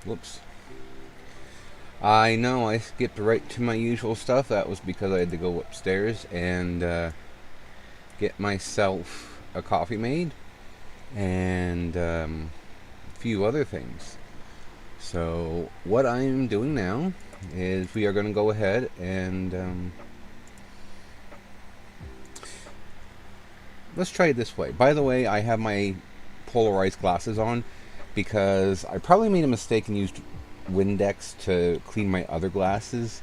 Whoops. I know I skipped right to my usual stuff. That was because I had to go upstairs and get myself a coffee made and a few other things. So, what I'm doing now is we are going to go ahead and let's try it this way. By the way, I have my polarized glasses on because I probably made a mistake and used Windex to clean my other glasses,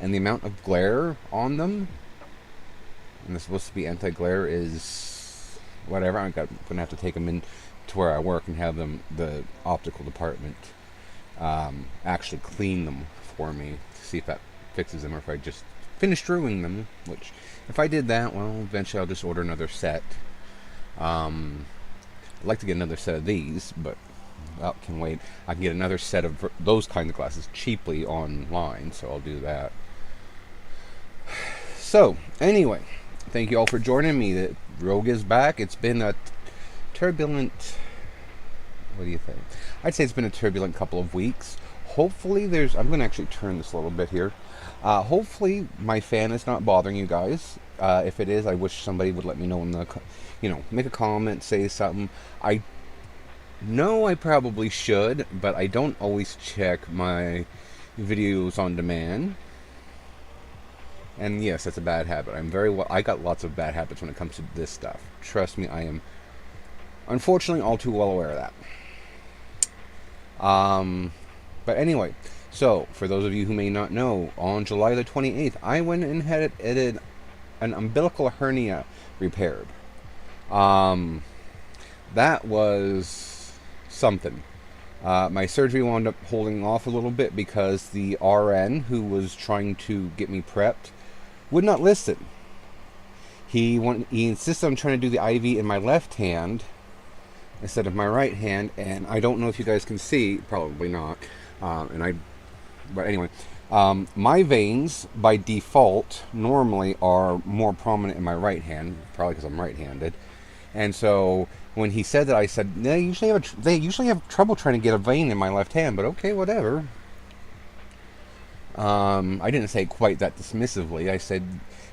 and the amount of glare on them, and they're supposed to be anti-glare, is whatever. I'm going to have to take them in to where I work and have them, the optical department, actually clean them for me to see if that fixes them or if I just finish screwing them, which if I did that, well, eventually I'll just order another set. I'd like to get another set of these, but that can wait. I can get another set of those kind of glasses cheaply online, so I'll do that. So, anyway, thank you all for joining me. The Rogue is back. It's been a turbulent... What do you think? I'd say it's been a turbulent couple of weeks. Hopefully I'm going to actually turn this a little bit here. Hopefully my fan is not bothering you guys. If it is, I wish somebody would let me know in the... make a comment, say something. I know I probably should, but I don't always check my videos on demand. And yes, that's a bad habit. I got lots of bad habits when it comes to this stuff. Trust me, I am unfortunately all too well aware of that. But anyway, so for those of you who may not know, on July the 28th, I went and had an umbilical hernia repaired. That was something. My surgery wound up holding off a little bit because the RN who was trying to get me prepped would not listen. He insisted on trying to do the IV in my left hand instead of my right hand, and I don't know if you guys can see, probably not. But anyway, my veins by default normally are more prominent in my right hand, probably because I'm right-handed. And so when he said that, I said they usually have trouble trying to get a vein in my left hand, but okay, whatever. I didn't say quite that dismissively. I said,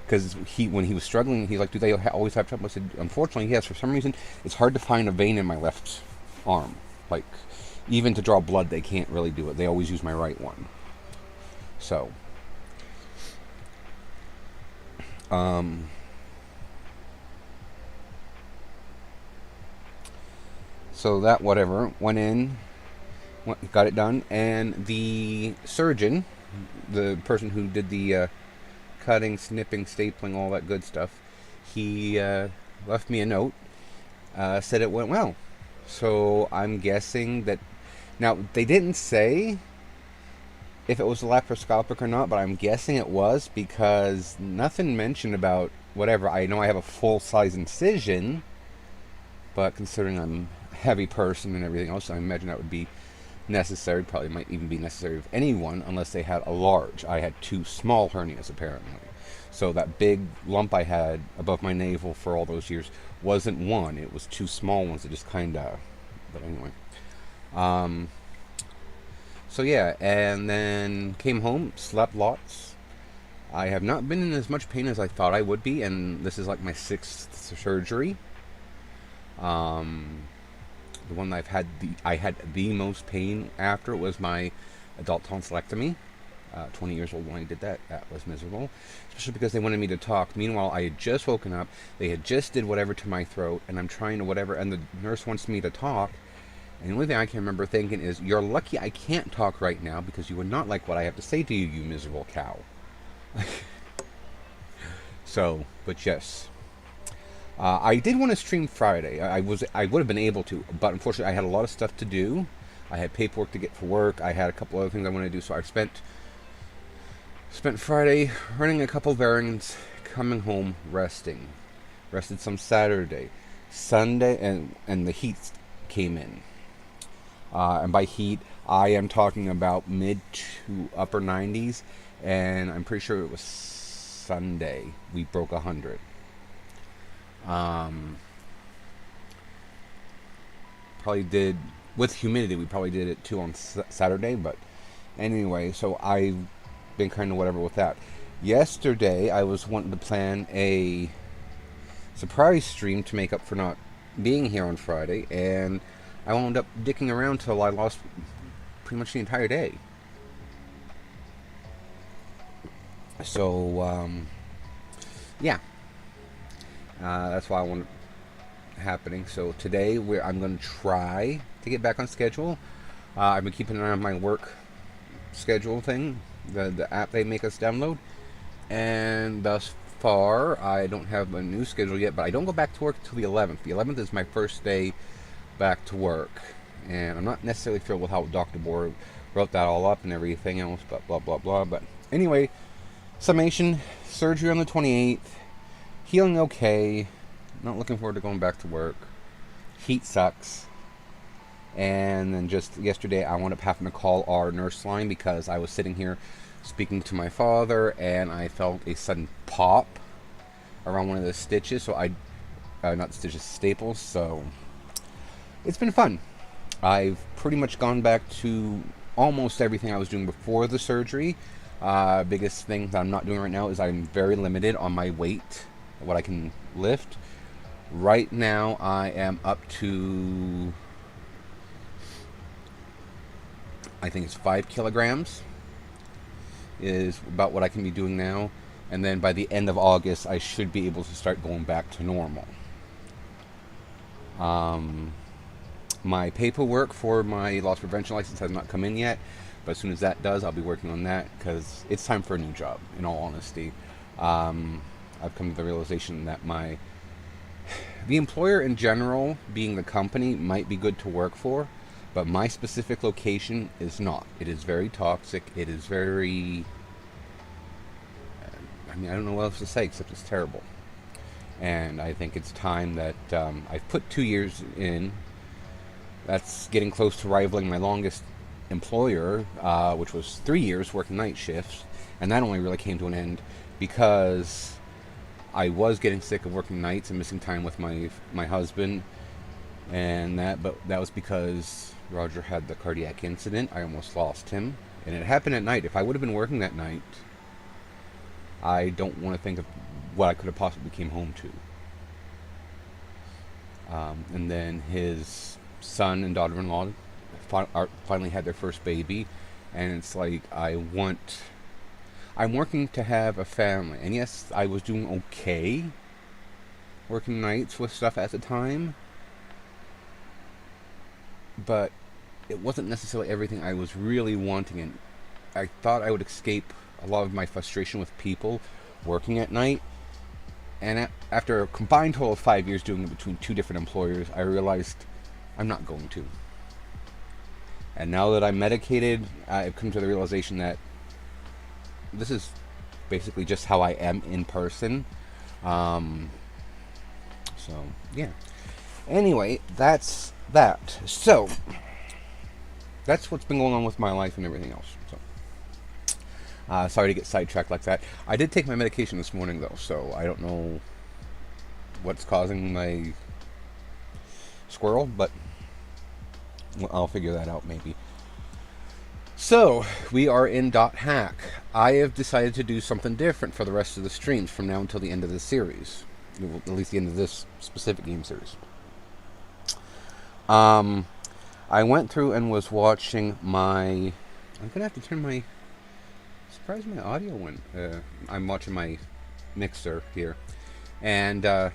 because when he was struggling, he's like, do they always have trouble? I said, unfortunately, yes. For some reason, it's hard to find a vein in my left arm. Like, even to draw blood, they can't really do it. They always use my right one. So, so that whatever went in, got it done, and the surgeon, the person who did the cutting, snipping, stapling, all that good stuff, he left me a note, said it went well. So I'm guessing that... Now, they didn't say if it was laparoscopic or not, but I'm guessing it was because nothing mentioned about whatever. I know I have a full-size incision, but considering I'm a heavy person and everything else, I imagine that would be necessary. Probably might even be necessary of anyone unless they had a large. I had 2 small hernias apparently. So that big lump I had above my navel for all those years wasn't one. It was 2 small ones that just kind of... But anyway. So yeah, and then came home, slept lots. I have not been in as much pain as I thought I would be, and this is like my 6th surgery. The one I had the most pain after was my adult tonsillectomy. 20 years old when I did that. That was miserable, especially because they wanted me to talk. Meanwhile, I had just woken up. They had just did whatever to my throat, and I'm trying to whatever, and the nurse wants me to talk. And the only thing I can remember thinking is, you're lucky I can't talk right now because you would not like what I have to say to you, you miserable cow. So, but yes. I did want to stream Friday. I would have been able to, but unfortunately I had a lot of stuff to do. I had paperwork to get for work. I had a couple other things I wanted to do, so I spent Friday running a couple of errands, coming home, resting. Rested some Saturday. Sunday, and the heat came in. And by heat, I am talking about mid to upper 90s, and I'm pretty sure it was Sunday we broke 100. Probably did with humidity, we probably did it too on Saturday. But anyway, so I've been kind of whatever with that. Yesterday, I was wanting to plan a surprise stream to make up for not being here on Friday, and I wound up dicking around till I lost pretty much the entire day. So, yeah, that's why I want it happening. So today, I'm going to try to get back on schedule. I've been keeping an eye on my work schedule thing, the app they make us download, and thus far, I don't have a new schedule yet, but I don't go back to work until the 11th. The 11th is my first day back to work, and I'm not necessarily thrilled with how Dr. Bohr wrote that all up and everything else, but blah, blah, blah. But anyway, summation, surgery on the 28th, healing okay, not looking forward to going back to work, heat sucks, and then just yesterday I wound up having to call our nurse line because I was sitting here speaking to my father, and I felt a sudden pop around one of the stitches. So not stitches, staples. So it's been fun. I've pretty much gone back to almost everything I was doing before the surgery. Biggest thing that I'm not doing right now is I'm very limited on my weight, what I can lift. Right now, I am up to, I think it's 5 kilograms. Is about what I can be doing now, and then by the end of August I should be able to start going back to normal. My paperwork for my loss prevention license has not come in yet, but as soon as that does, I'll be working on that because it's time for a new job, in all honesty. I've come to the realization that the employer in general, being the company, might be good to work for, but my specific location is not. It is very toxic. It is very, I don't know what else to say except it's terrible. And I think it's time that I've put 2 years in. That's getting close to rivaling my longest employer, which was 3 years working night shifts. And that only really came to an end because I was getting sick of working nights and missing time with my husband. But that was because Roger had the cardiac incident. I almost lost him, and it happened at night. If I would have been working that night, I don't want to think of what I could have possibly came home to. And then his son and daughter-in-law finally had their first baby, and it's like I'm working to have a family, and yes, I was doing okay working nights with stuff at the time, but it wasn't necessarily everything I was really wanting, and I thought I would escape a lot of my frustration with people working at night. And after a combined total of 5 years doing it between 2 different employers, I realized I'm not going to. And now that I'm medicated, I've come to the realization that this is basically just how I am in person. So, yeah. Anyway, that's that. So, that's what's been going on with my life and everything else. So, sorry to get sidetracked like that. I did take my medication this morning, though, so I don't know what's causing my squirrel, but I'll figure that out maybe. So, we are in .hack. I have decided to do something different for the rest of the streams from now until the end of this series. At least the end of this specific game series. I went through and was watching I'm gonna have to turn my... Surprised my audio went. I'm watching my mixer here. And, turn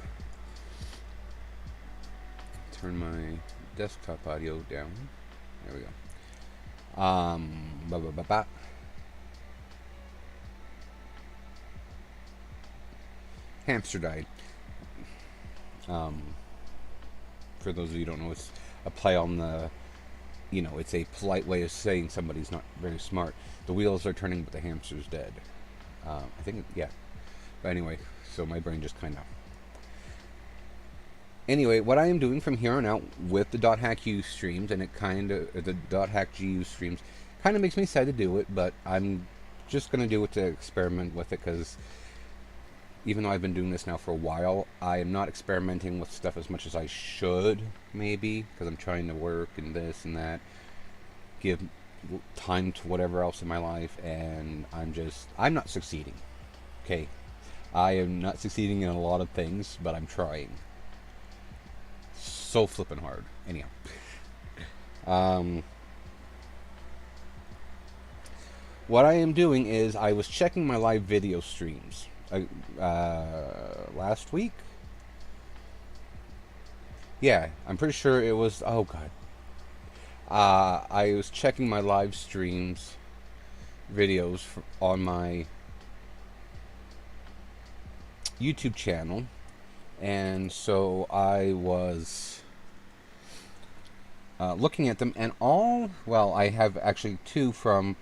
my desktop audio down. There we go. Hamster died. For those of you who don't know, it's a play on the, it's a polite way of saying somebody's not very smart. The wheels are turning, but the hamster's dead. I think, yeah. But anyway, so my brain just kind of... Anyway, what I am doing from here on out with the .hack-U streams, and the .hack-GU streams, kind of makes me sad to do it, but I'm just going to do it to experiment with it, because even though I've been doing this now for a while, I am not experimenting with stuff as much as I should, maybe, because I'm trying to work and this and that, give time to whatever else in my life, and I'm not succeeding. Okay, I am not succeeding in a lot of things, but I'm trying. So flippin' hard. Anyhow. What I am doing is I was checking my live video streams last week. Yeah, I'm pretty sure it was. Oh god. I was checking my live streams videos on my YouTube channel, and so I was looking at them, and I have actually two from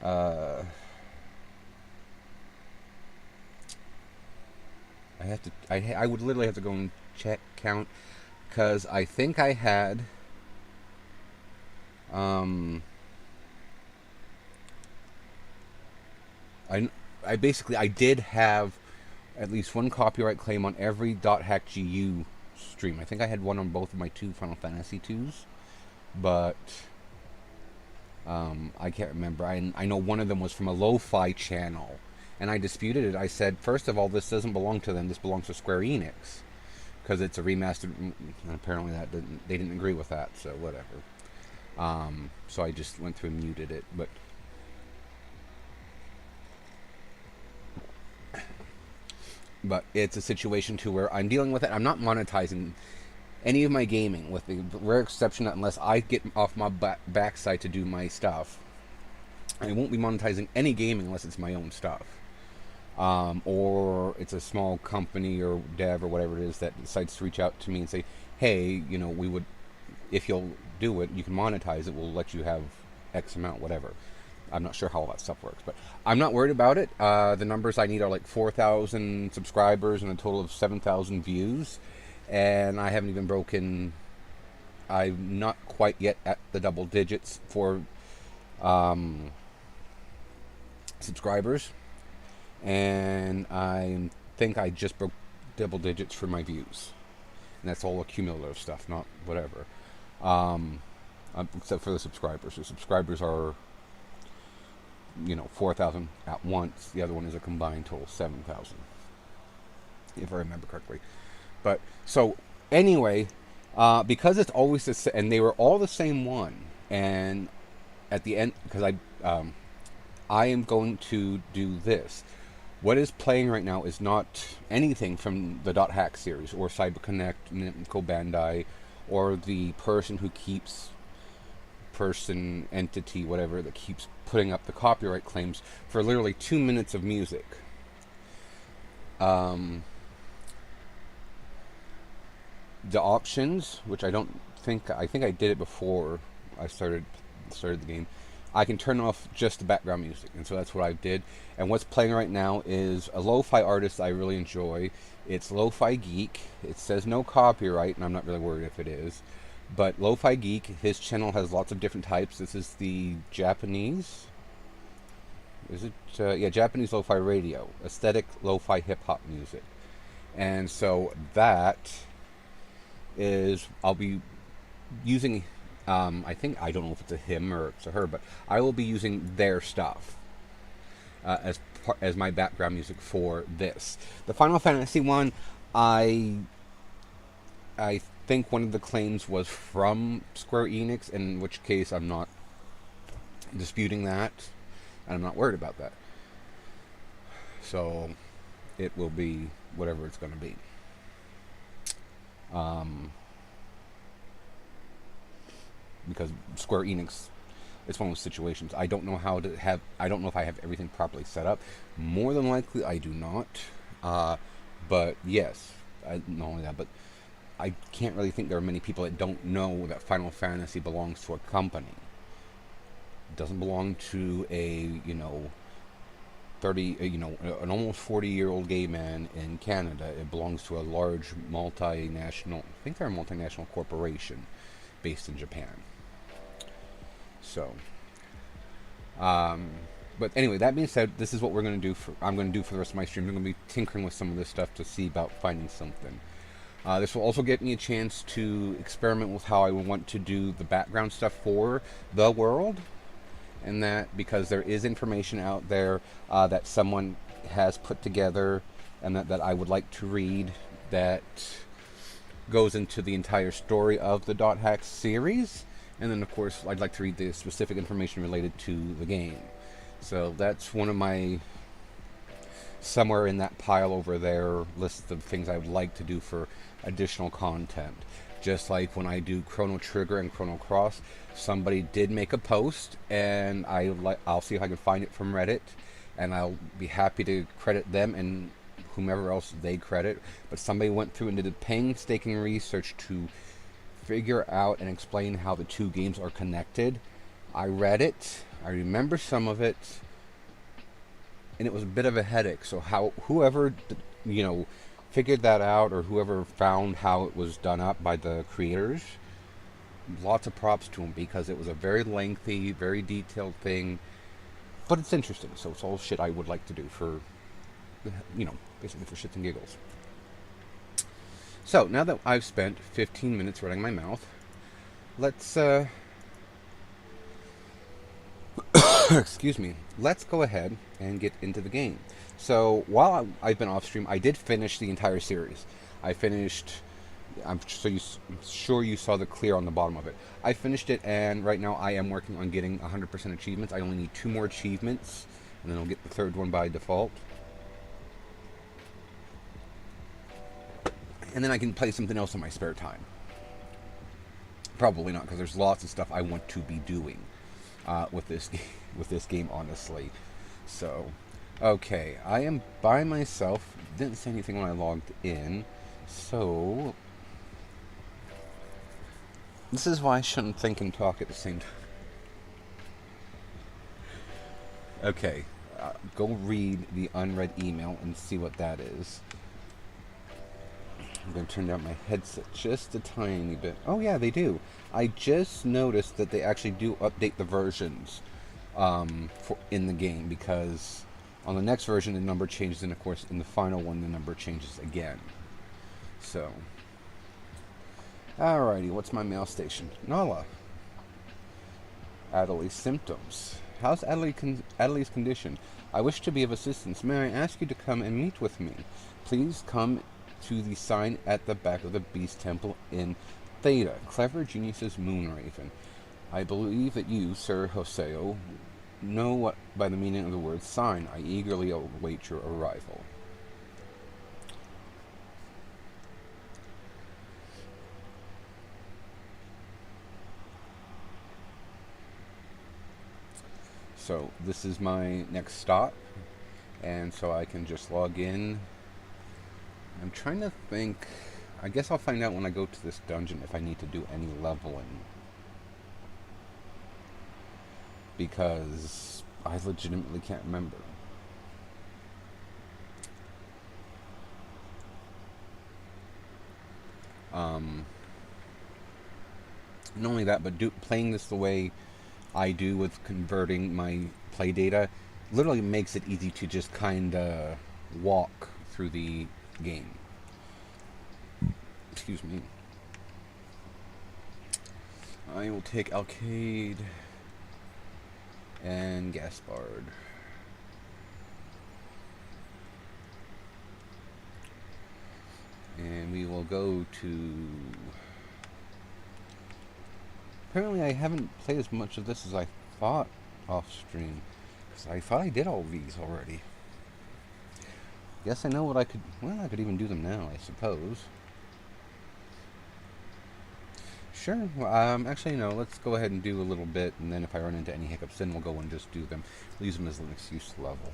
I would literally have to go and count, because I think I had I did have at least one copyright claim on every .hackgu stream. I think I had one on both of my two Final Fantasy 2s, but I can't remember. I know one of them was from a lo-fi channel, and I disputed it. I said, first of all, this doesn't belong to them. This belongs to Square Enix, because it's a remastered. And apparently, they didn't agree with that. So whatever. So I just went through and muted it. But it's a situation to where I'm dealing with it. I'm not monetizing any of my gaming, with the rare exception that unless I get off my backside to do my stuff, I won't be monetizing any gaming unless it's my own stuff. Or it's a small company or dev or whatever it is that decides to reach out to me and say, hey, we would, if you'll do it, you can monetize it, we'll let you have X amount, whatever. I'm not sure how all that stuff works, but I'm not worried about it. The numbers I need are like 4,000 subscribers and a total of 7,000 views, and I haven't even broken. I'm not quite yet at the double digits for subscribers, and I think I just broke double digits for my views, and that's all cumulative stuff, not whatever. Except for the subscribers. The subscribers are 4,000 at once. The other one is a combined total 7,000, if I remember correctly. But so anyway, because it's always the same, and they were all the same one. And at the end, because I am going to do this. What is playing right now is not anything from the .hack series or CyberConnect, Namco Bandai, or the person who keeps entity, whatever, that keeps putting up the copyright claims for literally 2 minutes of music. The options, which I think I did it before I started the game, I can turn off just the background music, and so that's what I did. And what's playing right now is a lo-fi artist I really enjoy. It's Lo-Fi Geek. It says no copyright, and I'm not really worried if it is. But Lo-Fi Geek, his channel has lots of different types. This is the Japanese. Is it? Japanese lo-fi radio, aesthetic lo-fi hip-hop music. And so that is, I'll be using, I don't know if it's a him or it's a her, but I will be using their stuff as my background music for this. The Final Fantasy one, I think one of the claims was from Square Enix, in which case I'm not disputing that, and I'm not worried about that. So it will be whatever it's going to be. Because Square Enix, it's one of those situations. I don't know if I have everything properly set up. More than likely I do not. But yes, not only that, but I can't really think there are many people that don't know that Final Fantasy belongs to a company. It doesn't belong to a, 30, an almost 40-year-old gay man in Canada. It belongs to a large multinational, I think they're a multinational corporation based in Japan. So, But anyway, that being said, this is what I'm going to do for the rest of my stream. I'm going to be tinkering with some of this stuff to see about finding something. This will also get me a chance to experiment with how I want to do the background stuff for the world. And that because there is information out there that someone has put together and that I would like to read that goes into the entire story of the Dot Hack series. And then, of course, I'd like to read the specific information related to the game. So that's one of my, somewhere in that pile over there, list of things I would like to do for additional content. Just like when I do Chrono Trigger and Chrono Cross, somebody did make a post, and I'll see if I can find it from Reddit, and I'll be happy to credit them and whomever else they credit. But somebody went through and did a painstaking research to figure out and explain how the two games are connected. I read it, I remember some of it, and it was a bit of a headache. So whoever figured that out, or whoever found how it was done up by the creators, lots of props to them, because it was a very lengthy, very detailed thing, but it's interesting. So it's all shit I would like to do for, basically for shits and giggles. So now that I've spent 15 minutes running my mouth, let's excuse me, let's go ahead and get into the game. So while I've been off stream, I did finish the entire series. I finished, I'm sure you saw the clear on the bottom of it. I finished it, and right now I am working on getting 100% achievements. I only need 2 more achievements, and then I'll get the 3rd one by default. And then I can play something else in my spare time. Probably not, because there's lots of stuff I want to be doing with this game, honestly. So, okay, I am by myself. Didn't say anything when I logged in, so this is why I shouldn't think and talk at the same time. Okay, go read the unread email and see what that is. I'm going to turn down my headset just a tiny bit. Oh yeah, they do. I just noticed that they actually do update the versions in the game, because on the next version the number changes, and of course in the final one the number changes again. So, alrighty, what's my mail station? Nala. Adeli's symptoms. How's Adeli's condition? I wish to be of assistance. May I ask you to come and meet with me? Please come to the sign at the back of the Beast Temple in Theta, Clever Genius's Moonraven. I believe that you, Sir Hoseo, know what by the meaning of the word sign. I eagerly await your arrival. So this is my next stop, and so I can just log in. I'm trying to think. I guess I'll find out when I go to this dungeon if I need to do any leveling, because I legitimately can't remember. Not only that, but playing this the way I do with converting my play data literally makes it easy to just kind of walk through the game. Excuse me. I will take Alcade and Gaspard. And we will go to... Apparently I haven't played as much of this as I thought off stream, because I thought I did all these already. Guess I know what I could... Well, I could even do them now, I suppose. Sure. Actually, no. Let's go ahead and do a little bit, and then if I run into any hiccups, then we'll go and just do them. Use them as an excuse to level.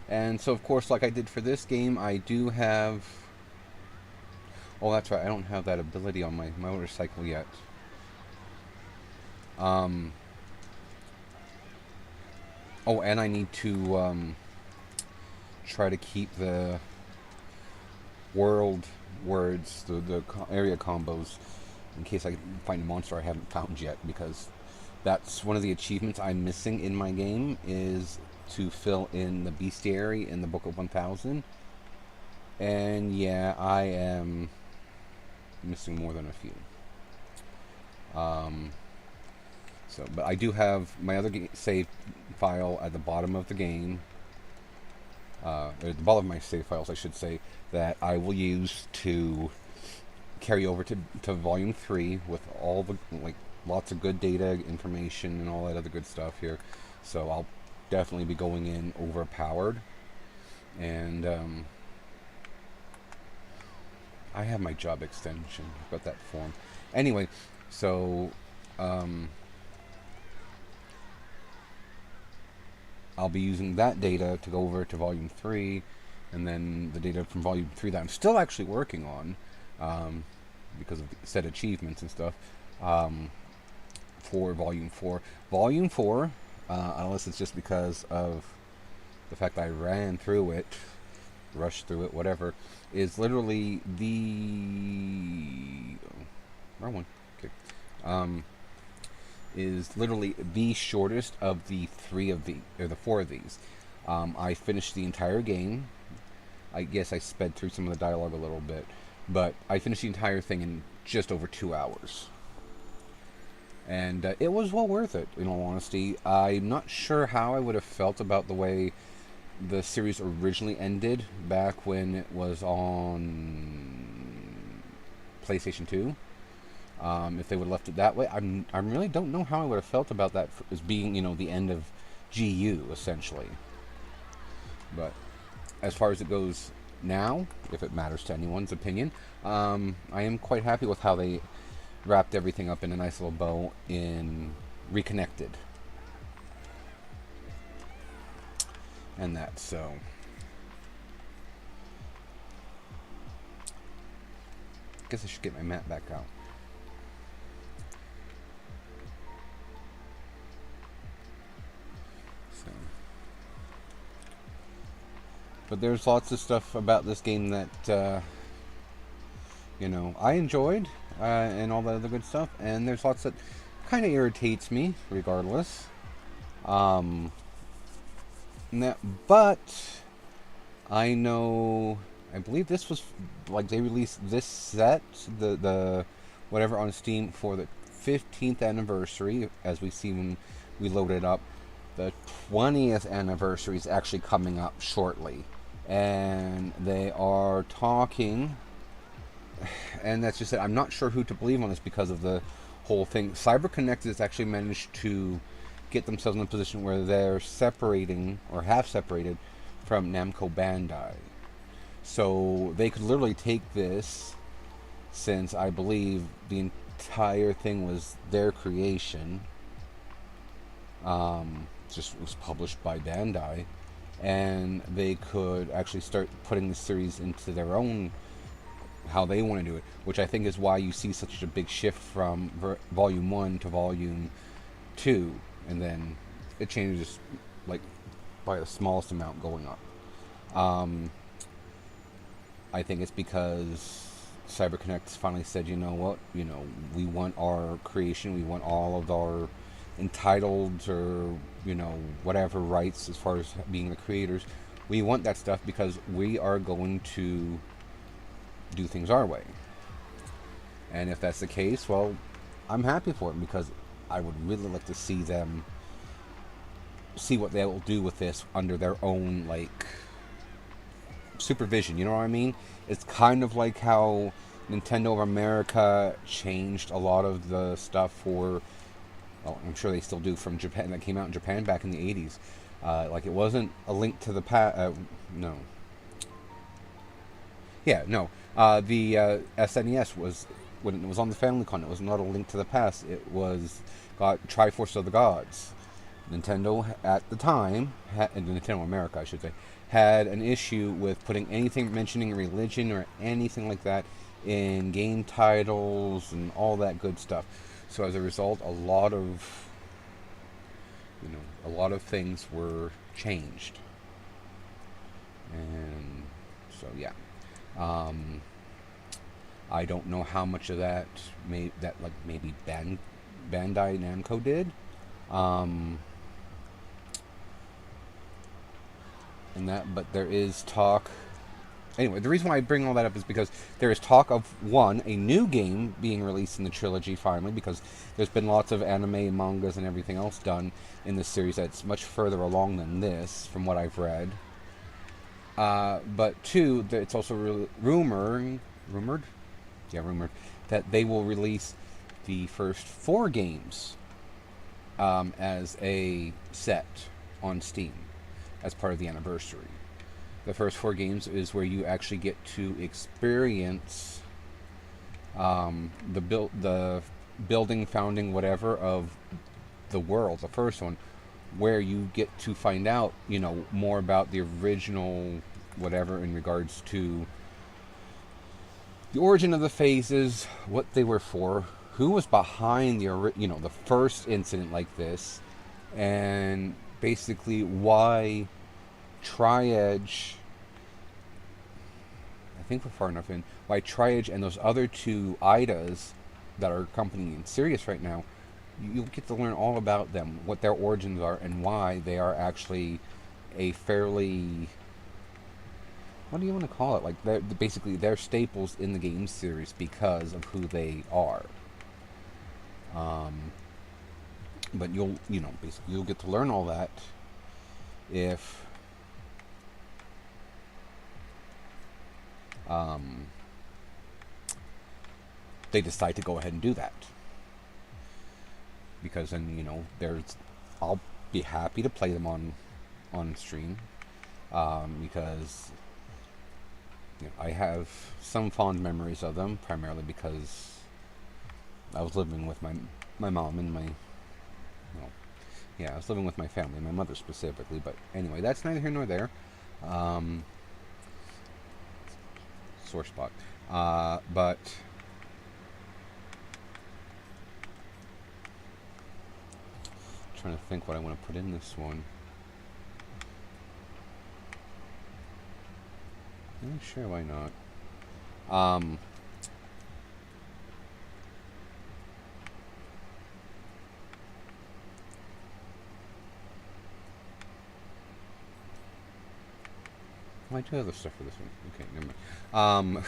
And so, of course, like I did for this game, I do have... Oh, that's right. I don't have that ability on my motorcycle yet. Oh, and I need to try to keep the world words, the area combos, in case I can find a monster I haven't found yet, because that's one of the achievements I'm missing in my game, is to fill in the bestiary in the Book of 1000. And yeah, I am missing more than a few. But I do have my other save file at the bottom of the game, at the bottom of my save files, I should say, that I will use to carry over to Volume 3 with all the, lots of good data, information, and all that other good stuff here. So I'll definitely be going in overpowered. And I have my job extension. I've got that form. Anyway, so I'll be using that data to go over to Volume 3, and then the data from Volume 3 that I'm still actually working on, because of set achievements and stuff, for Volume 4. Volume 4, unless it's just because of the fact I ran through it, rushed through it, whatever, is literally the... wrong one. Okay. Is literally the shortest of the four of these. I finished the entire game. I guess I sped through some of the dialogue a little bit, but I finished the entire thing in just over 2 hours. And it was well worth it, in all honesty. I'm not sure how I would have felt about the way the series originally ended back when it was on PlayStation 2. If they would have left it that way, I really don't know how I would have felt about that as being, the end of GU, essentially. But as far as it goes now, if it matters to anyone's opinion, I am quite happy with how they wrapped everything up in a nice little bow in Reconnected. And that, so... I guess I should get my map back out. But there's lots of stuff about this game that, I enjoyed, and all that other good stuff. And there's lots that kind of irritates me, regardless. But I believe this was, they released this set, the whatever, on Steam for the 15th anniversary, as we see when we load it up. The 20th anniversary is actually coming up shortly. And they are talking, and that's just it. I'm not sure who to believe on this because of the whole thing. CyberConnect has actually managed to get themselves in a position where they're separating, or have separated, from Namco Bandai. So they could literally take this, since I believe the entire thing was their creation, just was published by Bandai, and they could actually start putting the series into their own, how they want to do it, which I think is why you see such a big shift from Volume 1 to Volume 2, and then it changes by the smallest amount going up. I think it's because CyberConnect finally said, you know what, we want our creation, we want all of our entitled, or whatever rights as far as being the creators. We want that stuff because we are going to do things our way. And if that's the case, well, I'm happy for it, because I would really like to see them see what they will do with this under their own supervision. You know what I mean? It's kind of like how Nintendo of America changed a lot of the stuff for, well, I'm sure they still do, from Japan, that came out in Japan back in the 80s. It wasn't a Link to the Past. No. Yeah, no. The SNES was, when it was on the Famicom, it was not a Link to the Past. It was Triforce of the Gods. Nintendo at the time, Nintendo America, I should say, had an issue with putting anything mentioning religion or anything like that in game titles and all that good stuff. So as a result, a lot of things were changed. And so yeah, I don't know how much of that maybe Bandai Namco did. And that, but there is talk. Anyway, the reason why I bring all that up is because there is talk of a new game being released in the trilogy finally, because there's been lots of anime, mangas, and everything else done in this series that's much further along than this, from what I've read. But two, it's also rumored that they will release the first 4 games as a set on Steam as part of the anniversary. The first 4 games is where you actually get to experience the building, founding, whatever of the world. The first one, where you get to find out, more about the original whatever in regards to the origin of the phases, what they were for, who was behind the first incident like this, and basically why Tri-Edge, I think we're far enough in, why Tri-Edge and those other 2 AIDAs that are accompanying Sirius right now, you'll get to learn all about them, what their origins are, and why they are actually a fairly, what do you want to call it? Like, they're staples in the game series because of who they are. But you'll get to learn all that if they decide to go ahead and do that. Because then, I'll be happy to play them on stream, because I have some fond memories of them, primarily because I was living with my mom and I was living with my family, my mother specifically. But anyway, that's neither here nor there. Sore spot. But trying to think what I want to put in this one. Yeah, sure, why not? I do have the stuff for this one. Okay, never mind.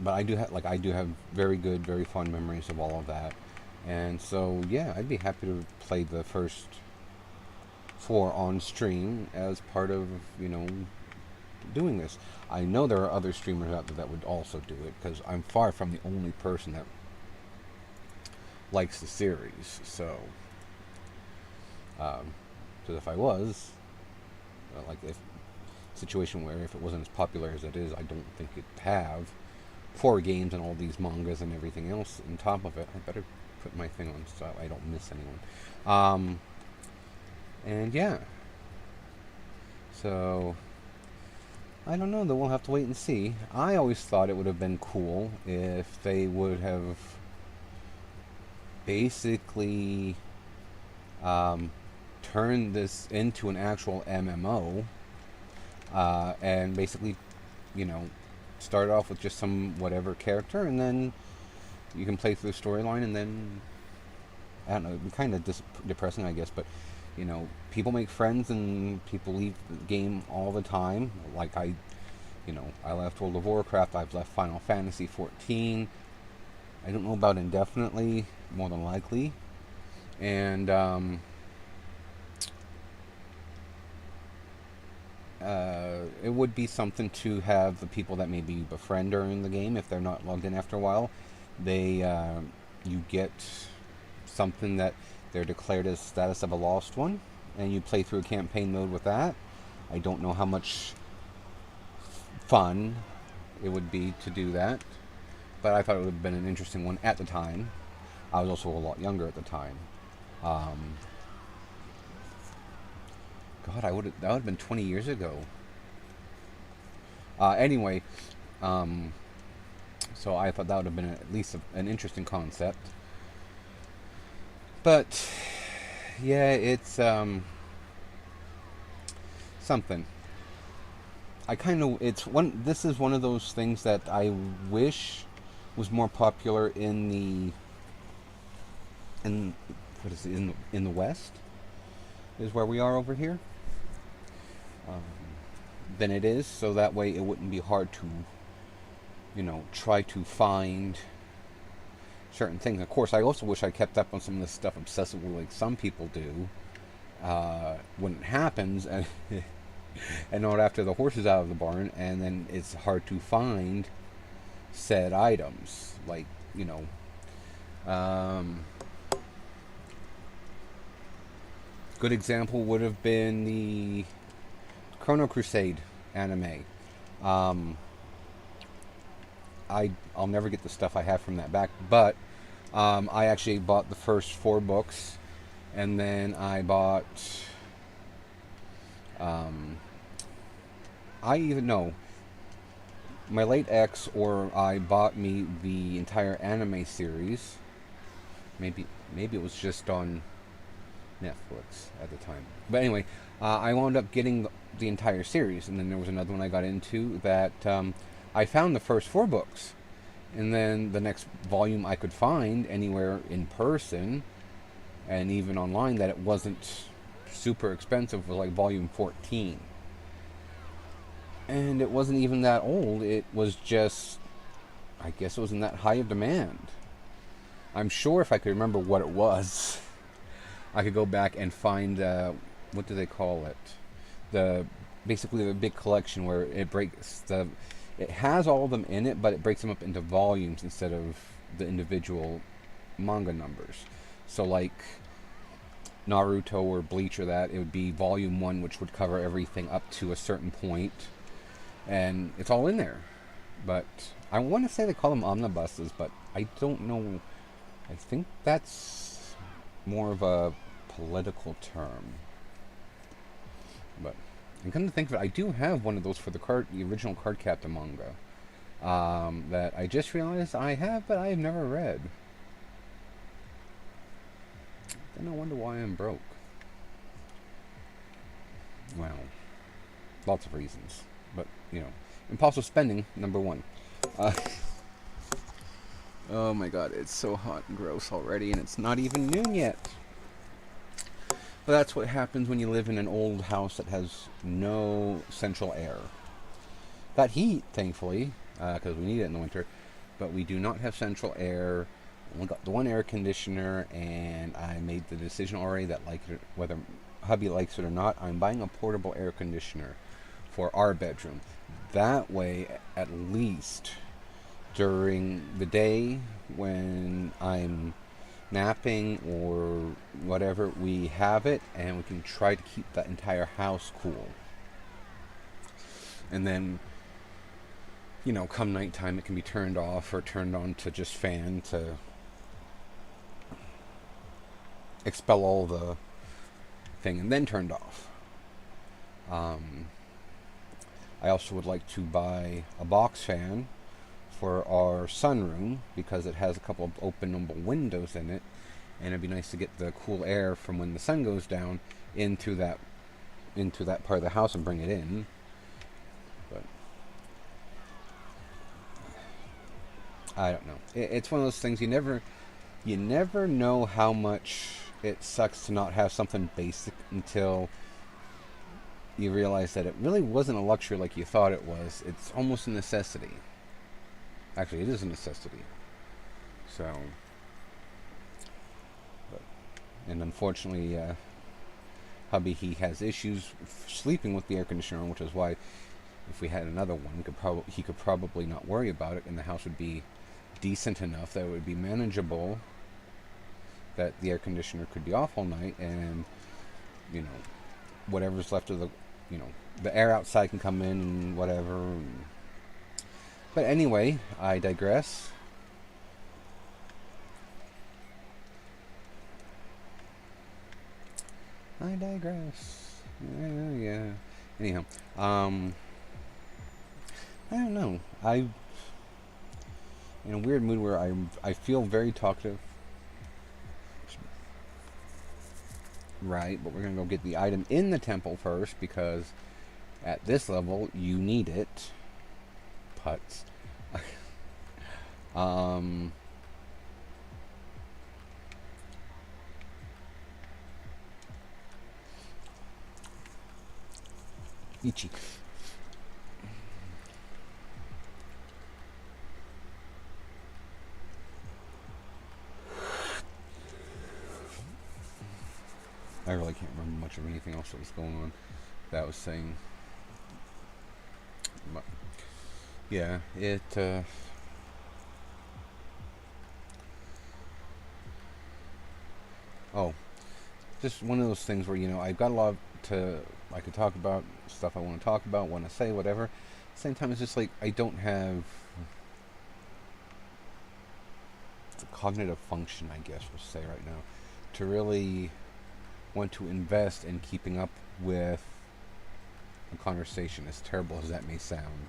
But I do have very good, very fond memories of all of that, and so yeah, I'd be happy to play the first 4 on stream as part of doing this. I know there are other streamers out there that would also do it, because I'm far from the only person that likes the series. So, because if I was, if situation where if it wasn't as popular as it is, I don't think it'd have 4 games and all these mangas and everything else on top of it. I better put my thing on so I don't miss anyone. And yeah. So, I don't know, though. We'll have to wait and see. I always thought it would have been cool if they would have basically turned this into an actual MMO, and basically, start off with just some whatever character, and then you can play through the storyline, and then, I don't know, it'd be kind of depressing, I guess, but, people make friends, and people leave the game all the time. Like, I left World of Warcraft, I've left Final Fantasy 14, I don't know about indefinitely, more than likely, and, it would be something to have the people that maybe you befriend during the game, if they're not logged in after a while, you get something that they're declared as status of a lost one, and you play through a campaign mode with that. I don't know how much fun it would be to do that, but I thought it would have been an interesting one at the time. I was also a lot younger at the time. God, that would have been 20 years ago. Anyway, so I thought that would have been at least an interesting concept. But Yeah, it's something. I kind of it's one. This is one of those things that I wish was more popular in the in what is it, in the West is where we are over here um, than it is. So that way it wouldn't be hard to try to find certain things. Of course, I also wish I kept up on some of this stuff obsessively, like some people do. When it happens, and and not after the horse is out of the barn, and then it's hard to find said items. Like, um, good example would have been the Chrono Crusade anime. Um, I'll never get the stuff I have from that back, but I actually bought the first 4 books, and then I bought. I even know my late ex or I bought me the entire anime series. Maybe it was just on Netflix at the time. But anyway, I wound up getting the entire series, and then there was another one I got into that I found the first 4 books, and then the next volume I could find anywhere in person and even online that it wasn't super expensive was like volume 14. And it wasn't even that old. It was just, I guess it was in that high of demand. I'm sure if I could remember what it was, I could go back and find, what do they call it? Basically the big collection where it has all of them in it, but it breaks them up into volumes instead of the individual manga numbers. So like Naruto or Bleach or that, it would be volume 1, which would cover everything up to a certain point, and it's all in there. But I want to say they call them omnibuses, but I don't know. I think that's more of a political term. But and come to think of it, I do have one of those for the original Card Captain manga that I just realized I have, but I have never read. Then I wonder why I'm broke. Well, lots of reasons, but impulsive spending, number 1. Oh my god, it's so hot and gross already, and it's not even noon yet. But that's what happens when you live in an old house that has no central air. Got heat, thankfully, because we need it in the winter, but we do not have central air. We got the one air conditioner, and I made the decision already that, whether hubby likes it or not, I'm buying a portable air conditioner for our bedroom. That way, at least during the day when I'm napping or whatever, we have it, and we can try to keep that entire house cool. And then, come nighttime, it can be turned off or turned on to just fan to expel all the thing, and then turned off. I also would like to buy a box fan for our sunroom because it has a couple of openable windows in it, and it'd be nice to get the cool air from when the sun goes down into that part of the house and bring it in. But I don't know. It's one of those things you never know how much it sucks to not have something basic until you realize that it really wasn't a luxury like you thought it was. It's almost a necessity. Actually, it is a necessity. So, and unfortunately, hubby, he has issues sleeping with the air conditioner on, which is why if we had another one, he could probably not worry about it, and the house would be decent enough that it would be manageable, that the air conditioner could be off all night, and whatever's left of the air outside can come in and whatever. But anyway, I digress. Yeah. Anyhow, I don't know. I'm in a weird mood where I feel very talkative. Right, but we're gonna go get the item in the temple first because at this level you need it. Putts. um. Ichi. I really can't remember much of anything else that was going on that I was saying. But yeah, it. Oh, just one of those things where, you know, I've got a lot to. I could talk about stuff I want to talk about, want to say, whatever. At the same time, it's just like I don't have the cognitive function, I guess we'll say right now, to really want to invest in keeping up with a conversation, as terrible as that may sound.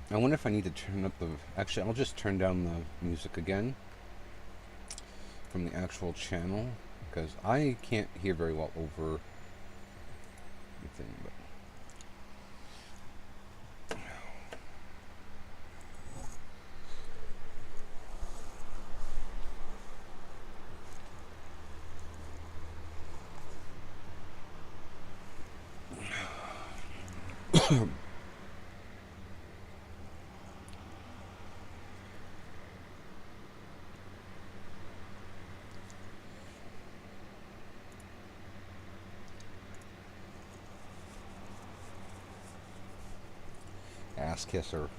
I wonder if I need to turn up the... Actually, I'll just turn down the music again from the actual channel, because I can't hear very well over the thing, but... Ass kisser.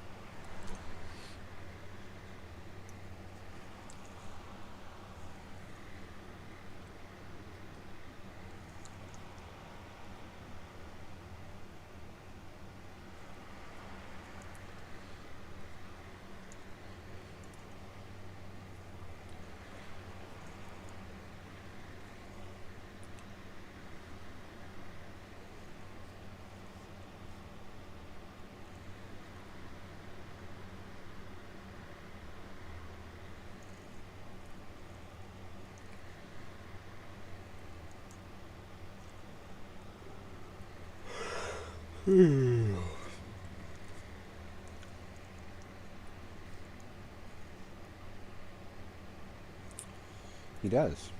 He does.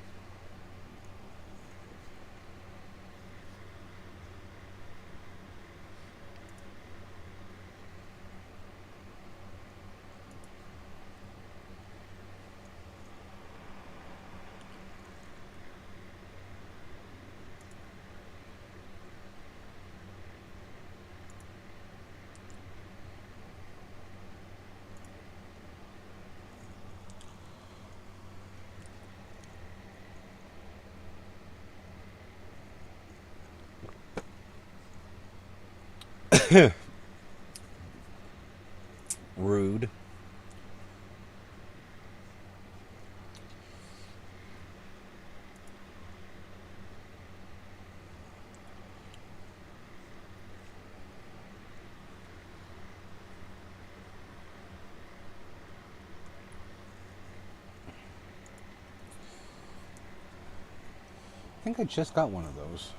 Rude. I think I just got one of those.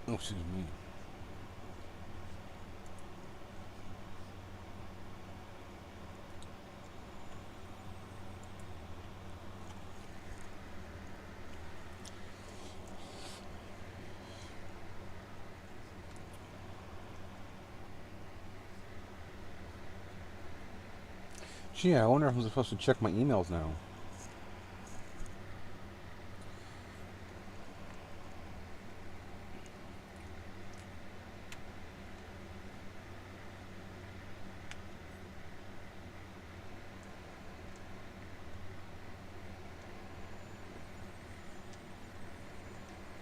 Oh, excuse me. Gee, I wonder if I'm supposed to check my emails now.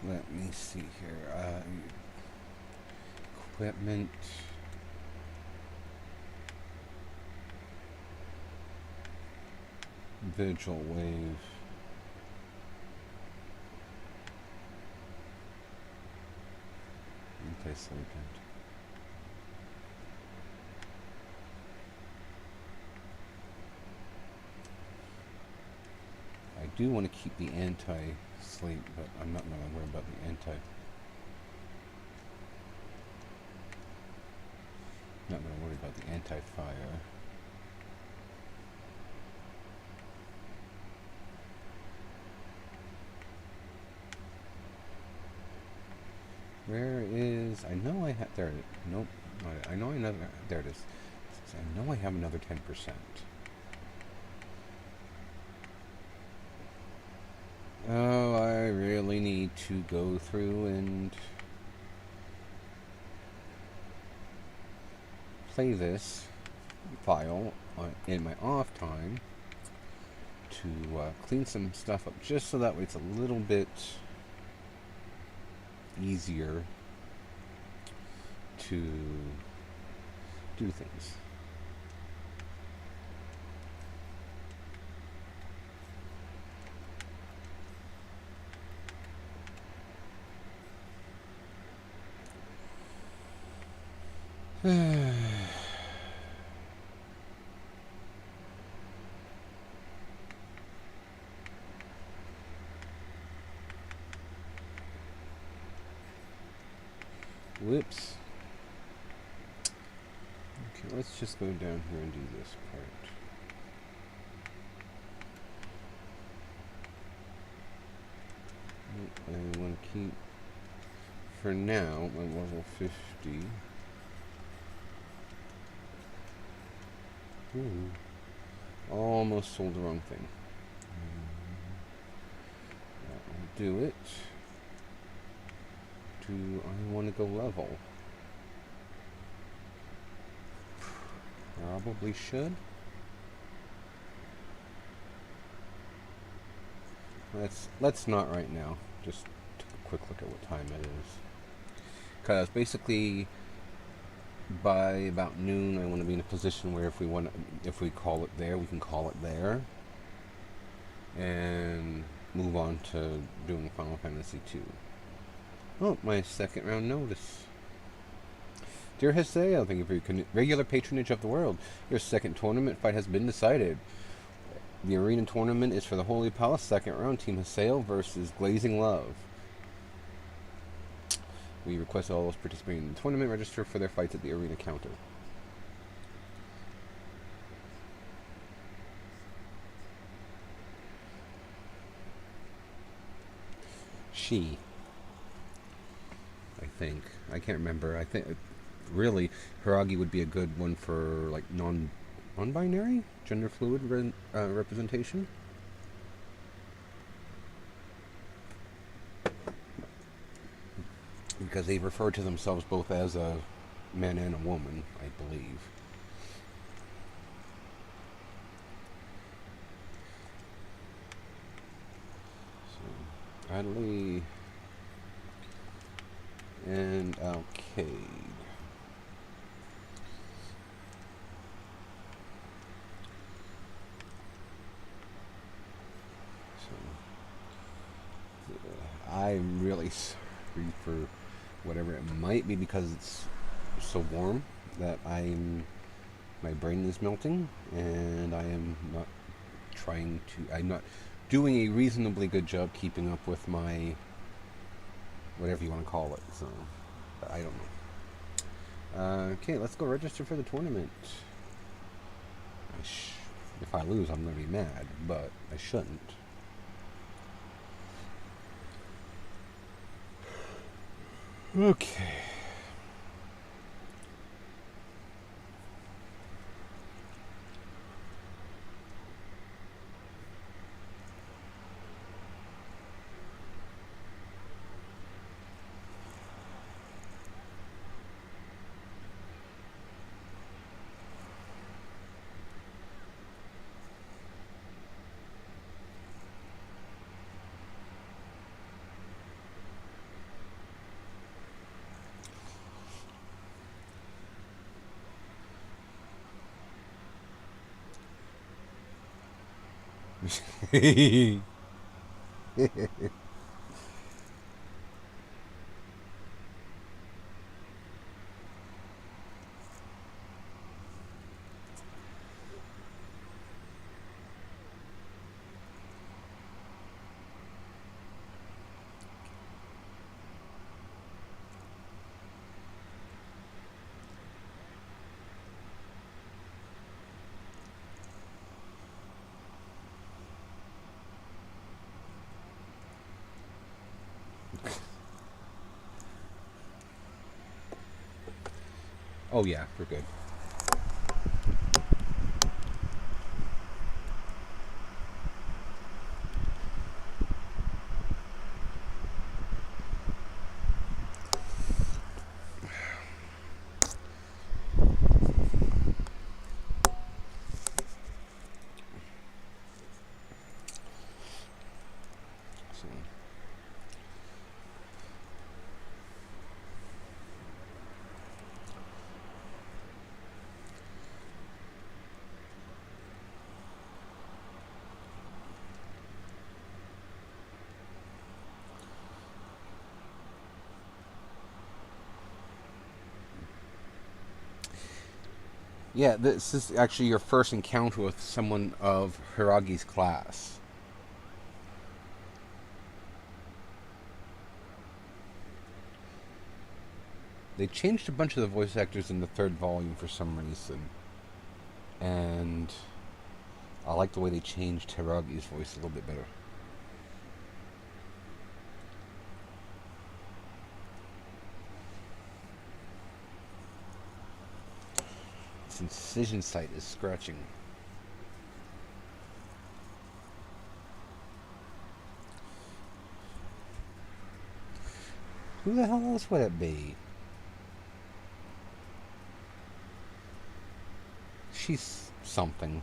Let me see here. Equipment. Vigil wave. Okay, sleeping. I do want to keep the anti-sleep, but I'm not really worried about the anti. Not going to worry about the anti-fire. Where is... I know I have... There it is. Nope. I know another... There it is. I know I have another 10%. Oh, I really need to go through and play this file in my off time to clean some stuff up, just so that way it's a little bit easier to do things. Whoops. Okay, let's just go down here and do this part. I want to keep, for now, my level 50. Ooh. Almost sold the wrong thing. That will do it. Do I want to go level? Probably should. Let's not right now. Just take a quick look at what time it is. Because basically, by about noon, I want to be in a position where if we call it there, we can call it there, and move on to doing Final Fantasy II. Oh, my second round notice. Dear Hesea, thank you for your regular patronage of the world. Your second tournament fight has been decided. The arena tournament is for the Holy Palace second round. Team Hesea versus Glazing Love. We request all those participating in the tournament register for their fights at the arena counter. She. I think. I can't remember. I think really Hiragi would be a good one for like non-binary, gender fluid representation. Because they refer to themselves both as a man and a woman, I believe. So, Adley and Alcade. So, I'm really sorry for whatever it might be, because it's so warm that my brain is melting, and I am not I'm not doing a reasonably good job keeping up with my, whatever you want to call it, so, I don't know. Okay, let's go register for the tournament. If I lose, I'm going to be mad, but I shouldn't. Okay. Oh yeah, we're good. So, yeah, this is actually your first encounter with someone of Hiragi's class. They changed a bunch of the voice actors in the third volume for some reason. And I like the way they changed Hiragi's voice a little bit better. This incision site is scratching. Who the hell else would it be? She's something.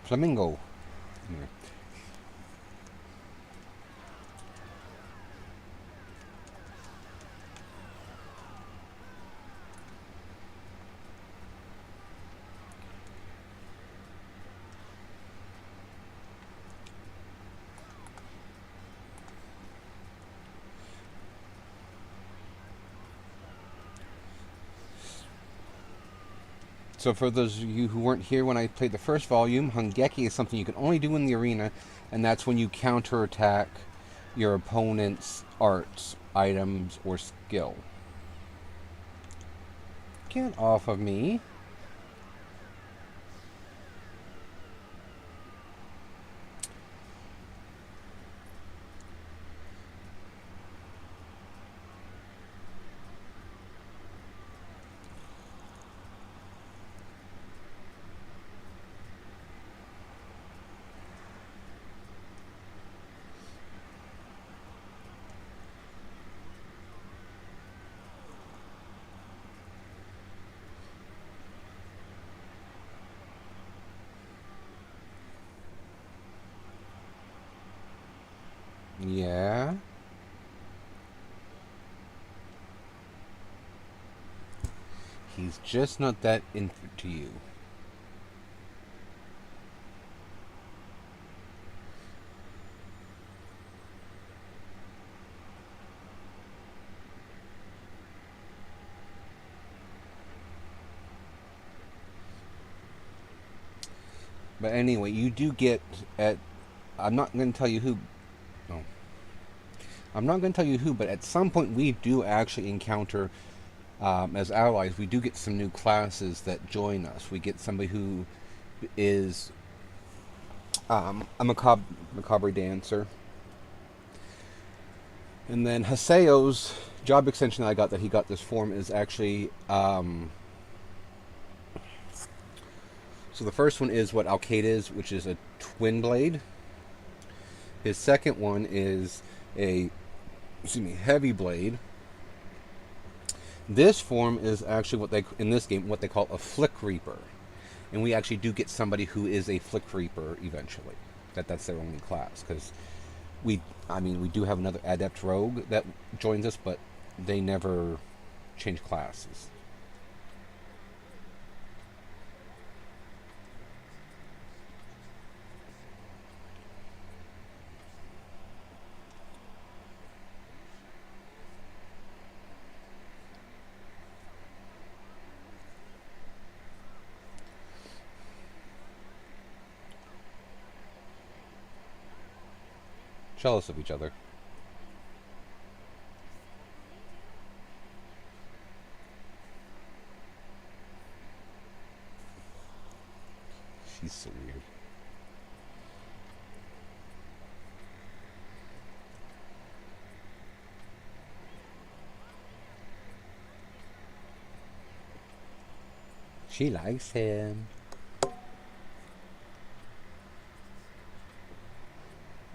Flamingo. Anyway. So for those of you who weren't here when I played the first volume, Hungeki is something you can only do in the arena, and that's when you counterattack your opponent's arts, items, or skill. Get off of me. Yeah. He's just not that into you. But anyway, you do get at... I'm not going to tell you who Oh, I'm not going to tell you who, but at some point we do actually encounter, as allies, we do get some new classes that join us. We get somebody who is a macabre dancer. And then Haseo's job extension I got that he got this form is actually so the first one is what Alcade is, which is a twin blade. His second one is a heavy blade. This form is actually what they in this game what they call a flick reaper, and we actually do get somebody who is a flick reaper eventually. That's their only class because we do have another adept rogue that joins us, but they never change classes. Jealous of each other. She's so weird. She likes him.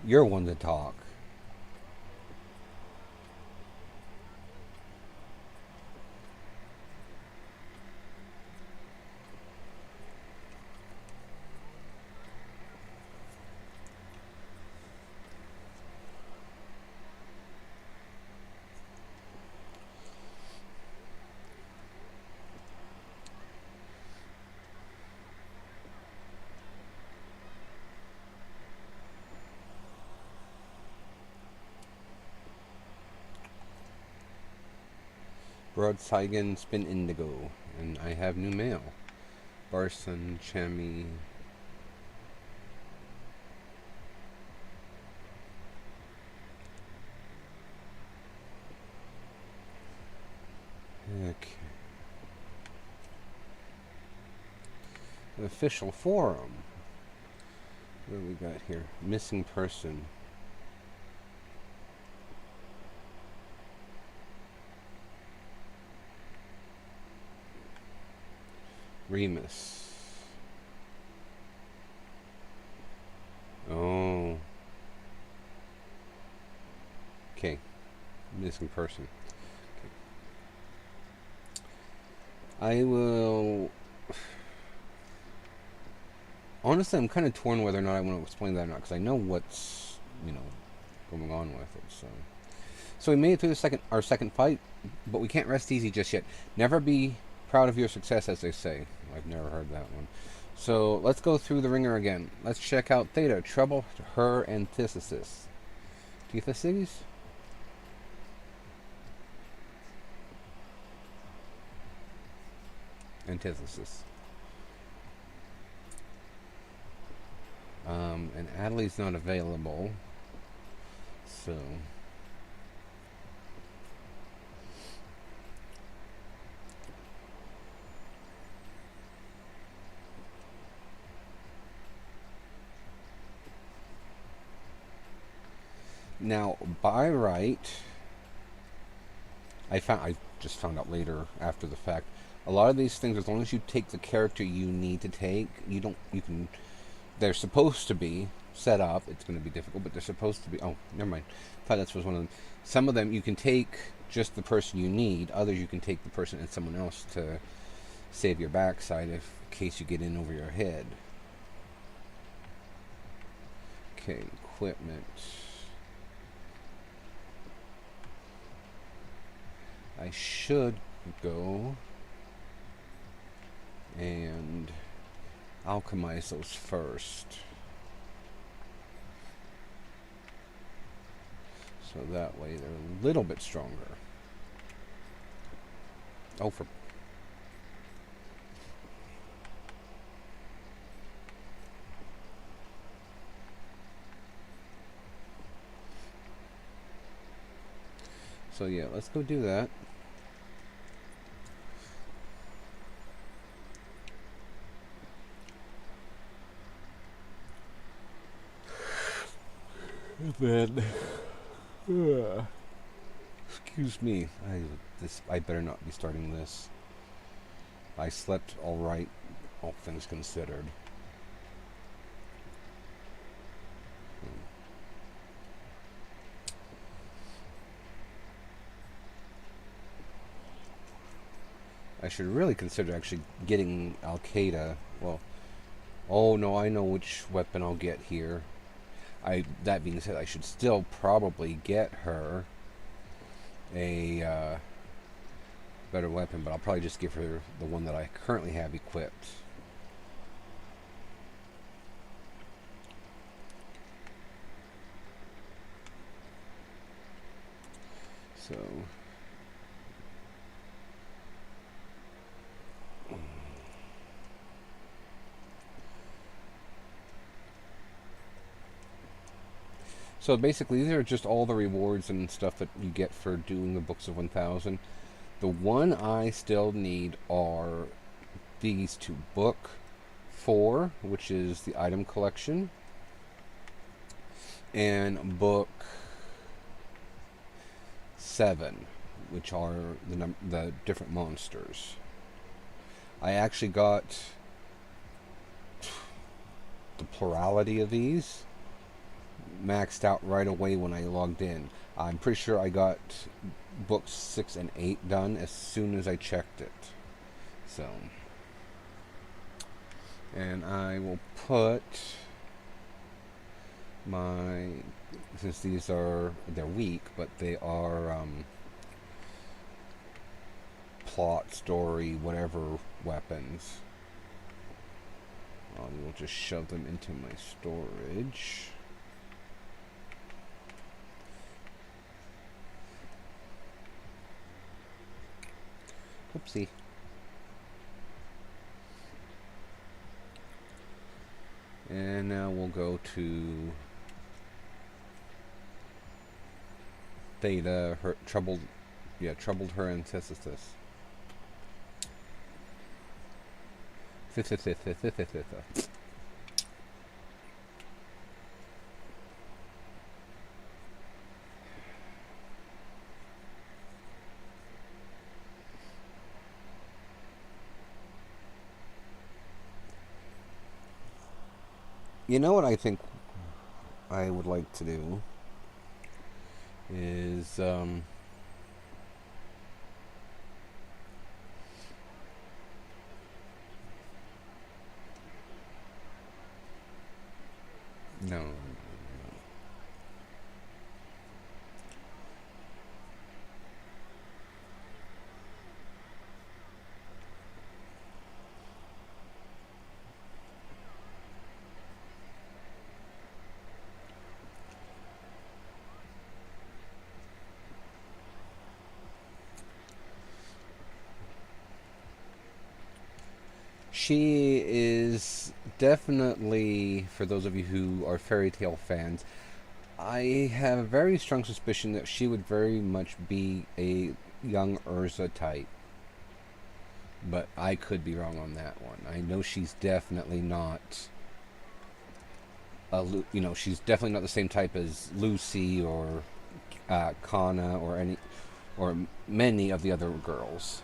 You're one to talk. Broadsaigan spin indigo, and I have new mail. Barson Chami. Okay. The official forum. What do we got here? Missing person. Remus. Oh. Okay. Missing person. Okay. I will. Honestly, I'm kind of torn whether or not I want to explain that or not, because I know what's, going on with it. So we made it through our second fight, but we can't rest easy just yet. Never be proud of your success, as they say. I've never heard that one. So let's go through the ringer again. Let's check out Theta, Trouble, Her, Antithesis. Antithesis? Antithesis. And Adelaide's not available. So... Now, by right, I just found out later after the fact. A lot of these things, as long as you take the character you need to take, they're supposed to be set up. It's going to be difficult, but they're supposed to be. Oh, never mind. I thought that was one of them. Some of them you can take just the person you need. Others you can take the person and someone else to save your backside in case you get in over your head. Okay, equipment. I should go and alchemize those first. So that way they're a little bit stronger. Oh, for... So yeah, let's go do that. And then, excuse me. I better not be starting this. I slept all right, all things considered. I should really consider actually getting AIDA. Well, oh no, I know which weapon I'll get here. That being said, I should still probably get her a better weapon, but I'll probably just give her the one that I currently have equipped. So So basically, these are just all the rewards and stuff that you get for doing the Books of 1000. The one I still need are these two. Book 4, which is the item collection, and Book 7, which are the different monsters. I actually got the plurality of these maxed out right away when I logged in. I'm pretty sure I got books 6 and 8 done as soon as I checked it. So, and I will put my, since these are, they're weak, but they are plot, story, whatever weapons. We'll just shove them into my storage. Oopsie. And now we'll go to Theta, troubled her antithesis. You know what I think I would like to do is no. She is definitely, for those of you who are fairy tale fans, I have a very strong suspicion that she would very much be a young Urza type. But I could be wrong on that one. I know she's definitely not she's definitely not the same type as Lucy or Kana or many of the other girls.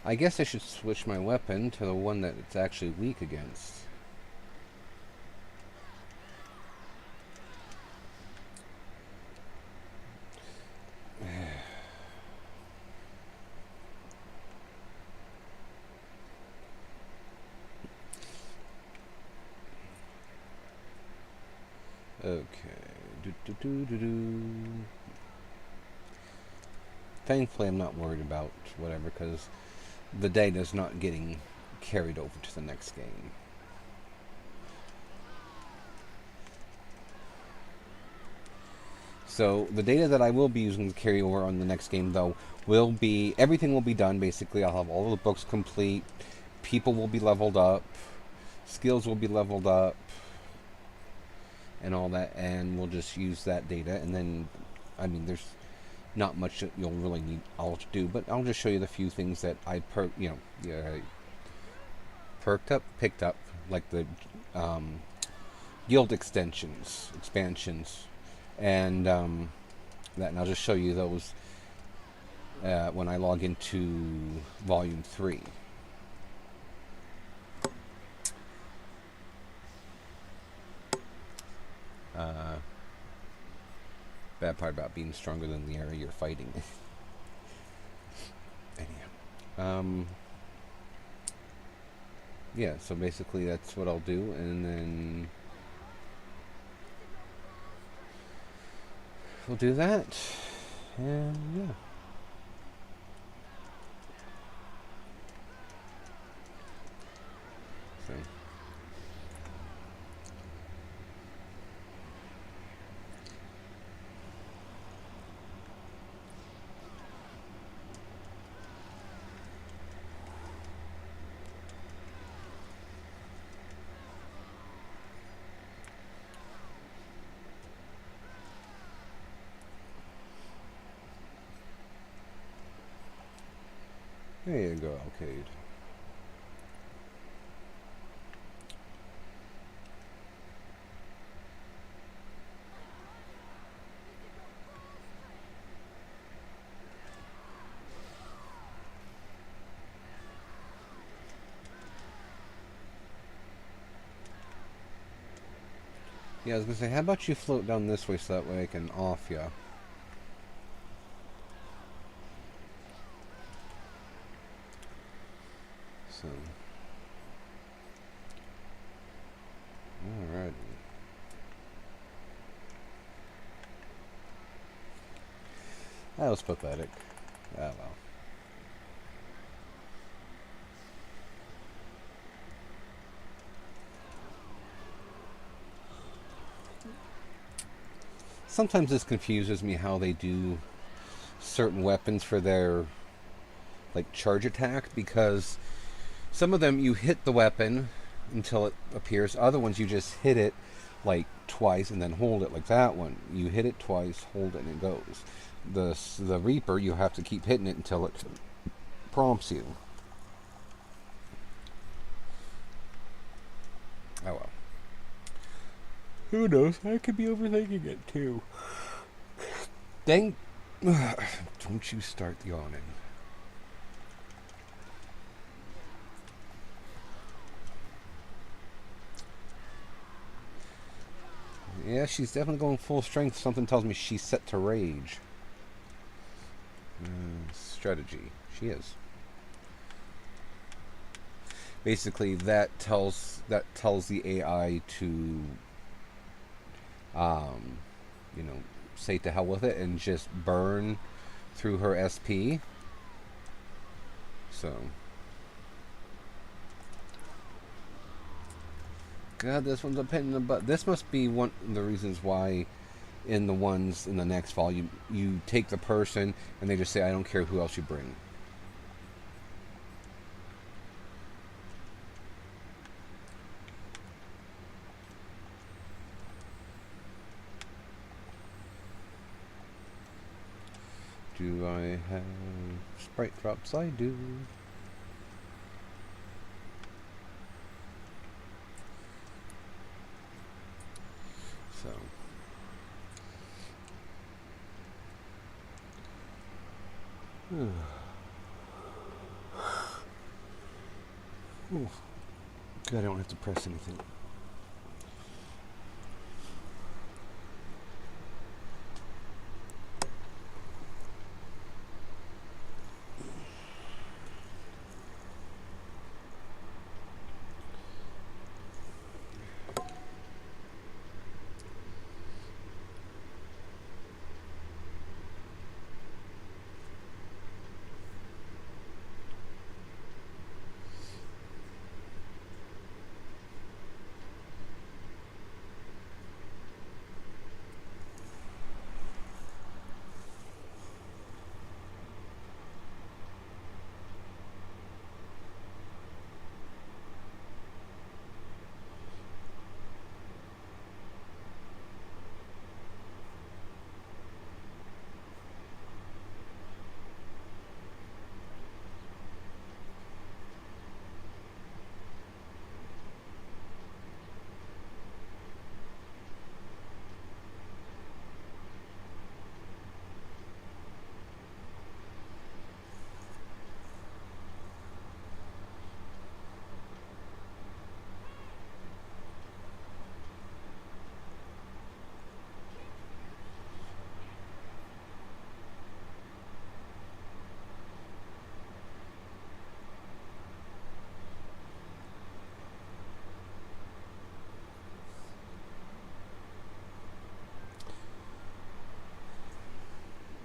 I guess I should switch my weapon to the one that it's actually weak against. Okay. Thankfully, I'm not worried about whatever, because the data's not getting carried over to the next game. So the data that I will be using to carry over on the next game, though, will be, everything will be done basically. I'll have all of the books complete, people will be leveled up, skills will be leveled up and all that, and we'll just use that data. And then, I mean, there's not much that you'll really need all to do, but I'll just show you the few things that I picked up, like the guild expansions, and that, and I'll just show you those when I log into Volume 3. Bad part about being stronger than the area you're fighting. Anyhow. Yeah, so basically that's what I'll do, and then we'll do that, and yeah. So. There you go, Alcade. Yeah, I was gonna say, how about you float down this way so that way I can off ya? So. Alrighty. That was pathetic. Ah well. Sometimes this confuses me how they do certain weapons for their like charge attack, because some of them you hit the weapon until it appears, other ones you just hit it like twice and then hold it, like that one. You hit it twice, hold it, and it goes. The Reaper, you have to keep hitting it until it prompts you. Oh well. Who knows? I could be overthinking it too. Don't you start yawning. Yeah, she's definitely going full strength. Something tells me she's set to rage. Strategy. She is. Basically, that tells the AI to, say to hell with it and just burn through her SP. So. God, this one's a pain in the butt. This must be one of the reasons why in the ones in the next volume you take the person and they just say, I don't care who else you bring. Do I have sprite drops? I do. So. God, I don't have to press anything.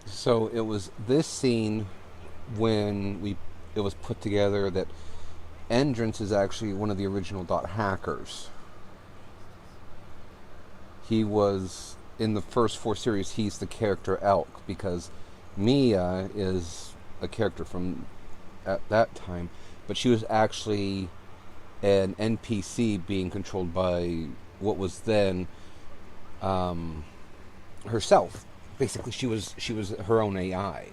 So it was this scene when it was put together that Entrance is actually one of the original Dot hackers. He was in the first 4 series. He's the character Elk because Mia is a character from at that time, but she was actually an NPC being controlled by what was then herself. Basically, she was her own AI,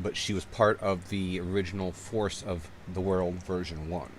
but she was part of the original force of the world version 1.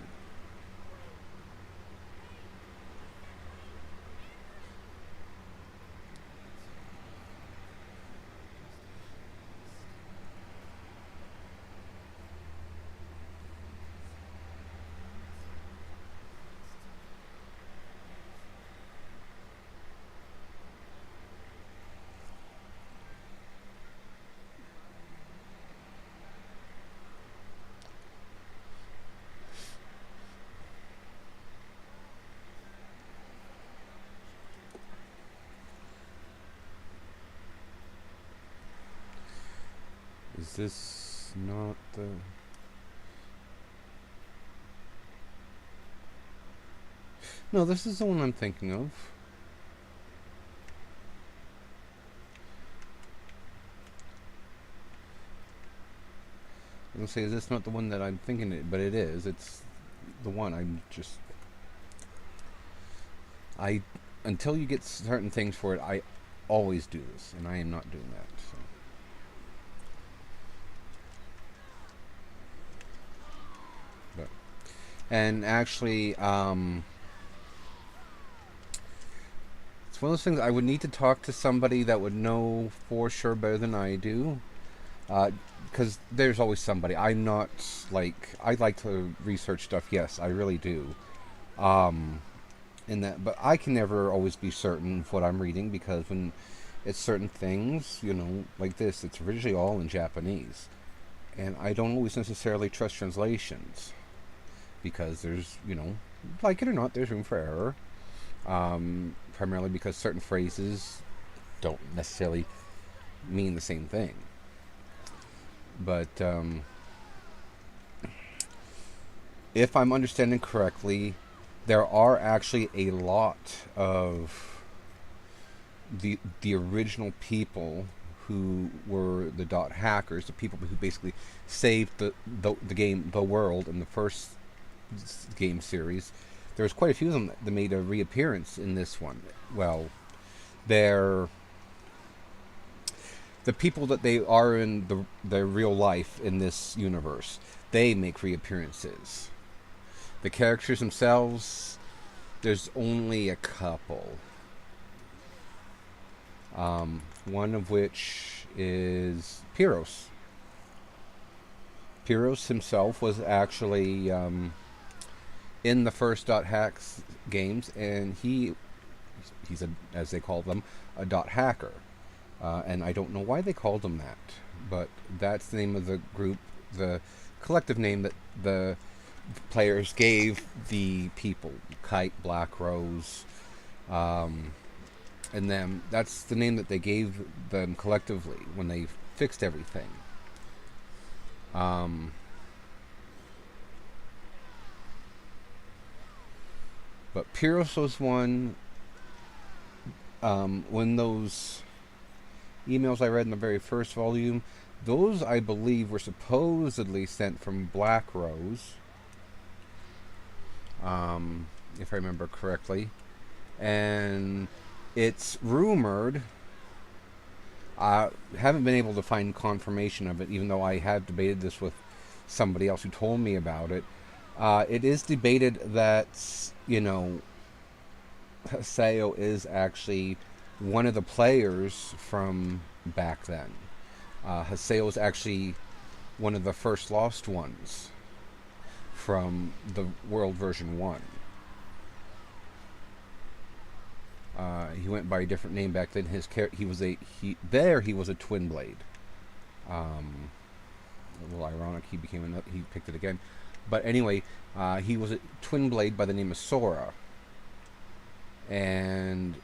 Is this not the... No, this is the one I'm thinking of. I was going to say, is this not the one that I'm thinking it? But it is. It's the one. Until you get certain things for it, I always do this, and I am not doing that. So. But, and actually, it's one of those things I would need to talk to somebody that would know for sure better than I do. Because there's always somebody. I'm not like... I like to research stuff, yes, I really do. In that, but I can never always be certain of what I'm reading, because when it's certain things, like this, it's originally all in Japanese. And I don't always necessarily trust translations, because there's, like it or not, there's room for error. Primarily because certain phrases don't necessarily mean the same thing. But if I'm understanding correctly, there are actually a lot of the original people who were the Dot hackers, the people who basically saved the game, the world, in the first game series. There's quite a few of them that made a reappearance in this one. Well, they're the people that they are in their real life in this universe. They make reappearances. The characters themselves, there's only a couple. One of which is Pyros. Pyros himself was actually in the first Dot Hacks games, and he's a, as they call them, a Dot hacker. And I don't know why they called him that, but that's the name of the group, the collective name that the players gave the people. Kite, Black Rose, and them. That's the name that they gave them collectively when they fixed everything. But Pyros was one. When those emails I read in the very first volume, those I believe were supposedly sent from Black Rose, if I remember correctly. And it's rumored, I haven't been able to find confirmation of it, even though I have debated this with somebody else who told me about it. It is debated that, Haseo is actually one of the players from back then. Haseo is actually one of the first lost ones from the World Version 1. He went by a different name back then. He was a twin blade. A little ironic. He picked it again. But anyway, he was a twin blade by the name of Sora. And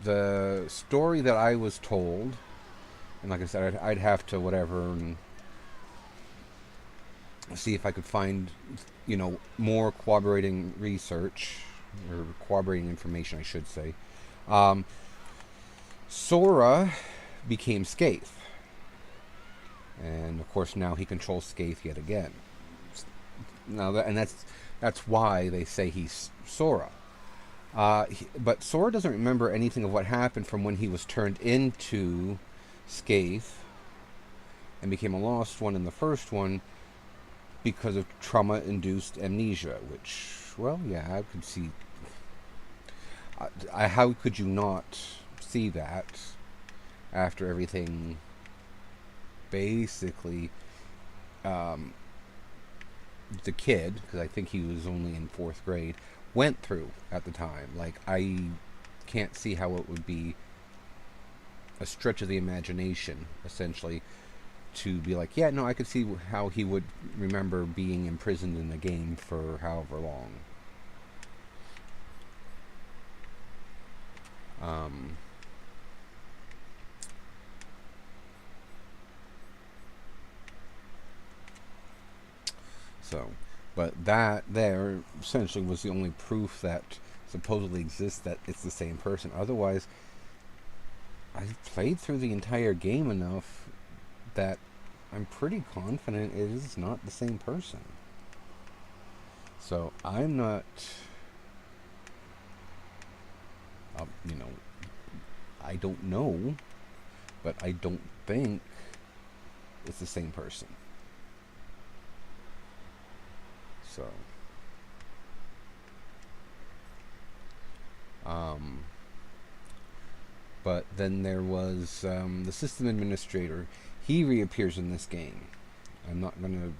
the story that I was told, and like I said, I'd have to whatever and see if I could find, more corroborating research or corroborating information, I should say. Um, Sora became Skaith, and of course now he controls Skaith yet again. Now that's why they say he's Sora. But Sora doesn't remember anything of what happened from when he was turned into Skaith and became a lost one in the first one because of trauma-induced amnesia, which, well, yeah, I could see. How could you not see that after everything basically the kid, because I think he was only in 4th grade, went through at the time? Like, I can't see how it would be a stretch of the imagination, essentially, to be like, yeah, no, I could see how he would remember being imprisoned in the game for however long. But that there essentially was the only proof that supposedly exists that it's the same person. Otherwise, I've played through the entire game enough that I'm pretty confident it is not the same person. So I'm not, I don't know, but I don't think it's the same person. So, but then there was the system administrator. He reappears in this game. I'm not gonna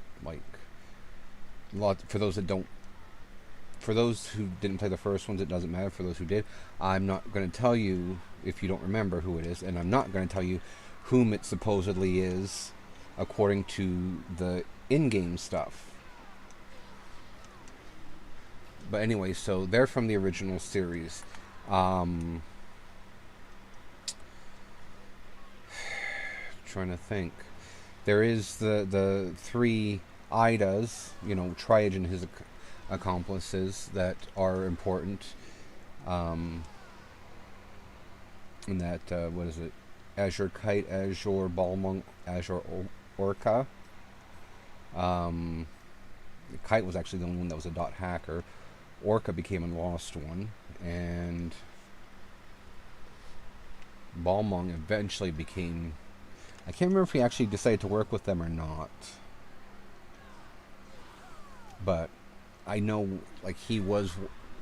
for those who didn't play the first ones, it doesn't matter. For those who did, I'm not going to tell you if you don't remember who it is, and I'm not going to tell you whom it supposedly is according to the in-game stuff. But anyway, so they're from the original series. Trying to think. There is the 3 AIDAs, Triage and his accomplices that are important. And that, what is it? Azure Kite, Azure Ballmonk, Azure Orca. Kite was actually the only one that was a dot hacker. Orca became a lost one, and Balmong eventually became... I can't remember if he actually decided to work with them or not. But I know, he was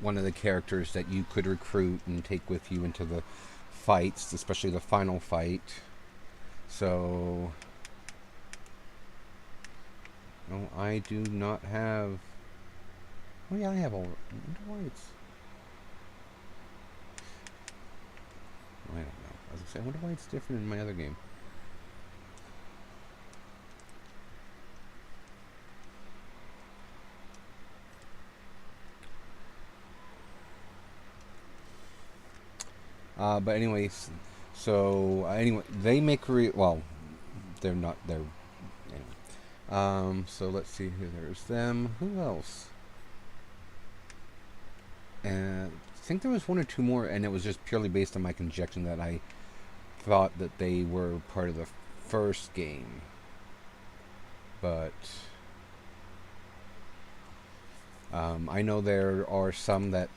one of the characters that you could recruit and take with you into the fights, especially the final fight. So... No, I do not have... Oh yeah, I have all... I wonder why it's... I don't know. I was gonna say, I wonder why it's different in my other game. But anyways, so anyway, they make well, they're not. They're anyway. So let's see here. There's them. Who else? And I think there was 1 or 2 more, and it was just purely based on my conjecture that I thought that they were part of the first game. But I know there are some that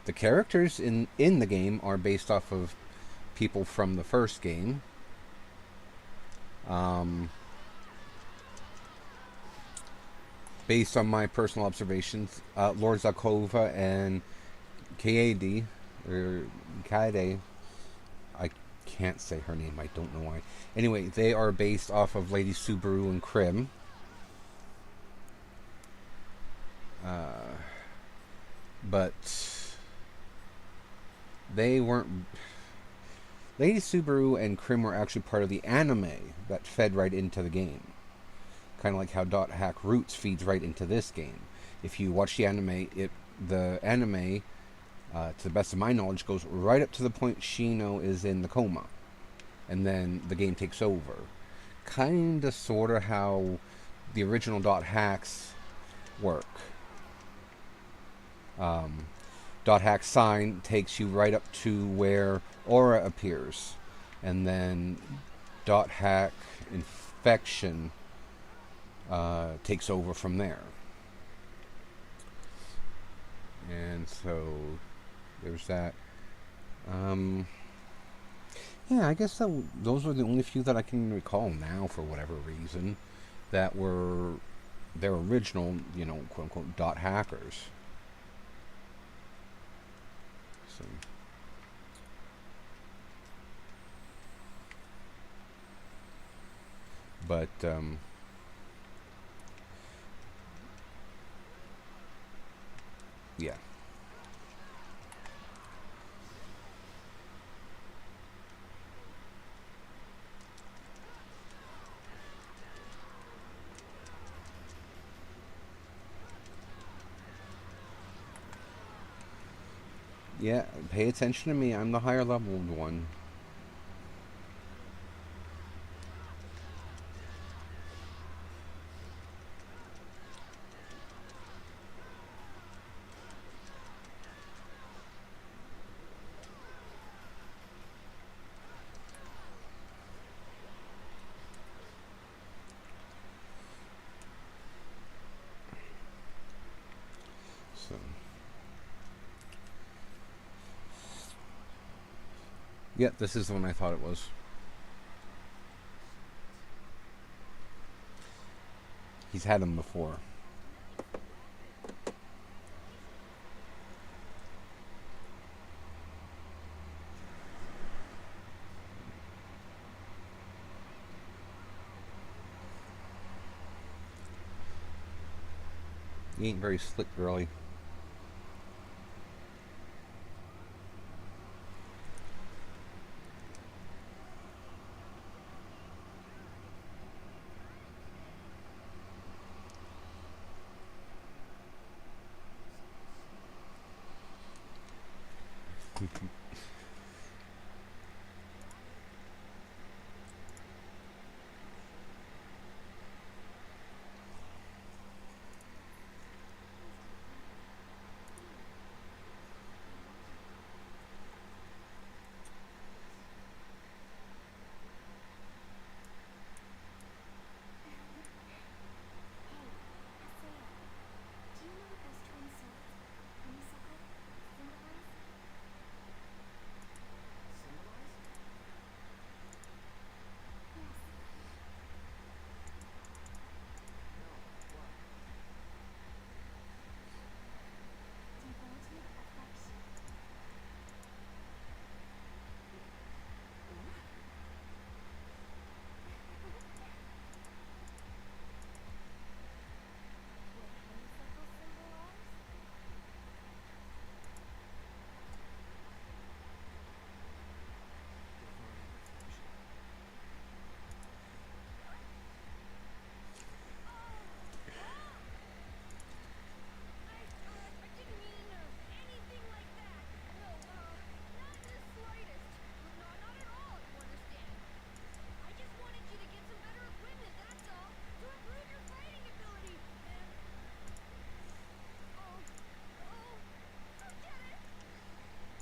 the characters in the game are based off of people from the first game. Based on my personal observations, Lord Zakova and Kaede, or Kaede, I can't say her name, I don't know why. Anyway, they are based off of Lady Subaru and Krim. But they weren't... Lady Subaru and Krim were actually part of the anime that fed right into the game. Kind of like how Dot Hack Roots feeds right into this game. If you watch the anime, the anime to the best of my knowledge, goes right up to the point Shino is in the coma, and then the game takes over. Kinda, sorta how the original dot hacks work. Dot hack sign takes you right up to where aura appears, and then dot hack infection takes over from there. And so there's that. Yeah, I guess those were the only few that I can recall now, for whatever reason, that were their original, quote unquote, dot hackers. So. But, yeah. Yeah, pay attention to me. I'm the higher leveled one. So. Yeah, this is the one I thought it was. He's had them before. He ain't very slick, girly.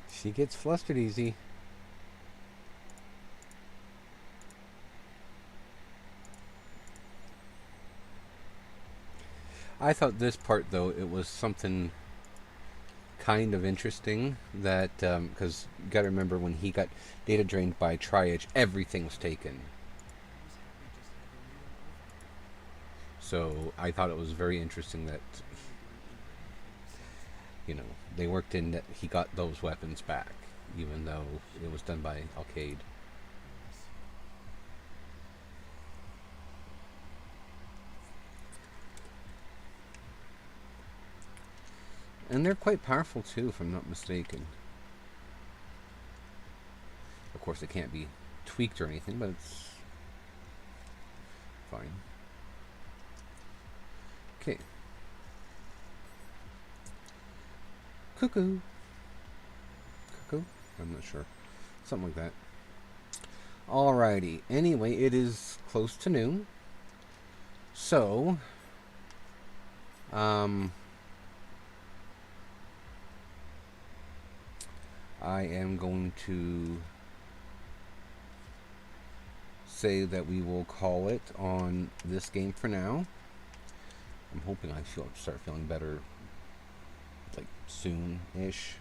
She gets flustered easy. I thought this part, though, it was something kind of interesting that, because you gotta remember when he got data drained by Triage, everything was taken. So I thought it was very interesting that, they worked in that he got those weapons back, even though it was done by Alcade. And they're quite powerful too, if I'm not mistaken. Of course, it can't be tweaked or anything, but it's fine. Okay. Cuckoo. I'm not sure. Something like that. Alrighty. Anyway, it is close to noon. So, I am going to say that we will call it on this game for now. I'm hoping I start feeling better, like soon-ish.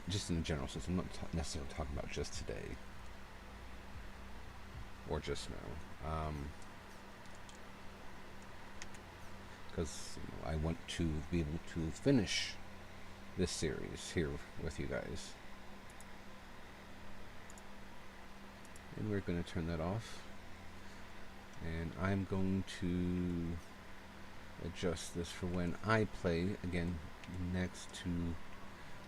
Just in a general sense, I'm not necessarily talking about just today or just now, because I want to be able to finish this series here with you guys. And we're going to turn that off. And I'm going to adjust this for when I play again next to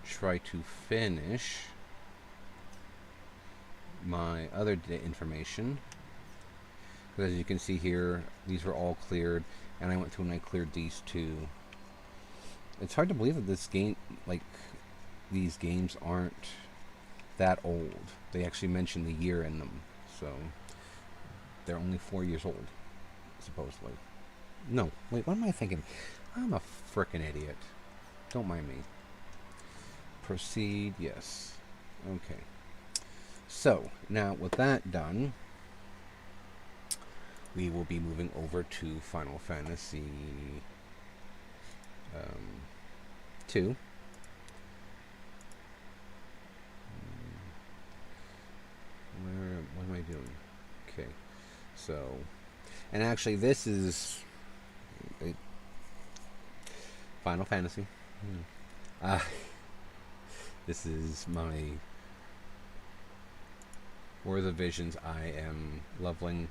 try to finish my other information. Because as you can see here, these were all cleared, and I went through and I cleared these two. It's hard to believe that this game, like, these games aren't that old. They actually mention the year in them, so they're only 4 years old, supposedly. No, wait, what am I thinking? I'm a frickin' idiot. Don't mind me. Proceed, yes. Okay. So, now with that done, we will be moving over to Final Fantasy 2. What am I doing? Okay, so, and actually this is Final Fantasy. This is my War of the Visions. I am leveling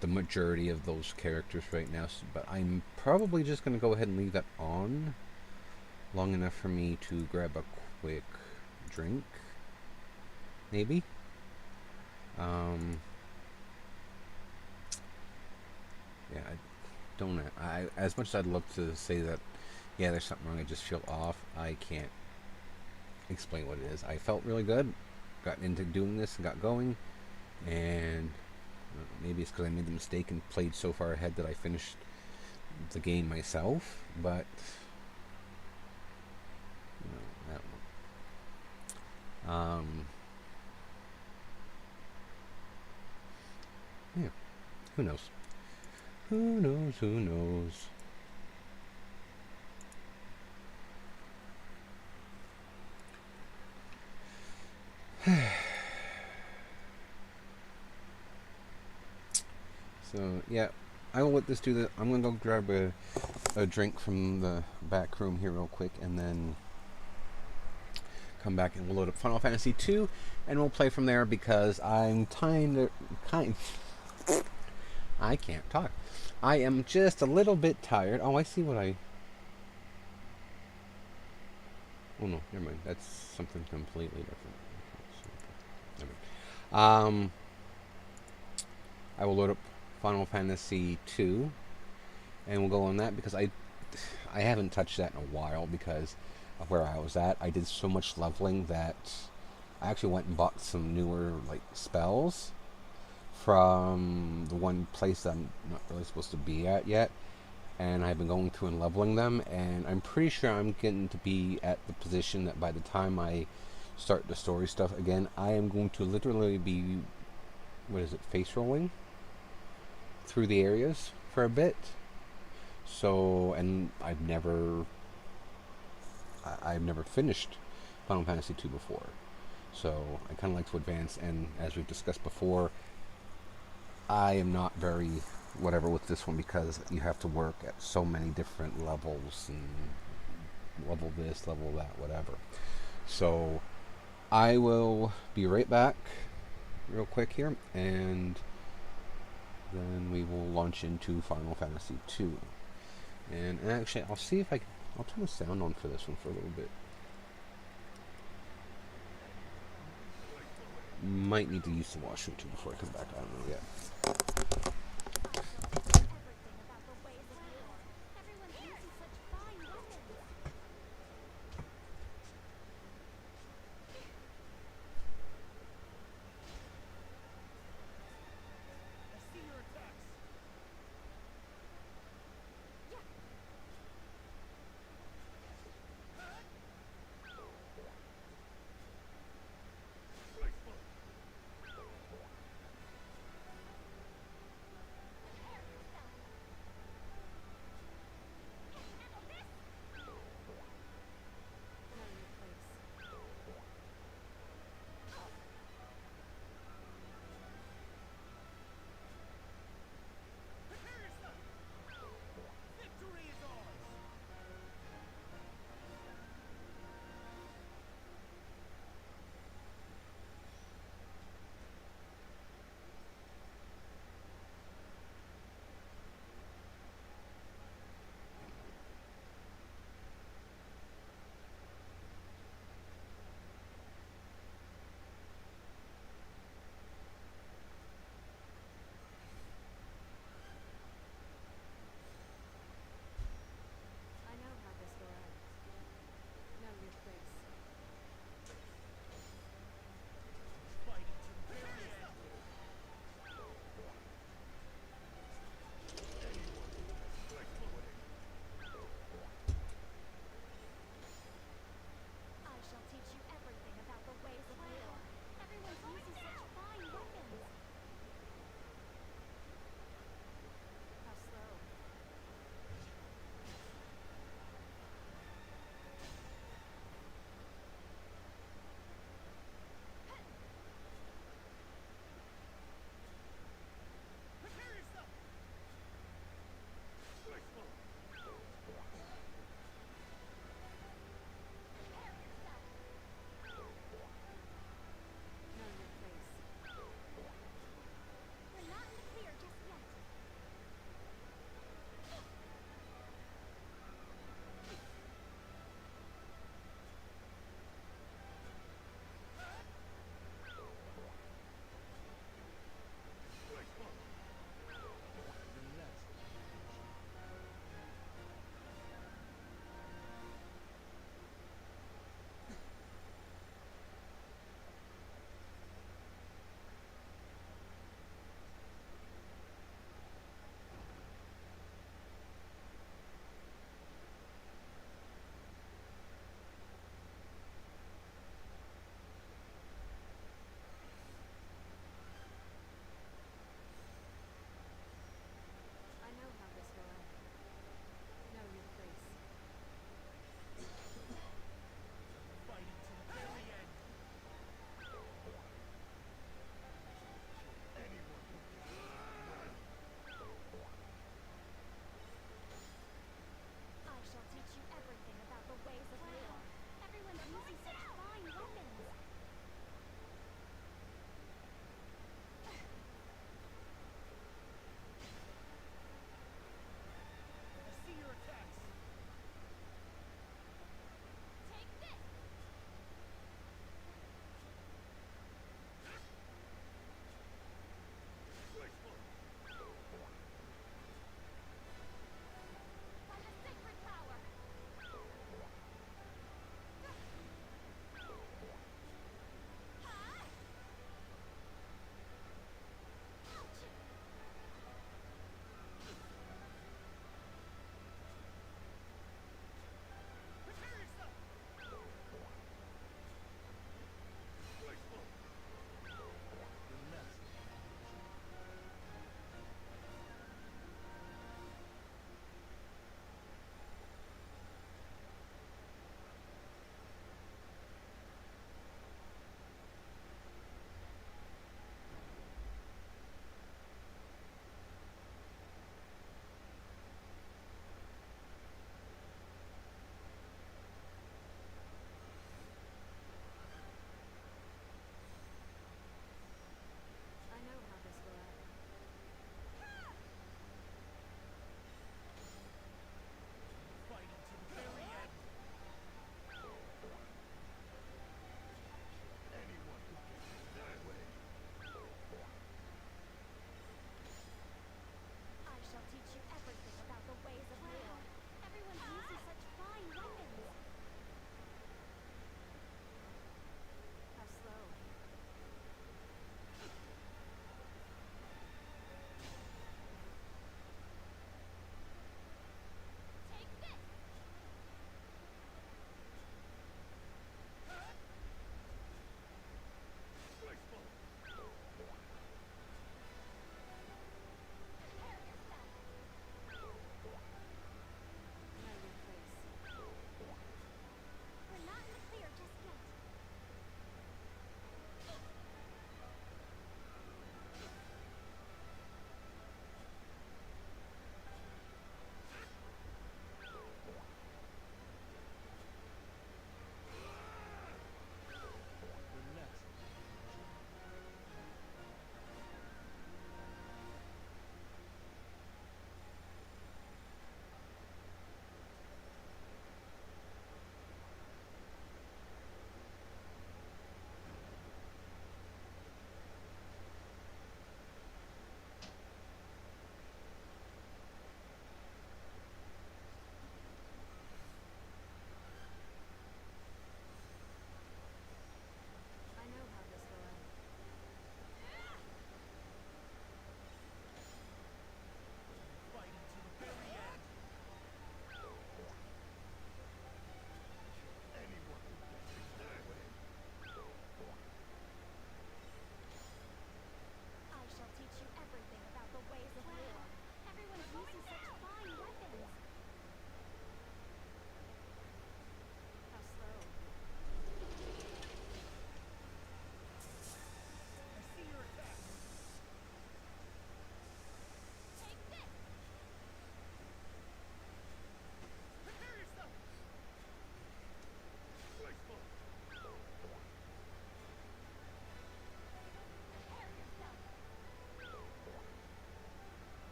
the majority of those characters right now, but I'm probably just going to go ahead and leave that on long enough for me to grab a quick drink, maybe. Yeah, I don't. As much as I'd love to say that, yeah, there's something wrong, I just feel off, I can't explain what it is. I felt really good, got into doing this and got going, and maybe it's because I made the mistake and played so far ahead that I finished the game myself, but I don't know. Yeah, who knows? Who knows? Who knows? So, yeah, I will let this do that. I'm going to go grab a drink from the back room here real quick, and then come back and we'll load up Final Fantasy 2, and we'll play from there because I'm I can't talk. I am just a little bit tired. Oh, I see what I... Oh, no, never mind. That's something completely different. Never mind. I will load up Final Fantasy 2, and we'll go on that because I haven't touched that in a while because of where I was at. I did so much leveling that I actually went and bought some newer like spells from the one place that I'm not really supposed to be at yet, and I've been going through and leveling them, and I'm pretty sure I'm getting to be at the position that by the time I start the story stuff again, I am going to literally be, face rolling through the areas for a bit. So, and I've never finished Final Fantasy 2 before, so I kind of like to advance, and as we've discussed before, I am not very whatever with this one because you have to work at so many different levels and level this, level that, whatever. So I will be right back real quick here, and then we will launch into Final Fantasy 2. And actually, I'll see if I'll turn the sound on for this one for a little bit. Might need to use the washroom too before I come back. I don't know yet.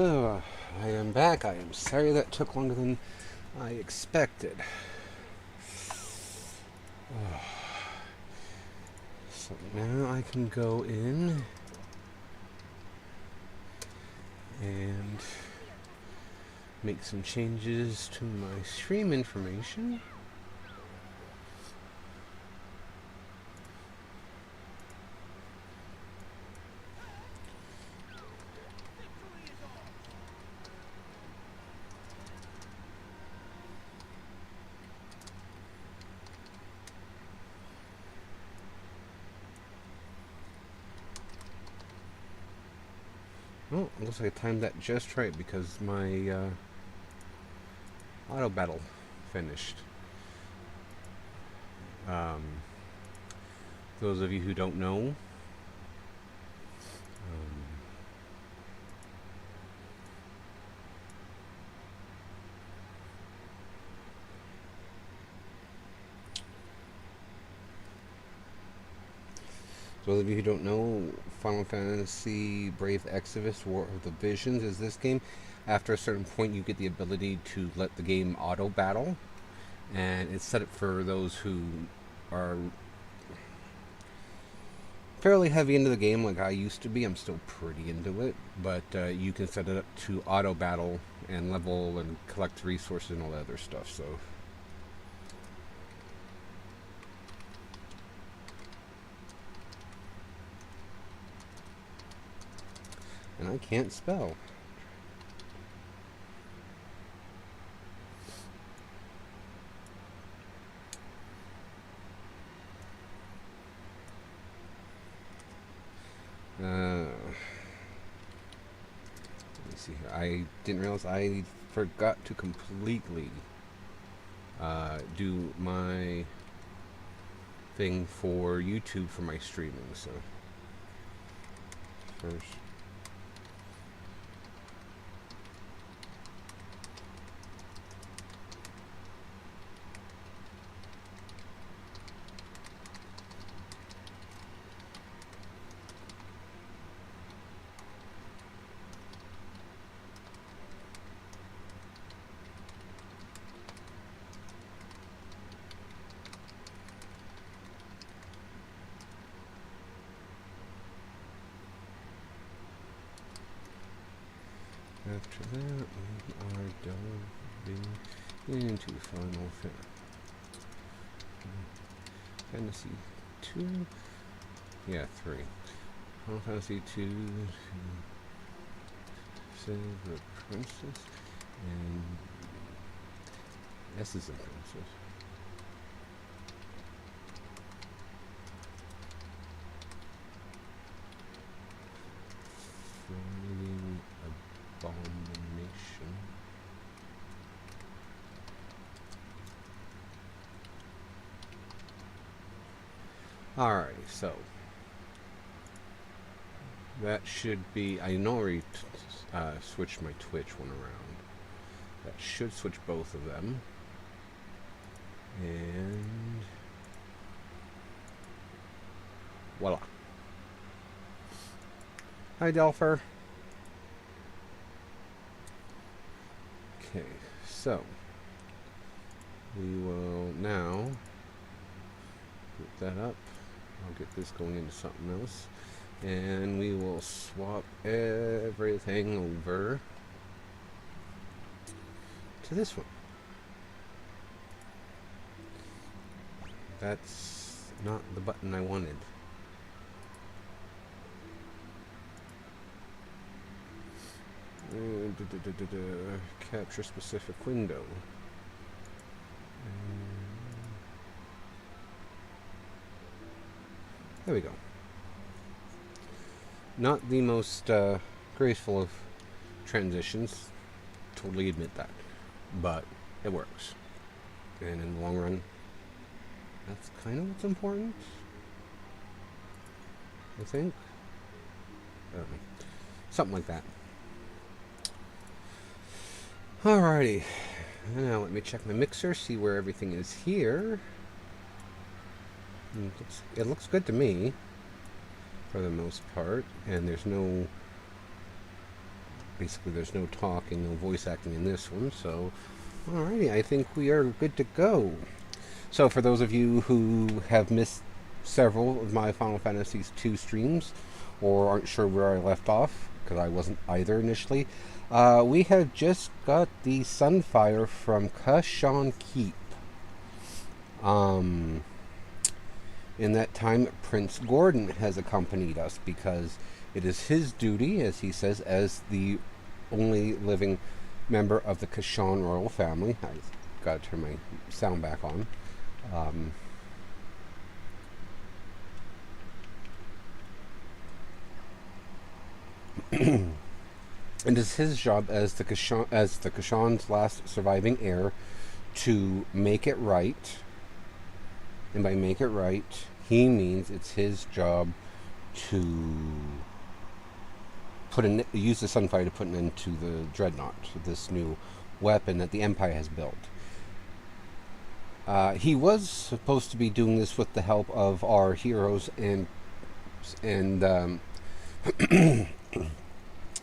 Oh, I am back. I am sorry that took longer than I expected. Oh. So now I can go in and make some changes to my stream information. Oh, looks like I timed that just right because my auto battle finished. Those of you who don't know, Final Fantasy Brave Exvius War of the Visions is this game. After a certain point, you get the ability to let the game auto battle, and it's set up for those who are fairly heavy into the game like I used to be. I'm still pretty into it, but you can set it up to auto battle and level and collect resources and all that other stuff. So and I can't spell. Let me see here. I didn't realize I forgot to completely do my thing for YouTube for my streaming. So first. After that, we are delving into Final Fantasy 2. Yeah, 3. Final Fantasy 2 to save the princess, and S is the princess. Fighting abomination. Alright, so that should be. I know already switched my Twitch one around. That should switch both of them. And voila. Hi, Delpher. Okay, so we will now put that up. I'll get this going into something else, and we will swap everything over to this one. That's not the button I wanted. Capture specific window. There we go. Not the most graceful of transitions, totally admit that, but it works. And in the long run, that's kind of what's important, I think. I don't know. Something like that. Alrighty. Now let me check my mixer, see where everything is here. It looks good to me, for the most part, and there's no basically there's no talking, no voice acting in this one. So, alrighty, I think we are good to go. So, for those of you who have missed several of my Final Fantasy II streams, or aren't sure where I left off, because I wasn't either initially, we have just got the Sunfire from Kashan Keep. In that time, Prince Gordon has accompanied us because it is his duty, as he says, as the only living member of the Kashan royal family. I've got to turn my sound back on. And it's his job as the Kashan's last surviving heir to make it right. And by make it right, he means it's his job to use the Sunfire to put an end to the Dreadnaught, this new weapon that the Empire has built. He was supposed to be doing this with the help of our heroes and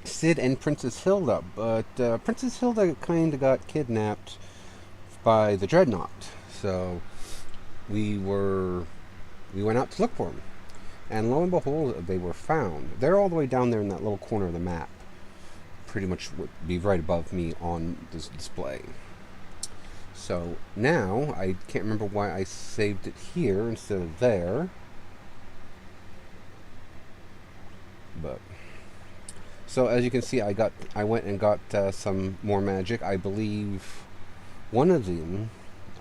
Sid and Princess Hilda, but Princess Hilda kind of got kidnapped by the Dreadnaught, so we went out to look for them, and lo and behold, they were found. They're all the way down there in that little corner of the map, pretty much would be right above me on this display. So now I can't remember why I saved it here instead of there, but so as you can see, I went and got some more magic. I believe one of them,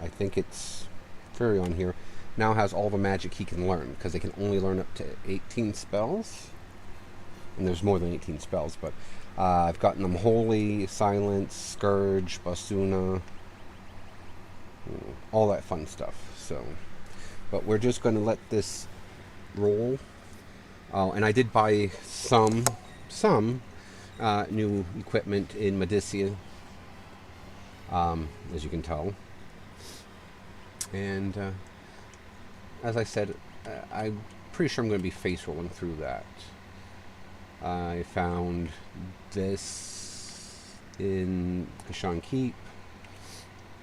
I think it's Furion here, now has all the magic he can learn, because they can only learn up to 18 spells, and there's more than 18 spells, but I've gotten them Holy, Silence, Scourge, Basuna, all that fun stuff. So, but we're just going to let this roll. And I did buy some new equipment in Medicea, as you can tell. And as I said, I'm pretty sure I'm going to be face rolling through that. I found this in Kashan Keep.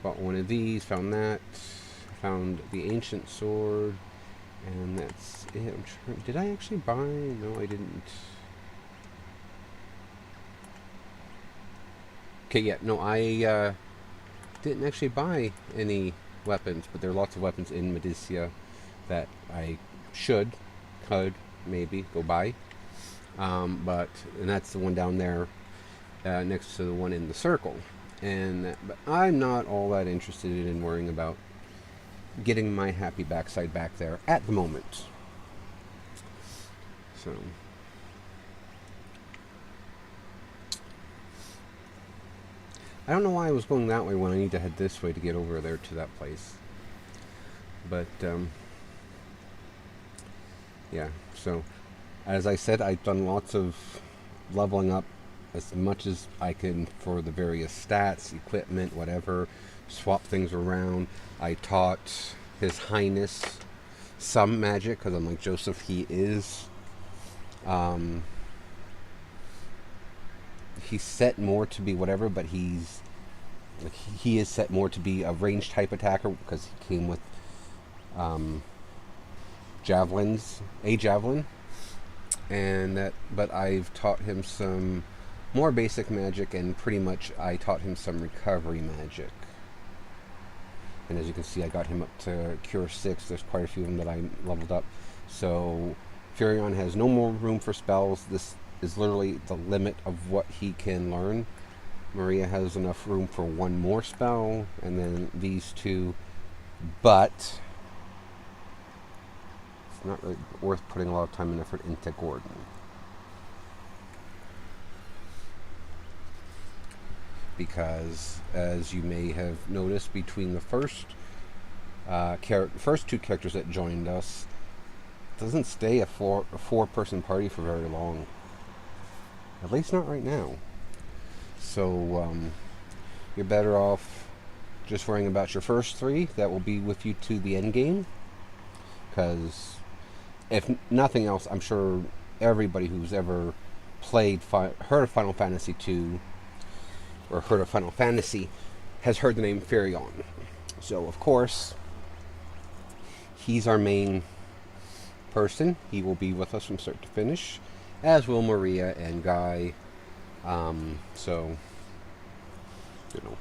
Bought one of these, found that. Found the ancient sword. And that's it. Did I actually buy? No, I didn't. Okay, yeah, no, I didn't actually buy any weapons, but there are lots of weapons in Medicea that I could, maybe go buy. And that's the one down there next to the one in the circle. But I'm not all that interested in worrying about getting my happy backside back there at the moment. So I don't know why I was going that way when I need to head this way to get over there to that place. But yeah, so as I said, I've done lots of leveling up as much as I can for the various stats, equipment, whatever, swap things around. I taught His Highness some magic, because unlike Joseph, he is he's set more to be whatever, but he is set more to be a ranged type attacker, because he came with javelins, a javelin, but I've taught him some more basic magic, and pretty much I taught him some recovery magic. And as you can see, I got him up to Cure 6. There's quite a few of them that I leveled up. So Furion has no more room for spells. This is literally the limit of what he can learn. Maria has enough room for one more spell, and then these two. But it's not really worth putting a lot of time and effort into Gordon. Because, as you may have noticed, between the first two characters that joined us, it doesn't stay a four-person party for very long. At least not right now. So you're better off just worrying about your first three. That will be with you to the end game. Because if nothing else, I'm sure everybody who's ever heard of Final Fantasy 2 or heard of Final Fantasy has heard the name Firion. So of course, he's our main person. He will be with us from start to finish, as will Maria and Guy. So, you know.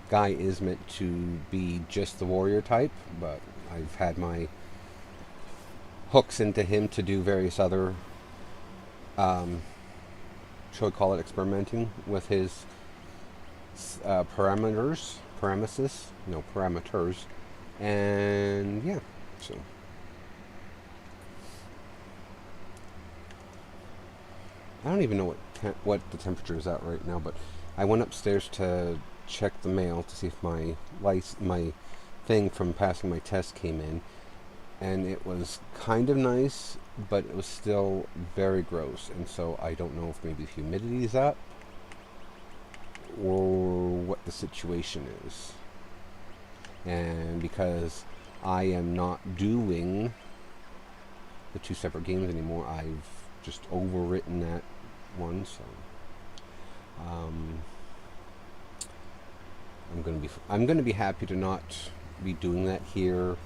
Guy is meant to be just the warrior type, but I've had my hooks into him to do various other, should I call it experimenting with his parameters, and yeah, so. I don't even know what the temperature is at right now, but I went upstairs to check the mail to see if my thing from passing my test came in, and it was kind of nice, but it was still very gross, and so I don't know if maybe the humidity is up or what the situation is. And because I am not doing the 2 separate games anymore, I've just overwritten that one, so I'm gonna be happy to not be doing that here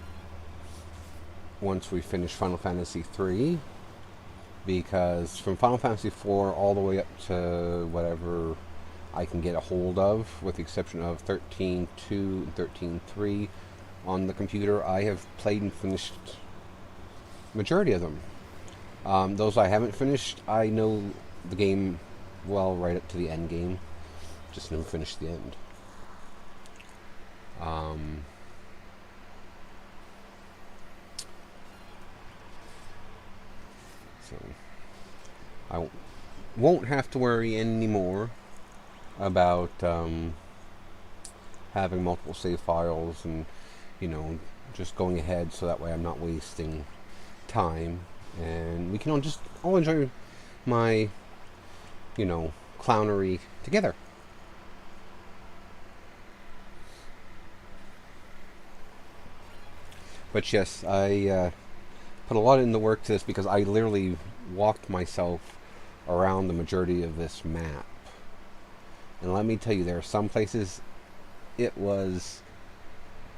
once we finish Final Fantasy 3, because from Final Fantasy 4 all the way up to whatever I can get a hold of, with the exception of 13.2 and 13.3 on the computer, I have played and finished majority of them. Those I haven't finished, I know the game well right up to the end game, just never finished the end. So I won't have to worry anymore about having multiple save files and, you know, just going ahead, so that way I'm not wasting time, and we can all enjoy my, you know, clownery together. But yes, I put a lot in the work to this, because I literally walked myself around the majority of this map. And let me tell you, there are some places it was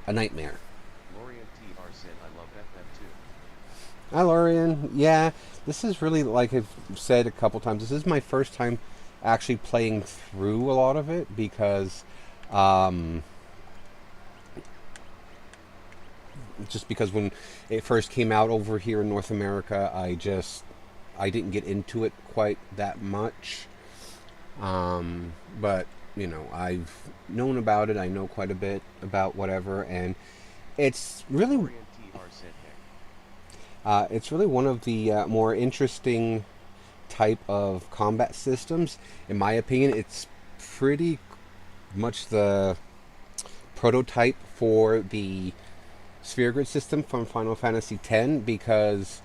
a nightmare. Lorian TR said, I love FF2. Hi, Lorian. Yeah, this is really, like I've said a couple times, this is my first time actually playing through a lot of it, because just because when it first came out over here in North America, I didn't get into it quite that much. But, you know, I've known about it. I know quite a bit about whatever, and it's really one of the more interesting type of combat systems. In my opinion, it's pretty much the prototype for the sphere grid system from Final Fantasy X, because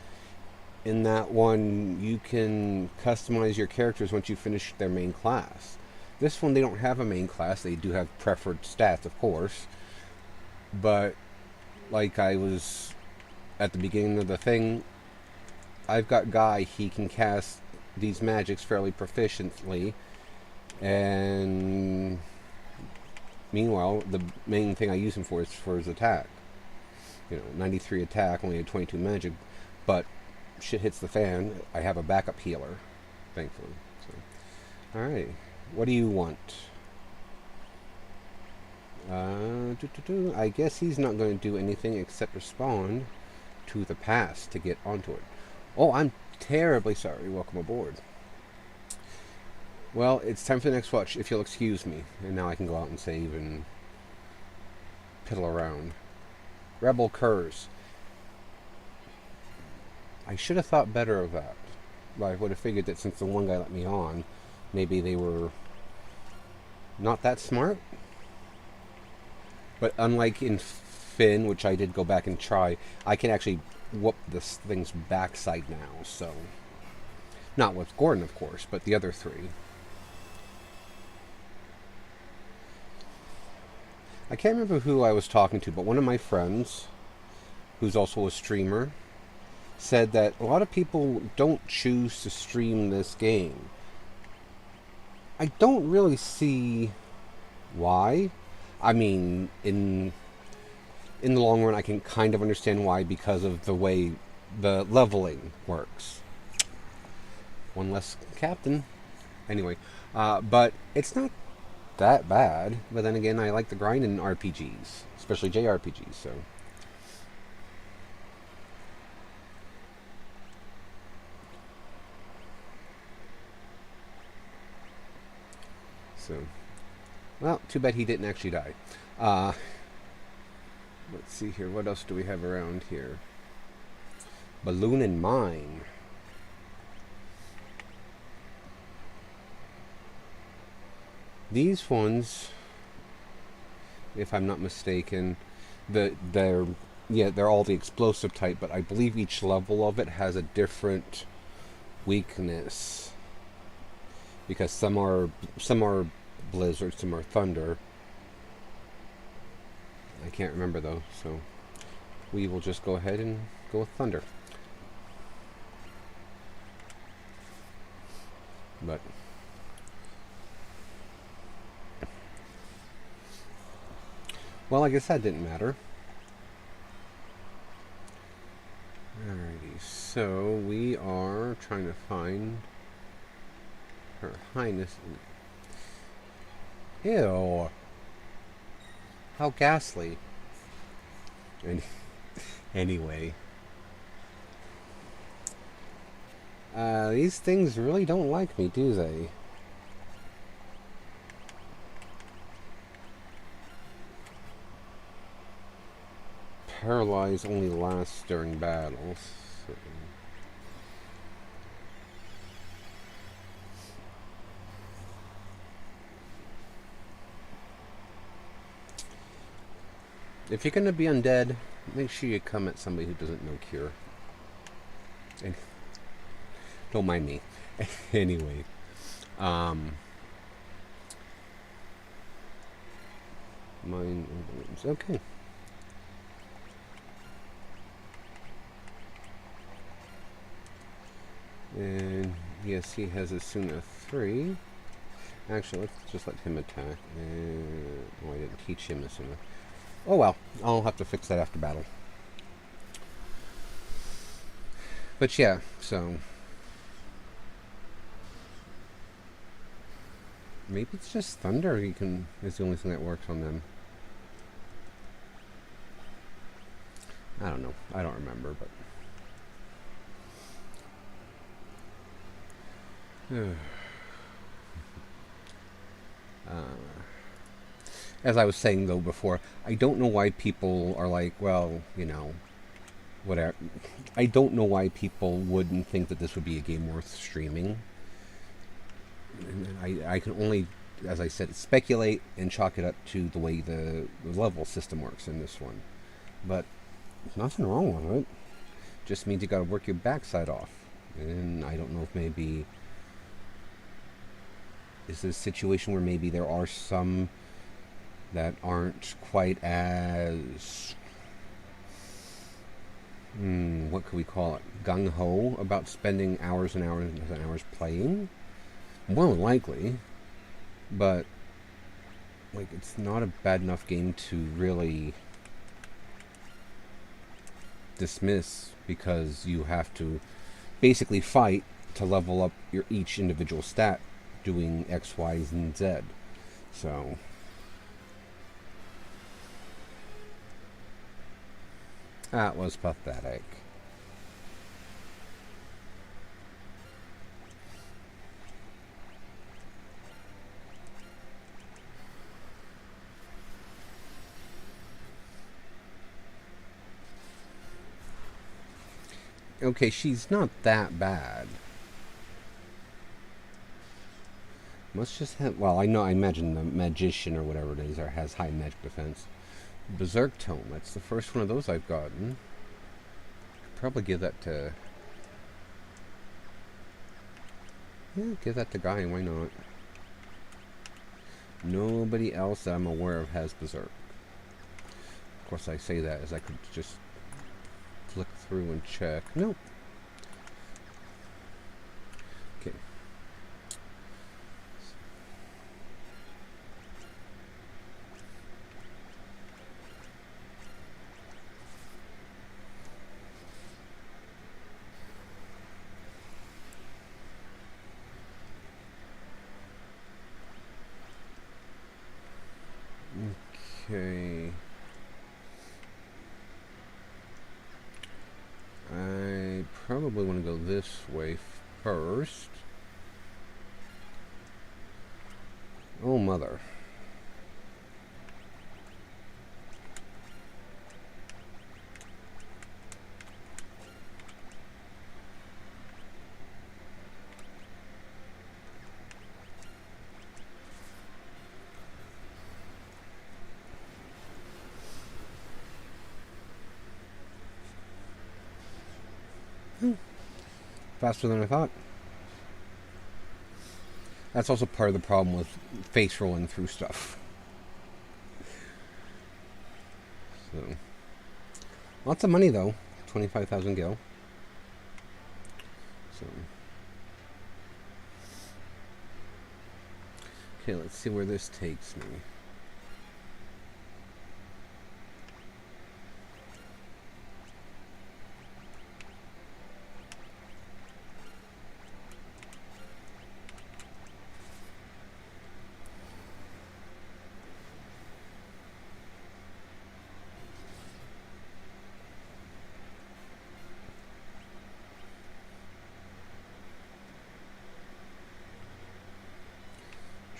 in that one you can customize your characters once you finish their main class. This one, they don't have a main class. They do have preferred stats, of course, but like I was at the beginning of the thing, I've got Guy. He can cast these magics fairly proficiently, and meanwhile the main thing I use him for is for his attack. You know, 93 attack, only a 22 magic, but shit hits the fan, I have a backup healer, thankfully. So, all right, what do you want? I guess he's not going to do anything except respond to the pass to get onto it. Oh, I'm terribly sorry. Welcome aboard. Well, it's time for the next watch, if you'll excuse me. And now I can go out and save and piddle around. Rebel curs. I should have thought better of that. I would have figured that since the one guy let me on, maybe they were not that smart. But unlike in Finn, which I did go back and try, I can actually whoop this thing's backside now, so... Not with Gordon, of course, but the other three. I can't remember who I was talking to, but one of my friends, who's also a streamer, said that a lot of people don't choose to stream this game. I don't really see why. I mean, in the long run, I can kind of understand why, because of the way the leveling works. One less captain. Anyway, but it's not that bad. But then again, I like the grind in RPGs, especially JRPGs. So, well, too bad he didn't actually die. Let's see here. What else do we have around here? Balloon and Mine. These ones, if I'm not mistaken, they're all the explosive type, but I believe each level of it has a different weakness. Because some are blizzard, some are thunder. I can't remember though, so we will just go ahead and go with thunder. But well, I guess that didn't matter. Alrighty, so we are trying to find Her Highness. Ew. How ghastly. Anyway. These things really don't like me, do they? Paralyze only lasts during battles. So. If you're gonna be undead, make sure you come at somebody who doesn't know cure. And don't mind me. Anyway, mine. Okay. And yes, he has Asuna 3. Actually, let's just let him attack. Oh, I didn't teach him Asuna. Oh well, I'll have to fix that after battle. But yeah, so maybe it's just thunder is the only thing that works on them. I don't know. I don't remember, but as I was saying though before, I don't know why people are like, well, you know, whatever. I don't know why people wouldn't think that this would be a game worth streaming. And I can only, as I said, speculate and chalk it up to the way the level system works in this one. But nothing wrong with it. Just means you gotta work your backside off. And I don't know if maybe is this a situation where maybe there are some that aren't quite as what could we call it, gung-ho about spending hours and hours and hours playing. More than likely, but like it's not a bad enough game to really dismiss, because you have to basically fight to level up your each individual stat doing X, Y, and Z. So that was pathetic. Okay, she's not that bad. Let's just have, well, I imagine the magician or whatever it is has high magic defense. Berserk Tome, that's the first one of those I've gotten. Could probably give that to, yeah, give that to Guy, why not? Nobody else that I'm aware of has Berserk. Of course I say that as I could just flick through and check. Nope. Okay. Okay. I probably want to go this way first. Oh, mother. Faster than I thought. That's also part of the problem with face rolling through stuff. So, lots of money though. 25,000 gil. So, okay, let's see where this takes me.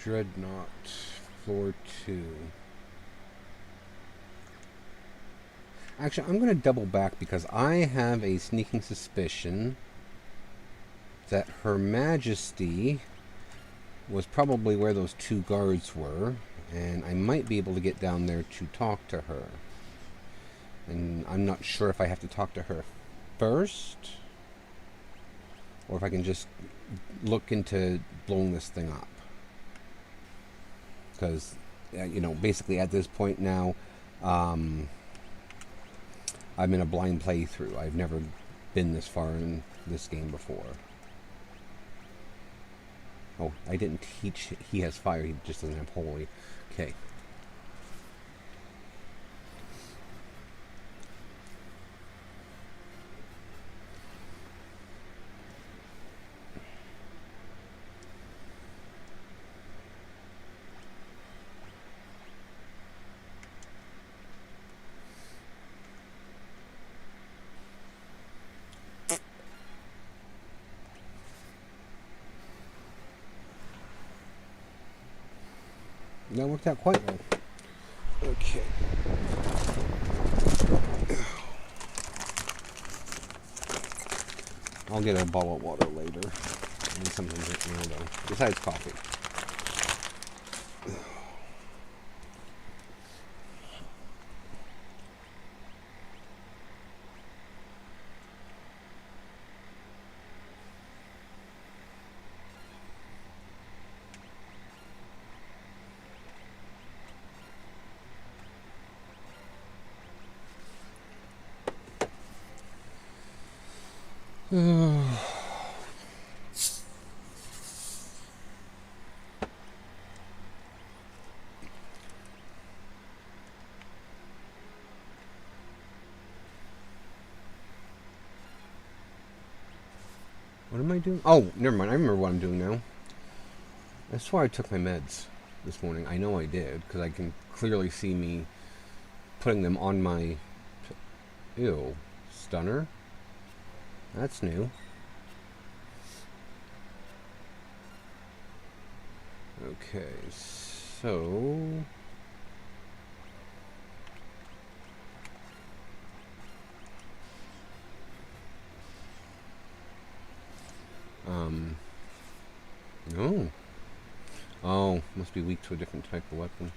Dreadnaught, floor 2. Actually, I'm going to double back because I have a sneaking suspicion that Her Majesty was probably where those 2 guards were, and I might be able to get down there to talk to her. And I'm not sure if I have to talk to her first, or if I can just look into blowing this thing up. Because, you know, basically at this point now, I'm in a blind playthrough. I've never been this far in this game before. Oh, I didn't teach. He has fire. He just doesn't have holy. Okay. That worked out quite well. Okay. I'll get a bottle of water later. I need something to drink now, though. Besides coffee. What am I doing? Oh, never mind. I remember what I'm doing now. I swear I took my meds this morning. I know I did, because I can clearly see me putting them on my... Ew. Stunner? That's new. Okay, so... No. Oh, must be weak to a different type of weapon.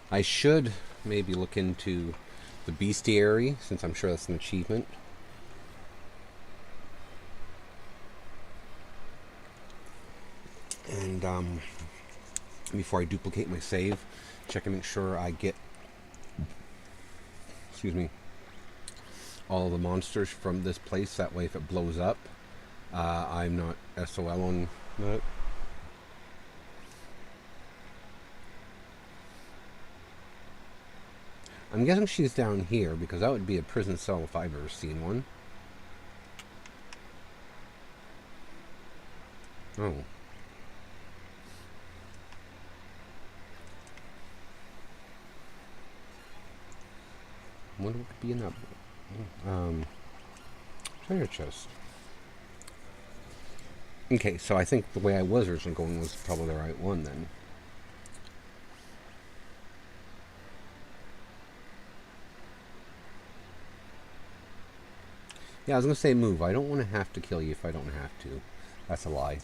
I should maybe look into the bestiary, since I'm sure that's an achievement. And before I duplicate my save, check and make sure I get, excuse me, all the monsters from this place. That way if it blows up, I'm not SOL on that. I'm guessing she's down here, because that would be a prison cell if I've ever seen one. Oh. I wonder what could be in that. Treasure chest. Okay, so I think the way I was originally going was probably the right one then. Yeah, I was going to say move. I don't want to have to kill you if I don't have to. That's a lie.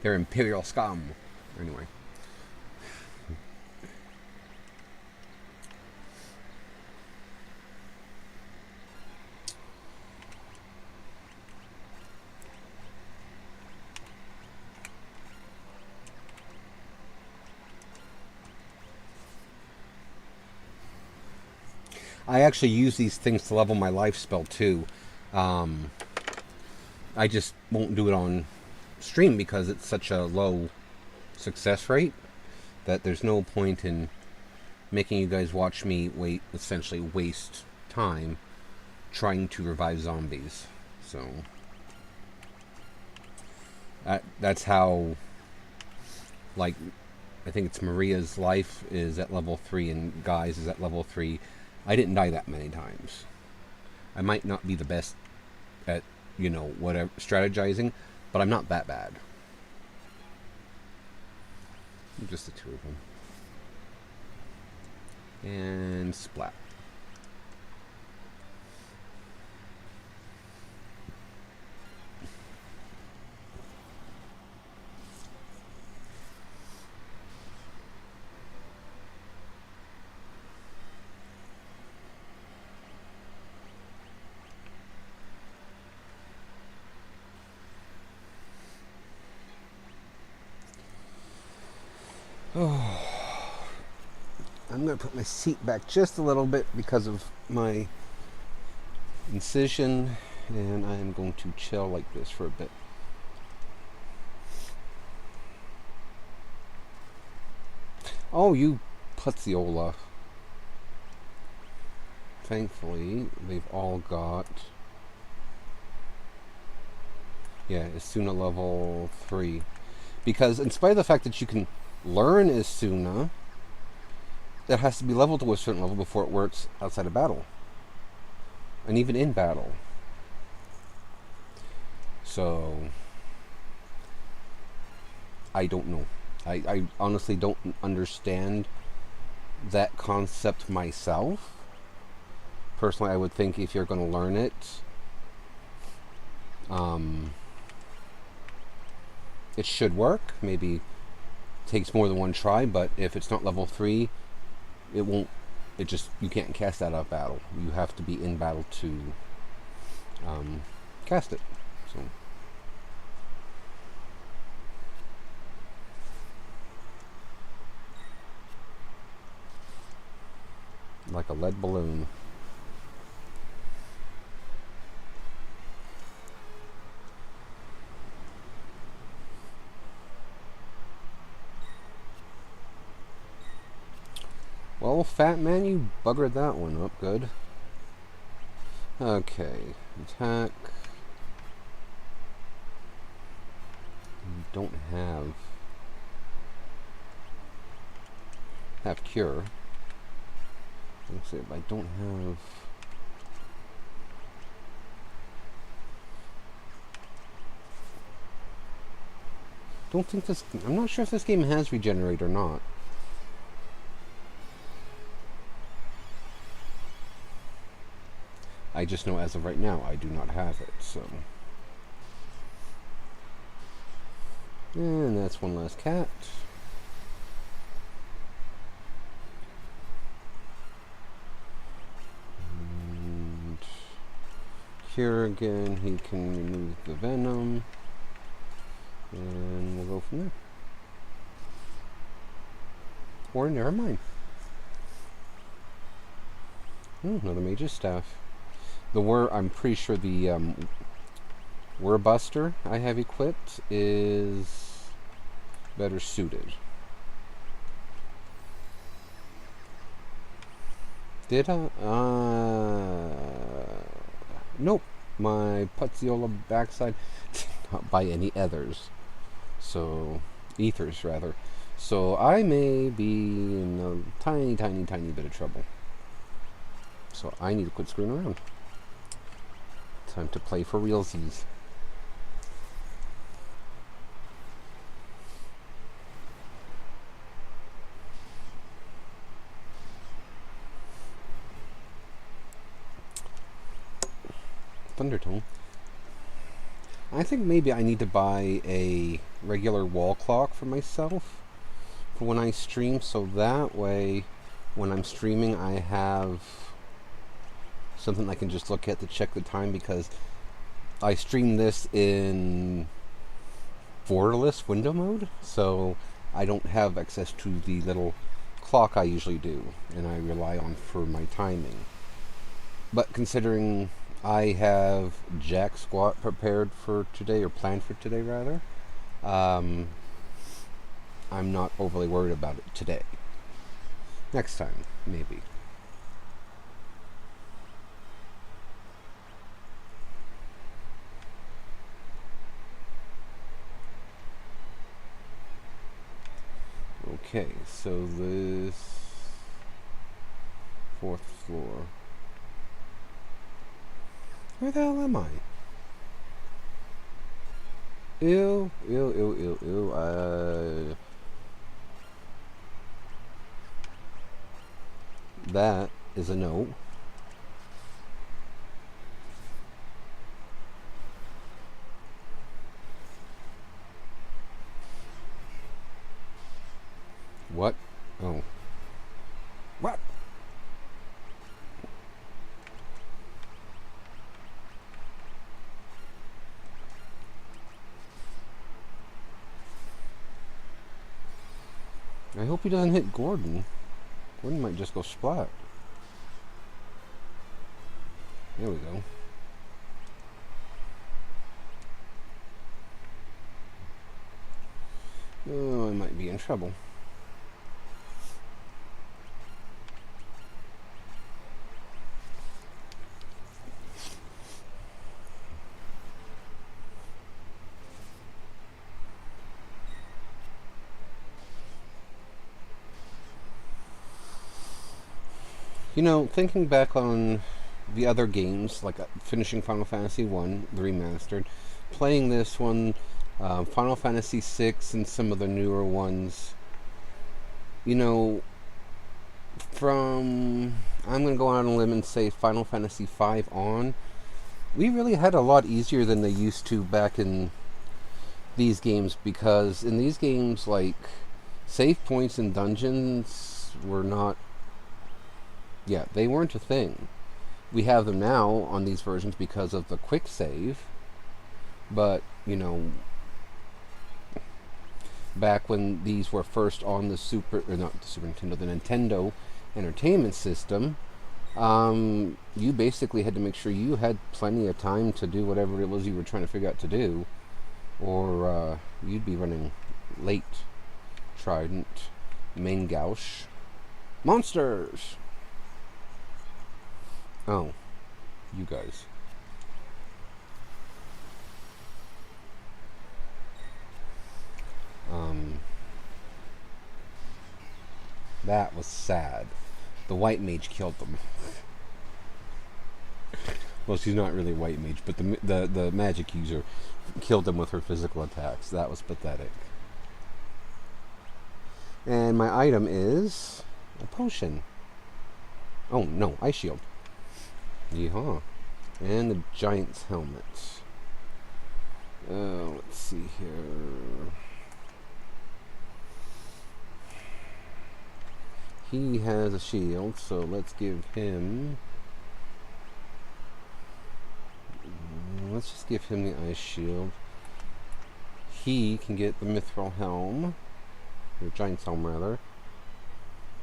They're Imperial scum. Anyway. I actually use these things to level my life spell too. I just won't do it on stream because it's such a low success rate that there's no point in making you guys watch me essentially waste time trying to revive zombies. So that's how, like, I think it's Maria's life is at level 3 and Guy's is at level 3. I didn't die that many times. I might not be the best at, whatever, strategizing, but I'm not that bad. Just the two of them. And splat. Oh, I'm going to put my seat back just a little bit because of my incision, and I am going to chill like this for a bit. Oh, you putziola. Thankfully, they've all got... Yeah, Isuna level 3. Because in spite of the fact that you can learn Isuna, that has to be leveled to a certain level before it works outside of battle. And even in battle. So, I don't know. I honestly don't understand that concept myself. Personally, I would think if you're going to learn it, it should work. Maybe takes more than one try, but if it's not level 3, it won't. It just, you can't cast that out of battle. You have to be in battle to cast it. So. Like a lead balloon. Well, fat man, you buggered that one up good. Okay, attack. You don't have cure. Let's see if I don't have. Don't think this. I'm not sure if this game has regenerate or not. I just know as of right now I do not have it, so. And that's one last cat. cure again, he can remove the venom. And we'll go from there. Or never mind. Another mage's staff. I'm pretty sure the Whir Buster I have equipped is better suited. Did I? Nope. My Puzziola backside did not buy any ethers. So, ethers rather. So I may be in a tiny bit of trouble. So I need to quit screwing around. Time to play for realsies. Thundertone. I think maybe I need to buy a regular wall clock for myself for when I stream, so that way when I'm streaming I have something I can just look at to check the time, because I stream this in borderless window mode, so I don't have access to the little clock I usually do, and I rely on for my timing. But considering I have jack squat prepared for today, or planned for today rather, I'm not overly worried about it today. Next time, maybe. Okay, so this 4th floor. Where the hell am I? Ew. That is a no. What? Oh. What? I hope he doesn't hit Gordon. Gordon might just go splat. There we go. Oh, I might be in trouble. You know, thinking back on the other games, like finishing Final Fantasy 1, the remastered, playing this one, Final Fantasy 6, and some of the newer ones, you know, I'm going to go out on a limb and say Final Fantasy 5 on, we really had a lot easier than they used to back in these games, because in these games, like, save points and dungeons were not, they weren't a thing. We have them now on these versions because of the quick save, but, you know, back when these were first on the the Nintendo Entertainment System, you basically had to make sure you had plenty of time to do whatever it was you were trying to figure out to do, or you'd be running late. Trident, main gouge, monsters. Oh, you guys. That was sad. The white mage killed them. Well, she's not really a white mage, but the magic user killed them with her physical attacks. That was pathetic. And my item is a potion. Oh, no, ice shield. Yeehaw. And the giant's helmet. Let's see here. He has a shield, so let's give him let's just give him the ice shield. He can get the mithril helm. Or giant's helm, rather.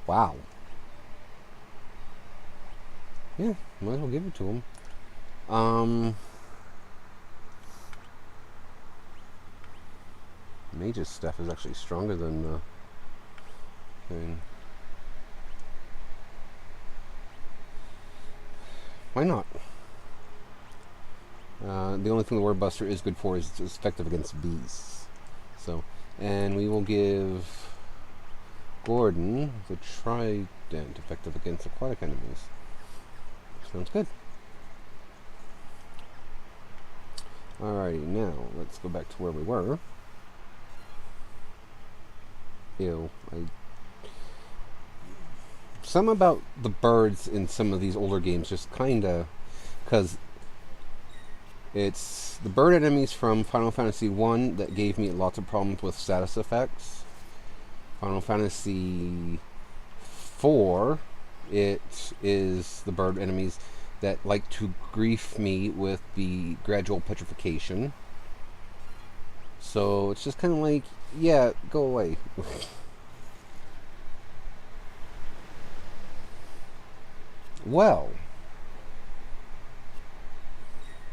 Wow. Yeah, might as well give it to him. Mage's staff is actually stronger than the thing. Why not? The only thing the Word Buster is good for is it's effective against beasts. So, and we will give Gordon the Trident, effective against aquatic enemies. Sounds good. Alrighty, now let's go back to where we were. Ew, some about the birds in some of these older games just kinda, because it's the bird enemies from Final Fantasy 1 that gave me lots of problems with status effects. Final Fantasy 4, it is the bird enemies that like to grief me with the gradual petrification. So it's just kind of like, yeah, go away. Well,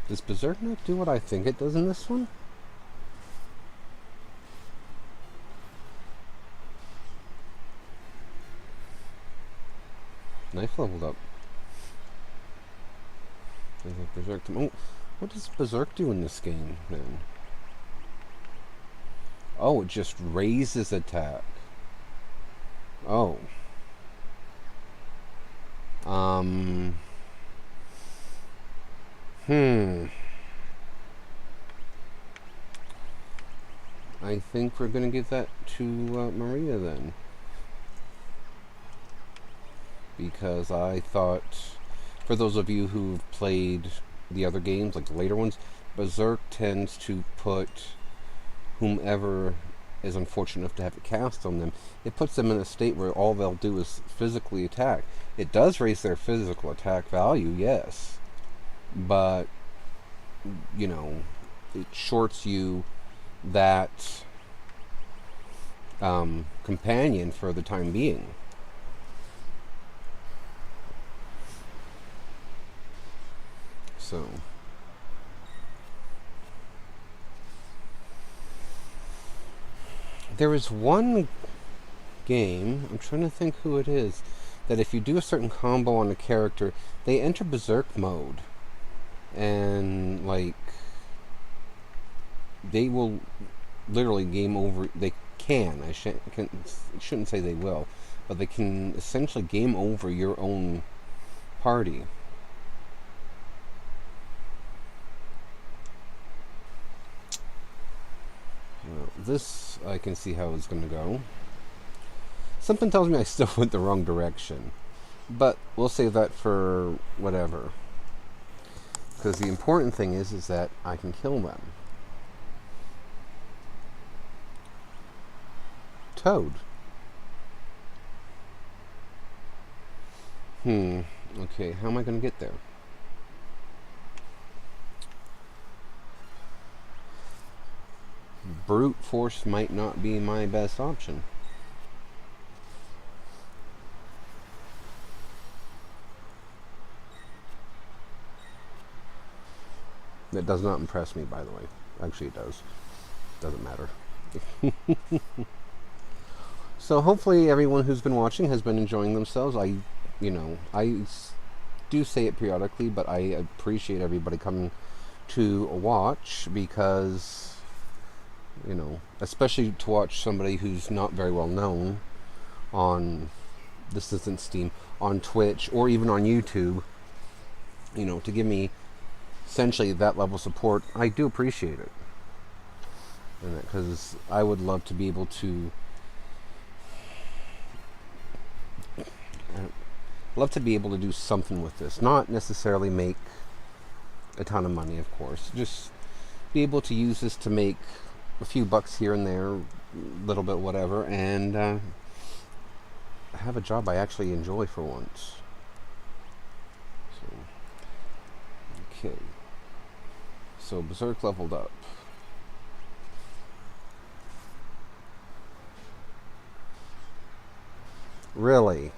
does Berserk not do what I think it does in this one? Knife leveled up. Berserk. Oh, what does Berserk do in this game then? Oh, it just raises attack. Oh. I think we're going to give that to Maria then. Because I thought, for those of you who've played the other games, like the later ones, Berserk tends to put whomever is unfortunate enough to have it cast on them, it puts them in a state where all they'll do is physically attack. It does raise their physical attack value, yes, but, you know, it shorts you that companion for the time being. So there is one game, I'm trying to think who it is, that if you do a certain combo on a character, they enter Berserk mode. And, like, they will literally game over, they can, I shouldn't say they will, but they can essentially game over your own party. Well, this, I can see how it's going to go. Something tells me I still went the wrong direction. But we'll save that for whatever. Because the important thing is that I can kill them. Toad. Okay, how am I going to get there? Brute force might not be my best option. That does not impress me, by the way. Actually, it does. Doesn't matter. So hopefully everyone who's been watching has been enjoying themselves. I do say it periodically, but I appreciate everybody coming to watch because, you know, especially to watch somebody who's not very well known on, this isn't Steam, on Twitch or even on YouTube, you know, to give me essentially that level of support. I do appreciate it. Because I would love to be able to do something with this. Not necessarily make a ton of money, of course. Just be able to use this to make a few bucks here and there, a little bit whatever, and have a job I actually enjoy for once. So, okay. So Berserk leveled up. Really?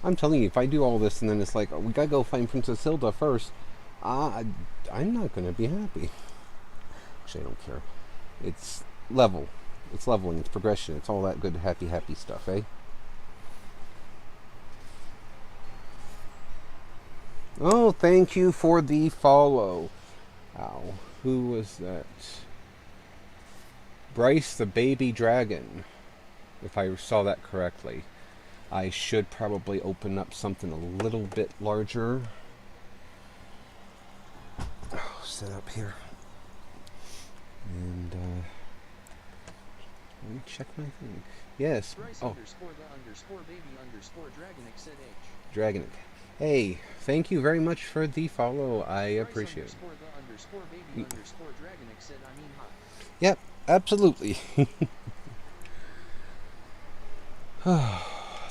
I'm telling you, if I do all this and then it's like, oh, we gotta go find Princess Hilda first, I'm not gonna be happy. Actually, I don't care. It's level. It's leveling. It's progression. It's all that good, happy, happy stuff, eh? Oh, thank you for the follow. Ow. Who was that? Bryce the Baby Dragon, if I saw that correctly. I should probably open up something a little bit larger. Oh, set up here. And, let me check my thing. Yes. Bryce oh. _baby_Dragonic said H. Dragonic. Hey, thank you very much for the follow. I appreciate it. _baby_Dragonic said I mean hi. Yep, absolutely.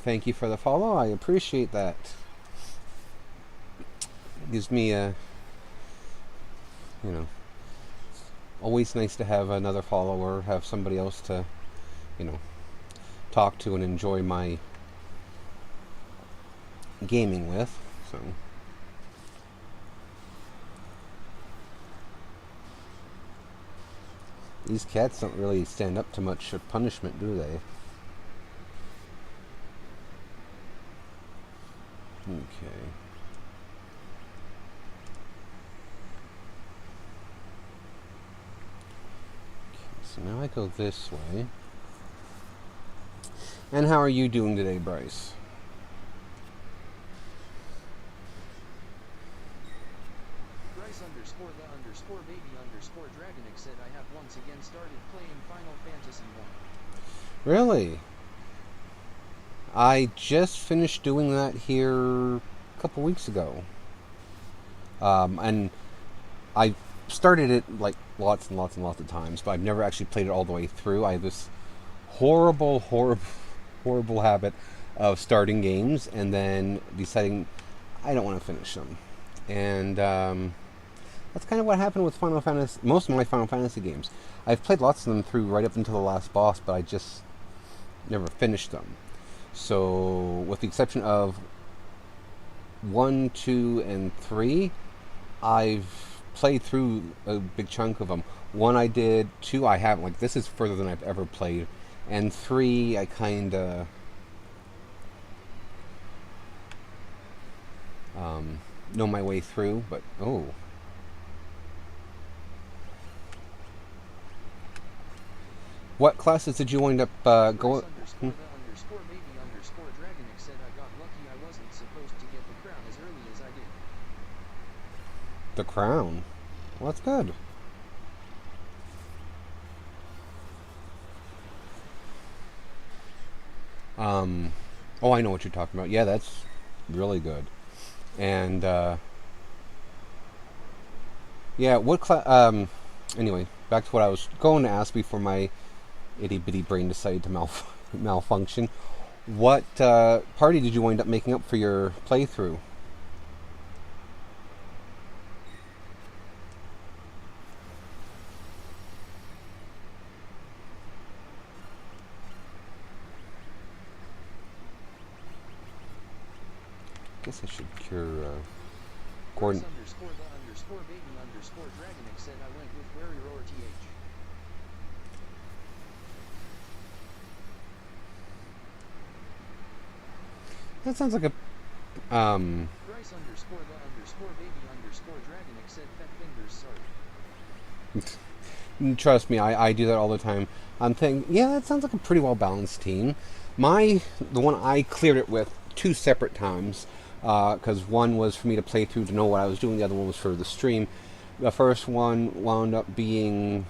Thank you for the follow. I appreciate that. It gives me a, always nice to have another follower, have somebody else to, talk to and enjoy my gaming with. So these cats don't really stand up to much punishment, do they? Okay. So now I go this way. And how are you doing today, Bryce? Bryce__baby_Dragonic said I have once again started playing Final Fantasy 1. Really? I just finished doing that here a couple weeks ago. And I started it like lots and lots and lots of times, but I've never actually played it all the way through. I have this horrible habit of starting games and then deciding I don't want to finish them. And that's kind of what happened with Final Fantasy. Most of my Final Fantasy games, I've played lots of them through right up until the last boss, but I just never finished them. So, with the exception of 1, 2, and 3, I've played through a big chunk of them. 1 I did, 2 I haven't. Like, this is further than I've ever played. And 3 I kinda know my way through, but oh. What classes did you wind up going? _baby_Dragonic said I got lucky I wasn't supposed to get the crown as early as I did. The crown? Well, that's good. Oh, I know what you're talking about. Yeah, that's really good. And, yeah, what class, anyway, back to what I was going to ask before my itty-bitty brain decided to malfunction. What, party did you wind up making up for your playthrough? Guess I should cure Gordon. _baby_Dragonic said I went with Warrior or TH. That sounds like a Bryce__baby_Dragonic said fat fingers sorry. Trust me, I do that all the time. I'm thinking, yeah, that sounds like a pretty well balanced team. The one I cleared it with 2 separate times, because one was for me to play through to know what I was doing, the other one was for the stream. The first one wound up being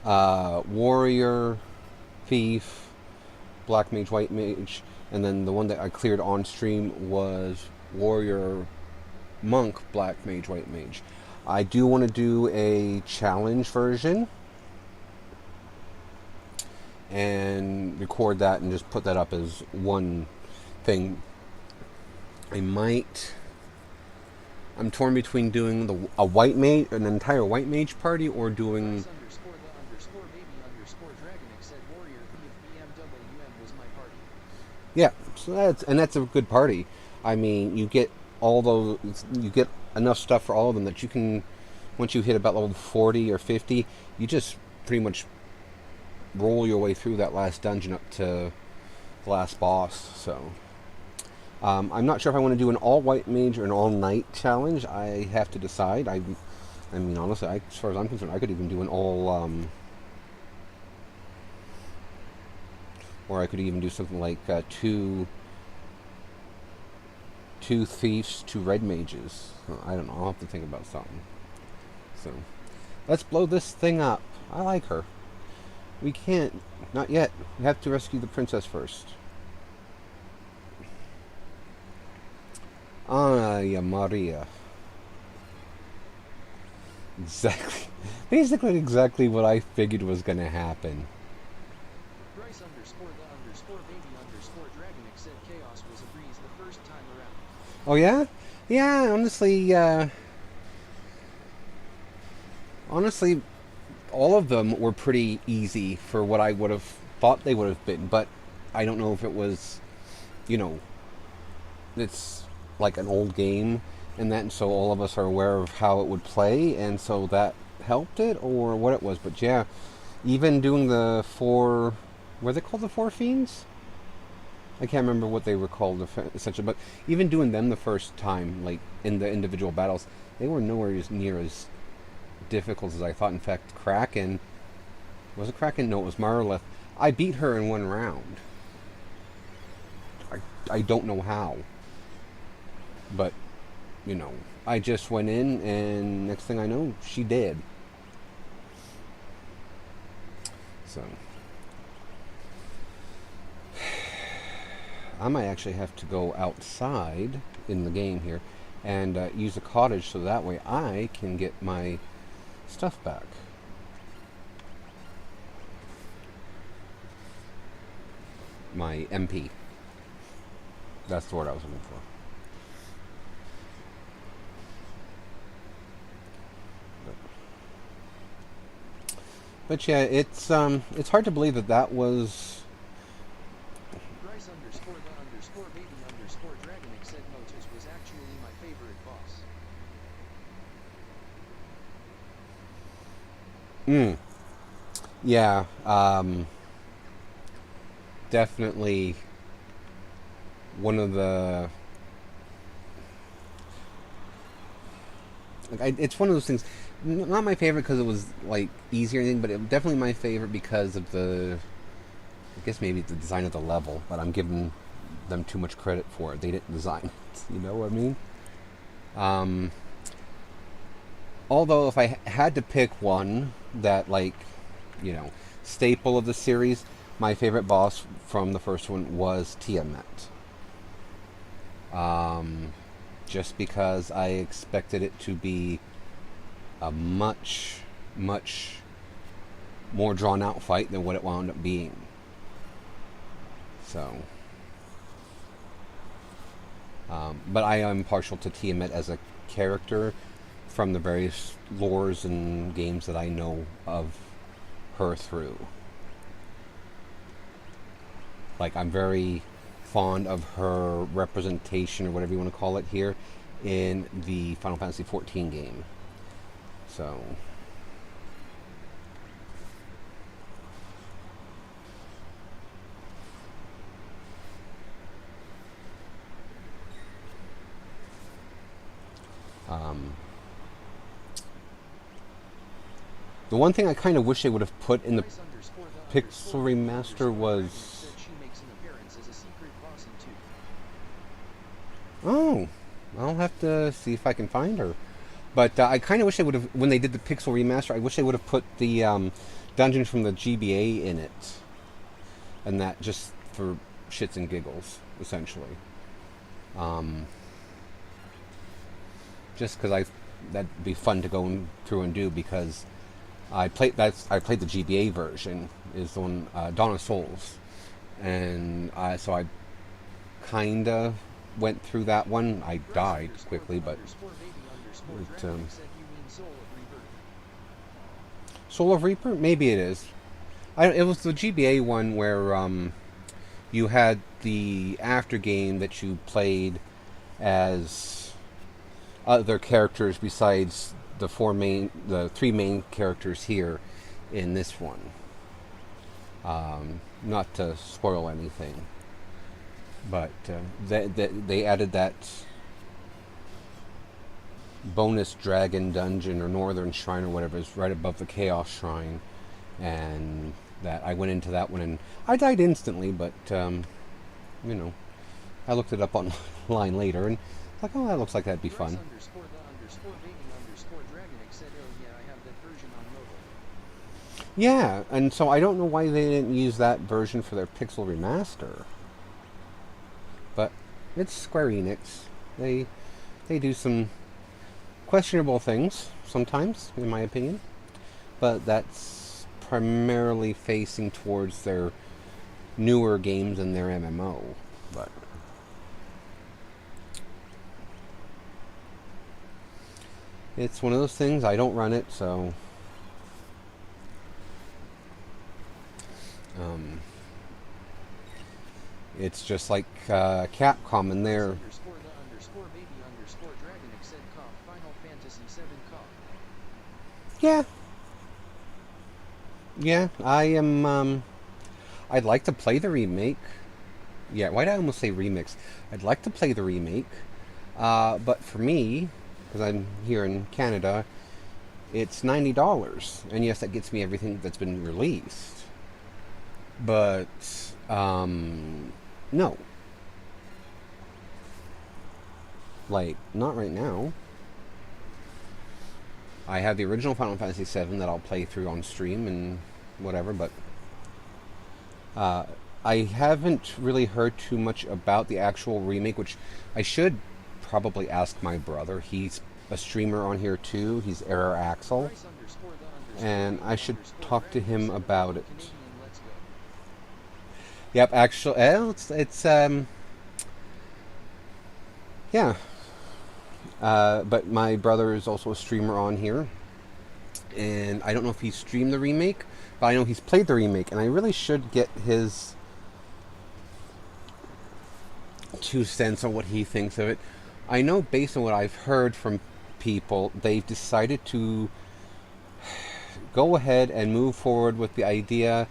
Warrior, Thief, Black Mage, White Mage, and then the one that I cleared on stream was Warrior, monk, black mage, white mage. I do want to do a challenge version and record that and just put that up as one thing. I'm torn between doing a white mage, an entire white mage party, or doing. Dragonix said Warrior BMWM was my party. Yeah, so that's a good party. I mean, you get enough stuff for all of them that you can, once you hit about level 40 or 50, you just pretty much roll your way through that last dungeon up to the last boss. So I'm not sure if I want to do an all white mage or an all knight challenge. I have to decide. I mean, honestly, as far as I'm concerned, I could even do an all or I could even do something like two thieves, two red mages. I don't know. I'll have to think about something. So let's blow this thing up. I like her. We can't. Not yet. We have to rescue the princess first. Aya Maria. Basically what I figured was going to happen. Bryce _the_baby Dragonix said chaos was a breeze the first time around. Oh yeah? Yeah, honestly, all of them were pretty easy for what I would have thought they would have been, but I don't know if it was, it's like an old game and that, and so all of us are aware of how it would play, and so that helped it, or what it was. But yeah, even doing the four, were they called the Four Fiends? I can't remember what they were called essentially, but even doing them the first time, like in the individual battles, they were nowhere near as difficult as I thought. In fact, Kraken, was it Kraken? No, it was Marleth. I beat her in one round. I don't know how, but I just went in, and next thing I know, she did. So I might actually have to go outside in the game here and use a cottage, so that way I can get my stuff back. My MP. That's the word I was looking for. But yeah, it's hard to believe that was. Bryce _the_baby Dragonix said Motus was actually my favorite boss. Yeah, definitely one of the. It's one of those things. Not my favorite because it was like easier or anything, but it definitely my favorite because of I guess maybe the design of the level. But I'm giving them too much credit for it. They didn't design it. You know what I mean? Although if I had to pick one that staple of the series, my favorite boss from the first one was Tiamat. Just because I expected it to be a much, much more drawn out fight than what it wound up being. So, but I am partial to Tiamat as a character from the various lores and games that I know of her through. Like, I'm very fond of her representation, or whatever you want to call it here, in the Final Fantasy XIV game. So the one thing I kind of wish they would have put in the Pixel Remaster was. Oh, I'll have to see if I can find her. But I kind of wish they would have, when they did the Pixel Remaster, I wish they would have put the dungeon from the GBA in it. And that just for shits and giggles, essentially. just because that'd be fun to go through and do, because I played the GBA version, is the one Dawn of Souls, and so I kinda went through that one. I died quickly, but Soul of Reaper, maybe it is. It was the GBA one where you had the after game that you played as other characters besides the three main characters here in this one. Not to spoil anything, but they added that bonus dragon dungeon or northern shrine or whatever is right above the chaos shrine, and that I went into that one and I died instantly, but I looked it up online later and like, oh, that looks like that'd be fun. Yeah, and so I don't know why they didn't use that version for their Pixel remaster, but it's Square Enix. They do some questionable things sometimes, in my opinion, but that's primarily facing towards their newer games and their MMO. But it's one of those things. I don't run it, so it's just like Capcom and their yeah. I am. I'd like to play the remake. Yeah, why did I almost say remix? I'd like to play the remake, but for me, because I'm here in Canada, it's $90, and yes, that gets me everything that's been released. But no, like not right now. I have the original Final Fantasy VII that I'll play through on stream and whatever, but I haven't really heard too much about the actual remake, which I should probably ask my brother. He's a streamer on here too. He's Error Axel, and I should talk to him about it. Yep, actually, it's yeah. But my brother is also a streamer on here, and I don't know if he's streamed the remake, but I know he's played the remake, and I really should get his 2 cents on what he thinks of it. I know based on what I've heard from people, they've decided to go ahead and move forward with the idea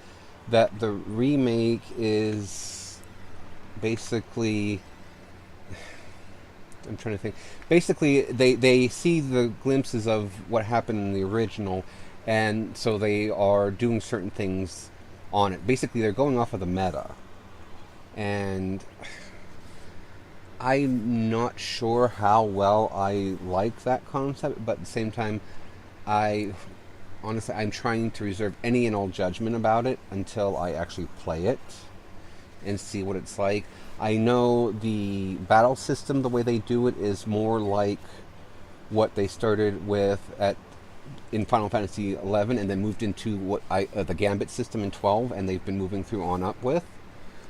that the remake is basically... I'm trying to think. Basically, they see the glimpses of what happened in the original, and so they are doing certain things on it. Basically, they're going off of the meta. And I'm not sure how well I like that concept, but at the same time, honestly, I'm trying to reserve any and all judgment about it until I actually play it and see what it's like. I know the battle system, the way they do it, is more like what they started with in Final Fantasy XI, and then moved into the Gambit system in 12, and they've been moving through on up with.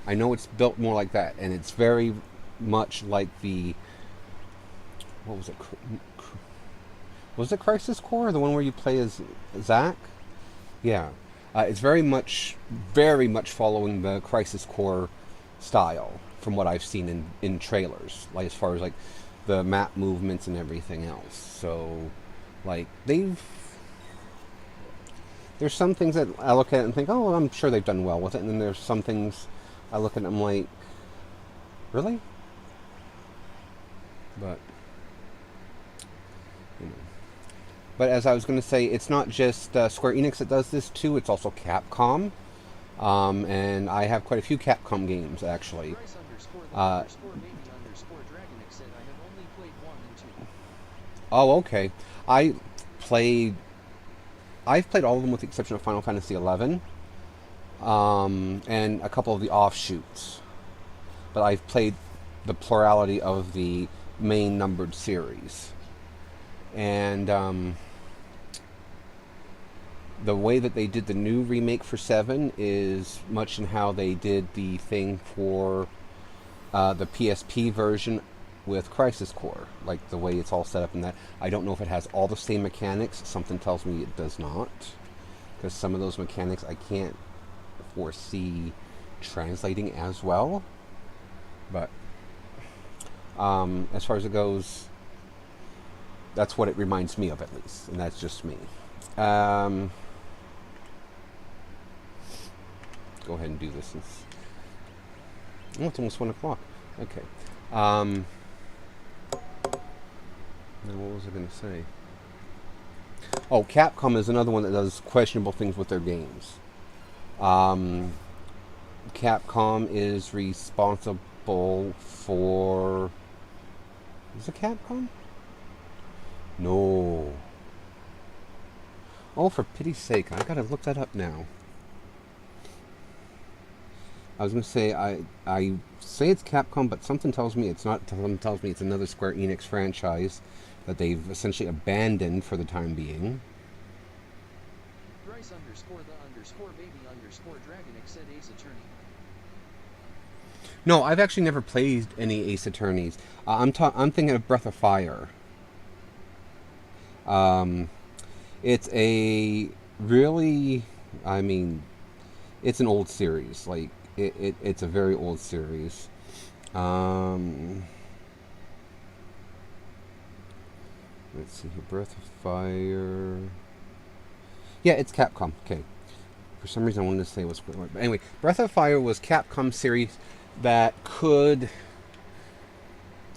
I know it's built more like that, and it's very much like the... What was it? Was it Crisis Core? The one where you play as Zack? Yeah. It's very much following the Crisis Core style, from what I've seen in trailers, like as far as like the map movements and everything else. So, like, there's some things that I look at and think, oh, I'm sure they've done well with it, and then there's some things I look at and I'm like, really? But, But as I was going to say, it's not just Square Enix that does this too, it's also Capcom. And I have quite a few Capcom games, actually. Oh, okay. I've played all of them with the exception of Final Fantasy XI, and a couple of the offshoots. But I've played the plurality of the main numbered series. And the way that they did the new remake for 7 is much in how they did the thing for the PSP version with Crisis Core, like the way it's all set up in that. I don't know if it has all the same mechanics. Something tells me it does not, because some of those mechanics I can't foresee translating as well. But as far as it goes, that's what it reminds me of, at least, and that's just me. Go ahead and do this. Oh, it's almost 1 o'clock. Okay. Now, what was I going to say? Oh, Capcom is another one that does questionable things with their games. Capcom is responsible for... Is it Capcom? No. Oh, for pity's sake, I gotta look that up now. I was gonna say, I say it's Capcom, but something tells me it's not. Something tells me it's another Square Enix franchise that they've essentially abandoned for the time being. Bryce underscore the underscore baby underscore dragon said Ace Attorney. No, I've actually never played any Ace Attorneys. I'm thinking of Breath of Fire. It's a really, I mean, it's an old series. Like it's a very old series. Let's see here, Breath of Fire. Yeah, it's Capcom. Okay. For some reason, I wanted to say it was. But anyway, Breath of Fire was Capcom series that could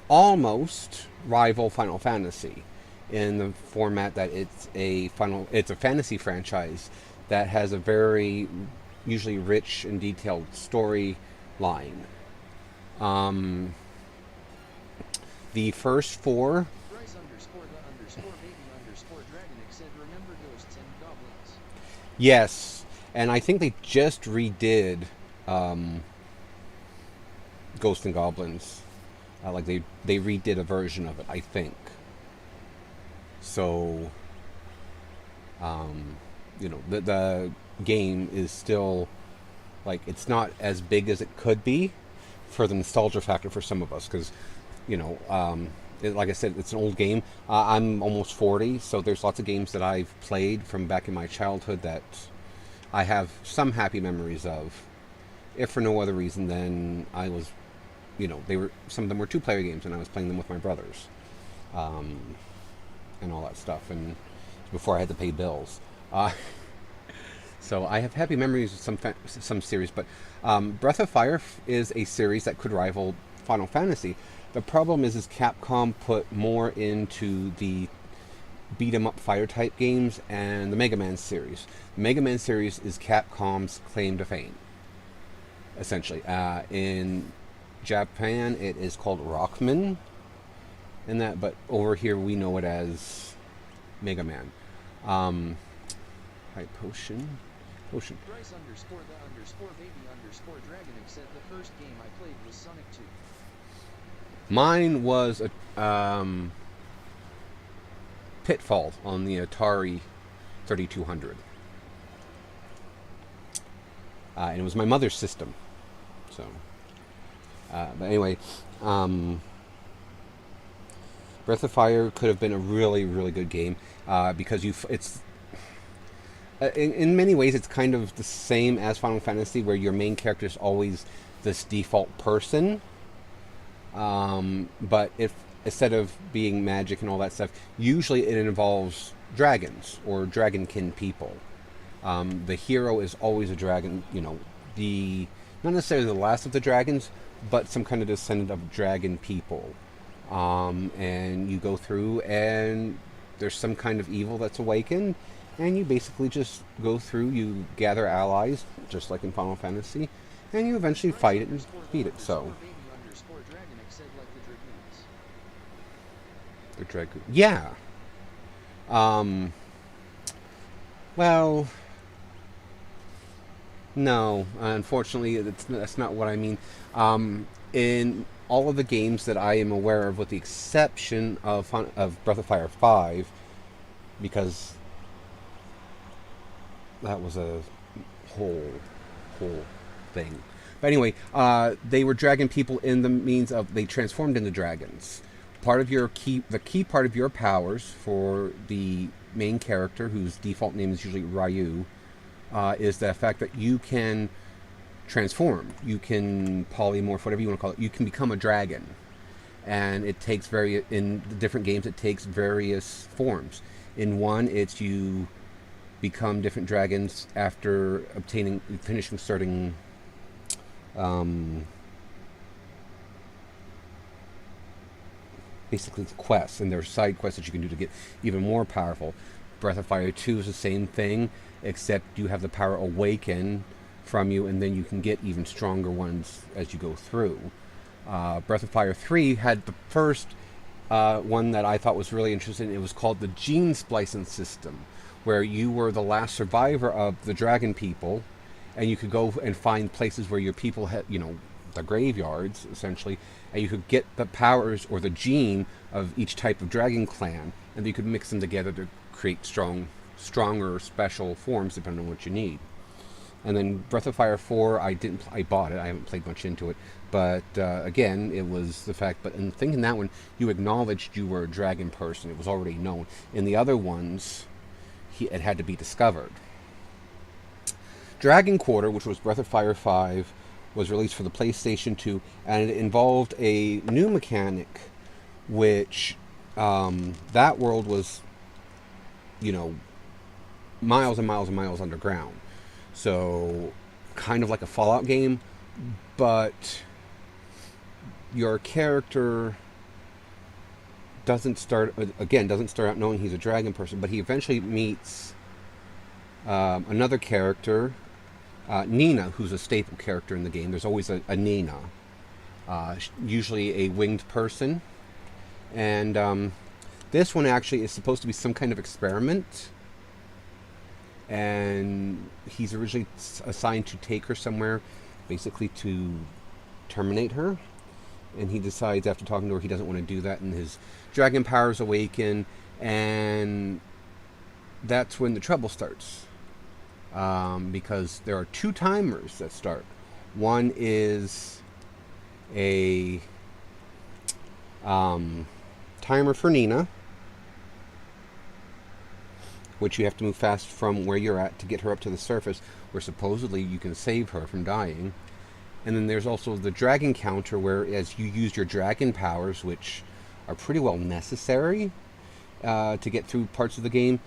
almost rival Final Fantasy in the format that it's a fantasy franchise that has a very usually rich and detailed story line. The first 4. Bryce underscore the underscore baby underscore dragon said remember ghosts and goblins. Yes, and I think they just redid Ghosts and Goblins. Like they redid a version of it, I think. So, the game is still, like, it's not as big as it could be for the nostalgia factor for some of us, because, like I said, it's an old game. I'm almost 40, so there's lots of games that I've played from back in my childhood that I have some happy memories of, if for no other reason than I was, some of them were 2-player games, and I was playing them with my brothers. And all that stuff, and before I had to pay bills. So I have happy memories of some series, but Breath of Fire is a series that could rival Final Fantasy. The problem is Capcom put more into the beat-em-up fire type games and the Mega Man series. The Mega Man series is Capcom's claim to fame, essentially. In Japan, it is called Rockman. And that, but over here we know it as Mega Man. High potion. Bryce underscore the underscore baby underscore dragon said the first game I played was Sonic 2. Mine was a Pitfall on the Atari 3200. And it was my mother's system. So, but anyway, Breath of Fire could have been a really, really good game because it's in many ways it's kind of the same as Final Fantasy, where your main character is always this default person, but if instead of being magic and all that stuff, usually it involves dragons or dragonkin people. The hero is always a dragon, the not necessarily the last of the dragons, but some kind of descendant of dragon people. And you go through and there's some kind of evil that's awakened, and you basically just go through, you gather allies, just like in Final Fantasy, and you eventually fight it and beat it. So the dragon, yeah. Well, no, unfortunately, that's not what I mean. In all of the games that I am aware of, with the exception of Breath of Fire 5, because that was a whole thing. But anyway, they were dragon people in the means of they transformed into dragons. Part of the key part of your powers for the main character, whose default name is usually Ryu, is the fact that you can transform. You can polymorph, whatever you want to call it. You can become a dragon, and it takes in the different games. It takes various forms. In one, it's you become different dragons after finishing certain basically quests, and there are side quests that you can do to get even more powerful. Breath of Fire 2 is the same thing, except you have the power awaken from you, and then you can get even stronger ones as you go through. Breath of Fire 3 had the first one that I thought was really interesting. It was called the Gene Splicing System, where you were the last survivor of the dragon people, and you could go and find places where your people had, the graveyards, essentially, and you could get the powers or the gene of each type of dragon clan, and you could mix them together to create stronger special forms depending on what you need. And then Breath of Fire 4, I bought it. I haven't played much into it. But again, it was the fact, but in thinking that one, you acknowledged you were a dragon person. It was already known. In the other ones, it had to be discovered. Dragon Quarter, which was Breath of Fire 5, was released for the PlayStation 2, and it involved a new mechanic, which that world was, miles and miles and miles underground. So, kind of like a Fallout game, but your character doesn't start out knowing he's a dragon person, but he eventually meets another character, Nina, who's a staple character in the game. There's always a Nina, usually a winged person, and this one actually is supposed to be some kind of experiment. And he's originally assigned to take her somewhere, basically to terminate her. And he decides, after talking to her, he doesn't want to do that, and his dragon powers awaken, and that's when the trouble starts. Because there are two timers that start. One is a timer for Nina, which you have to move fast from where you're at to get her up to the surface, where supposedly you can save her from dying. And then there's also the dragon counter, where as you use your dragon powers, which are pretty well necessary to get through parts of the game,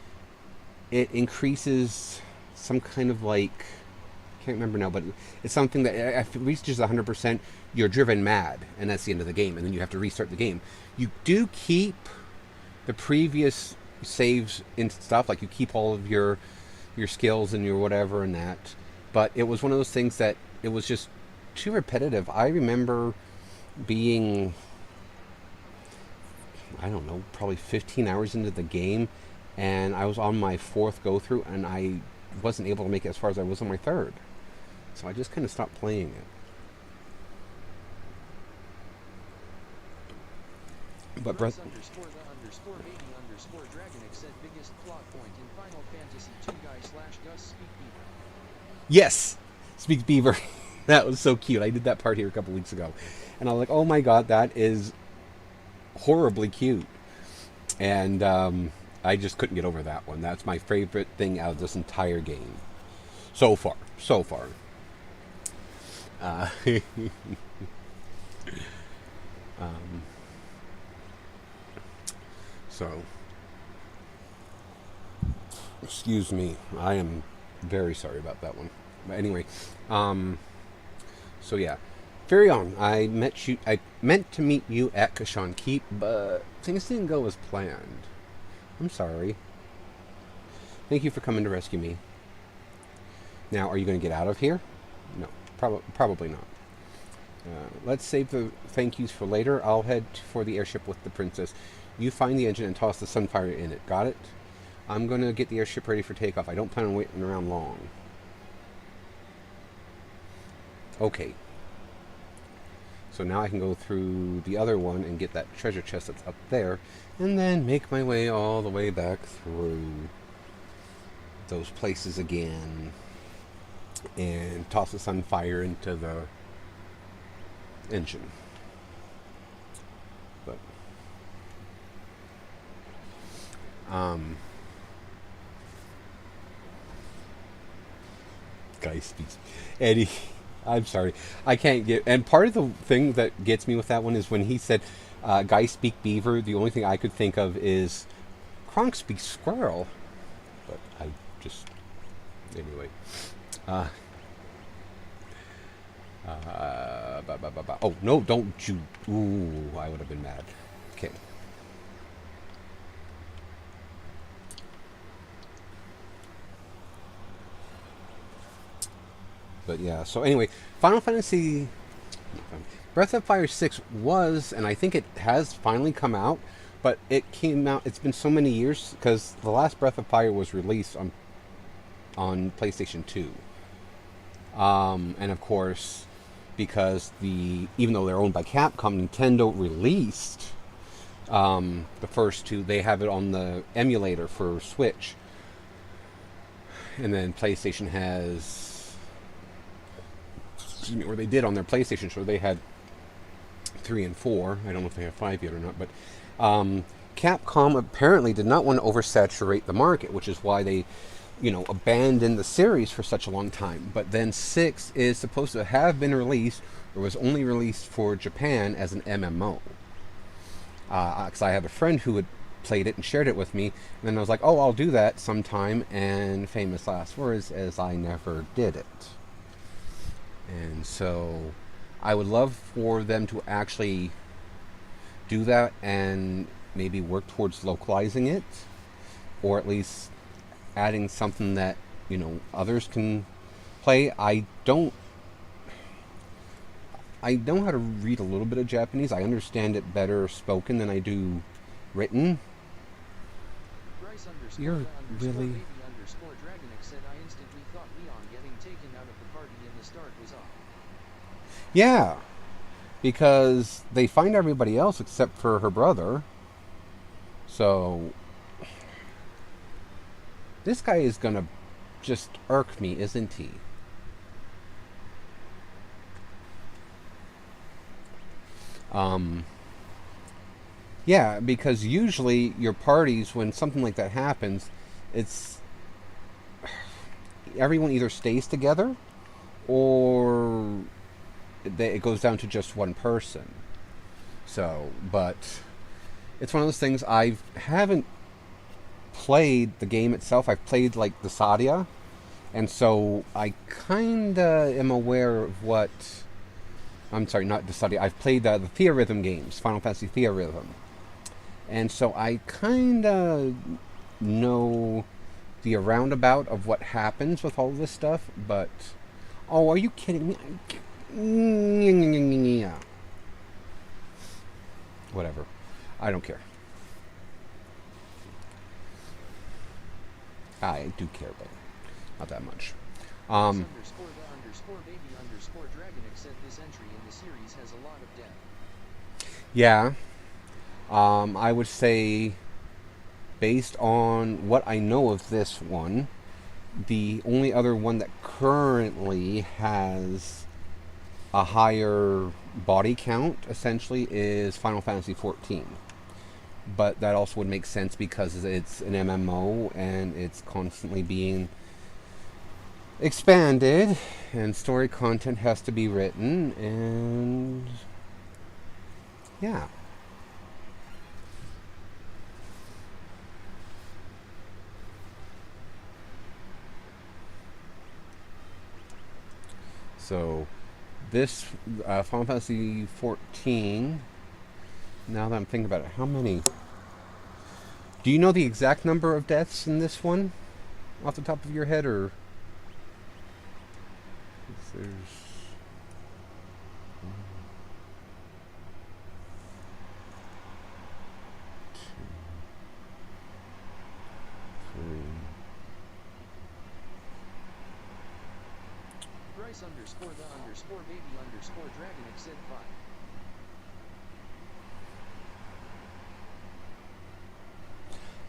it increases some kind of can't remember now, but it's something that if it reaches 100%, you're driven mad, and that's the end of the game, and then you have to restart the game. You do keep the previous saves and stuff, like you keep all of your skills and your whatever and that, but it was one of those things that it was just too repetitive. I remember being, I don't know, probably 15 hours into the game, and I was on my fourth go through, and I wasn't able to make it as far as I was on my third, so I just kind of stopped playing it. But Breath Yes, Speak Beaver. That was so cute. I did that part here a couple weeks ago, and I was like, "Oh my god, that is horribly cute." And I just couldn't get over that one. That's my favorite thing out of this entire game so far. So far. So, excuse me. I am very sorry about that one. But anyway, so yeah, carry on. I meant to meet you at Kashan Keep, but things didn't go as planned. I'm sorry. Thank you for coming to rescue me. Now, are you going to get out of here? No, probably not. Let's save the thank yous for later. I'll head for the airship with the princess. You find the engine and toss the Sunfire in it. Got it? I'm going to get the airship ready for takeoff. I don't plan on waiting around long. Okay. So now I can go through the other one and get that treasure chest that's up there, and then make my way all the way back through those places again, and toss the sunfire into the engine. But guy speaks. Eddie, I'm sorry, I can't get. And part of the thing that gets me with that one is when he said, "Guy speak beaver." The only thing I could think of is Kronk speaks squirrel. But I just anyway. Oh no! Don't you? Ooh, I would have been mad. Okay. But yeah, so anyway, Final Fantasy Breath of Fire 6 was, and I think it has finally come out, but it came out, it's been so many years, because the last Breath of Fire was released on PlayStation 2. And of course, because even though they're owned by Capcom, Nintendo released the first two, they have it on the emulator for Switch. And then PlayStation has, or they did on their PlayStation show, they had 3 and 4. I don't know if they have 5 yet or not, but Capcom apparently did not want to oversaturate the market, which is why they, abandoned the series for such a long time. But then 6 is supposed to have been released, or was only released for Japan as an MMO. Because I have a friend who had played it and shared it with me, and then I was like, oh, I'll do that sometime, and famous last words as I never did it. And so I would love for them to actually do that and maybe work towards localizing it, or at least adding something that, others can play. I know how to read a little bit of Japanese. I understand it better spoken than I do written. You're really... said I instantly thought Leon getting taken out of the party in the start was off. Yeah, because they find everybody else except for her brother. So this guy is gonna just irk me, isn't he? Yeah, because usually your parties, when something like that happens, it's everyone either stays together or it goes down to just one person. So, but it's one of those things. I haven't played the game itself. I've played like the Sadia, and so I kinda am aware of what. I'm sorry, not the Sadia. I've played the Theorhythm games, Final Fantasy Theorhythm, and so I kinda know the roundabout of what happens with all this stuff. But oh, are you kidding me? Whatever. I don't care. I do care, but not that much. Underscore the underscore baby underscore Dragonix said this entry in the series has a lot of depth. Yeah. I would say, based on what I know of this one, the only other one that currently has a higher body count, essentially, is Final Fantasy XIV. But that also would make sense because it's an MMO and it's constantly being expanded and story content has to be written, and yeah. So this Final Fantasy 14, now that I'm thinking about it, how many? Do you know the exact number of deaths in this one off the top of your head, or there's 1, 2, 3. Bryce underscore the underscore baby underscore Dragonix said 5.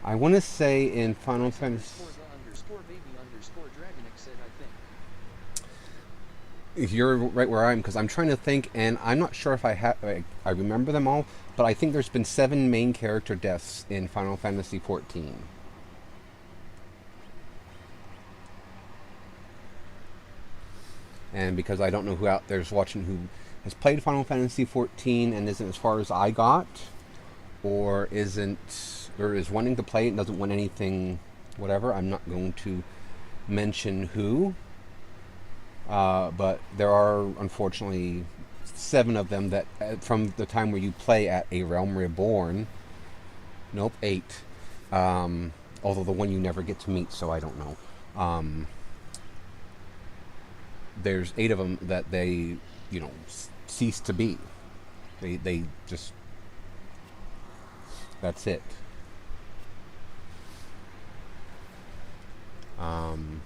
I want to say in Final Fantasy. Underscore the underscore baby underscore Dragonix said I think. You're right where I am because I'm trying to think, and I'm not sure if I remember them all, but I think there's been 7 main character deaths in Final Fantasy 14. And because I don't know who out there's watching who has played Final Fantasy 14 and isn't as far as I got, or is wanting to play it and doesn't want anything, whatever, I'm not going to mention who. But there are, unfortunately, 7 of them that, from the time where you play at A Realm Reborn, nope, 8. Although the one you never get to meet, so I don't know. There's 8 of them that they, cease to be. They just, that's it. And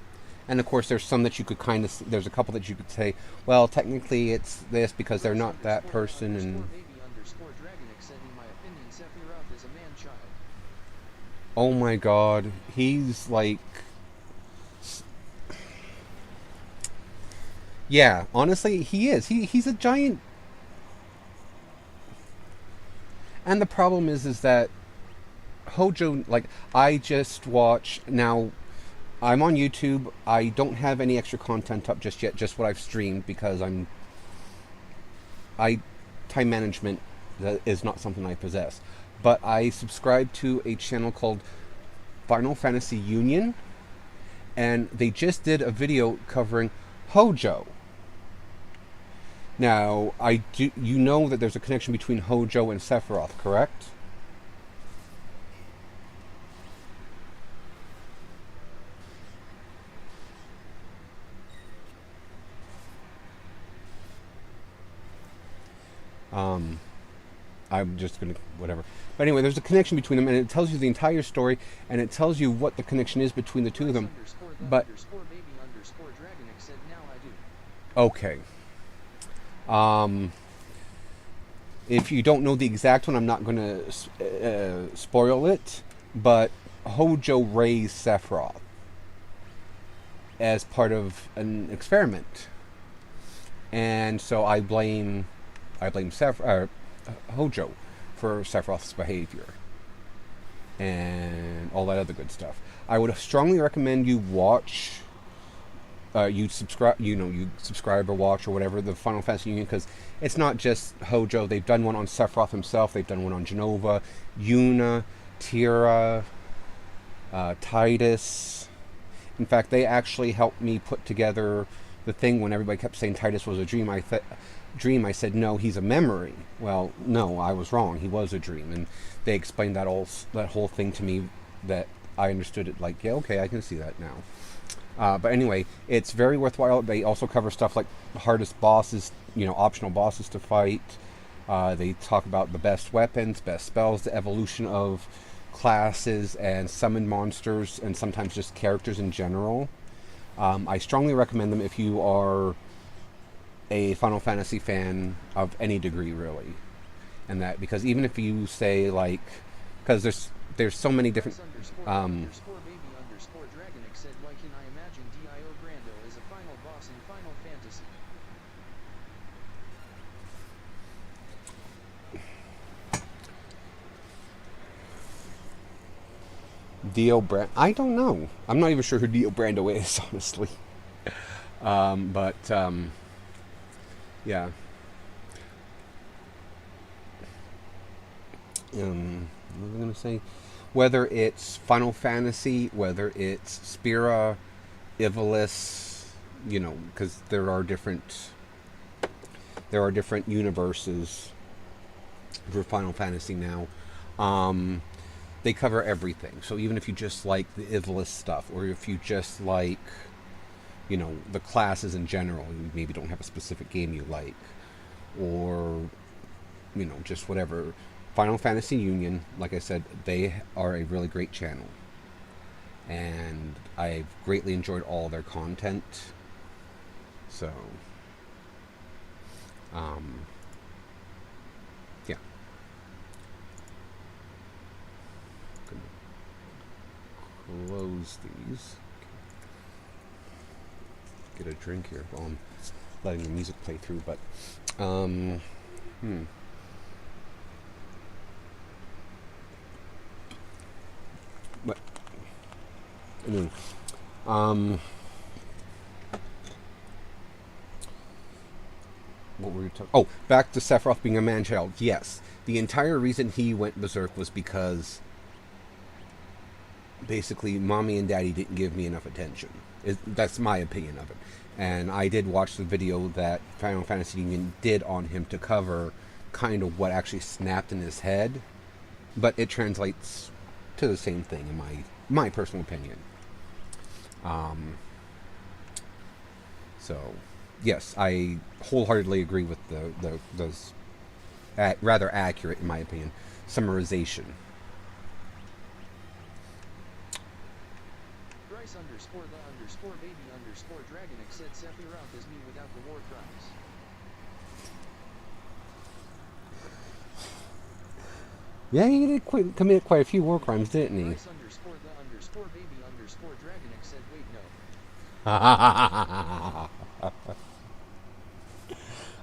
of course, there's some that you could kind of. There's a couple that you could say, well, technically it's this because they're not that person. And Baby underscore Dragonix said in my opinion Sephiroth is a man-child. oh my God, he's like, yeah. Honestly, he is. He's a giant. And the problem is that Hojo, like, I just watch now. I'm on YouTube. I don't have any extra content up just yet, just what I've streamed because time management is not something I possess. But I subscribe to a channel called Final Fantasy Union, and they just did a video covering Hojo. Now, you know that there's a connection between Hojo and Sephiroth, correct? I'm just gonna whatever. But anyway, there's a connection between them, and it tells you the entire story, and it tells you what the connection is between the two of them. But Underscore baby underscore Dragonix said now I do. okay, if you don't know the exact one, I'm not going to spoil it. But Hojo raised Sephiroth as part of an experiment, and so I blame Hojo for Sephiroth's behavior and all that other good stuff. I would strongly recommend you watch, you subscribe or watch or whatever the Final Fantasy Union, because it's not just Hojo. They've done one on Sephiroth himself. They've done one on Genova, Yuna, Tira, Titus. In fact, they actually helped me put together the thing when everybody kept saying Titus was a dream. I said, no, he's a memory. Well, no, I was wrong. He was a dream. And they explained that whole thing to me, that I understood it like, yeah, okay, I can see that now. But anyway, it's very worthwhile. They also cover stuff like the hardest bosses, optional bosses to fight. They talk about the best weapons, best spells, the evolution of classes and summon monsters, and sometimes just characters in general. I strongly recommend them if you are a Final Fantasy fan of any degree, really. And that, because even if you say, like, because there's so many different Underscore baby underscore Dragonix said why can I imagine Dio Brando is a final boss in Final Fantasy. I don't know. I'm not even sure who Dio Brando is, honestly. Yeah. What was I going to say? Whether it's Final Fantasy, whether it's Spira, Ivalice, because there are different universes for Final Fantasy now. They cover everything. So even if you just like the Ivalice stuff, or if you just like, the classes in general, you maybe don't have a specific game you like, or, just whatever. Final Fantasy Union, like I said, they are a really great channel. And I've greatly enjoyed all their content. So, yeah. close these. Get a drink here while I'm letting the music play through, but But what were you talking? Oh, back to Sephiroth being a man-child. Yes, the entire reason he went berserk was because basically mommy and daddy didn't give me enough attention. That's my opinion of it. And I did watch the video that Final Fantasy Union did on him to cover kind of what actually snapped in his head, but it translates to the same thing in my personal opinion. So, yes, I wholeheartedly agree with those rather accurate, in my opinion, summarization. Bryce underscore the underscore baby underscore Dragonix said Sephiroth is me without the war crimes. Yeah, he did commit quite a few war crimes, didn't he? Bryce underscore the underscore baby underscore Dragonix said wait no.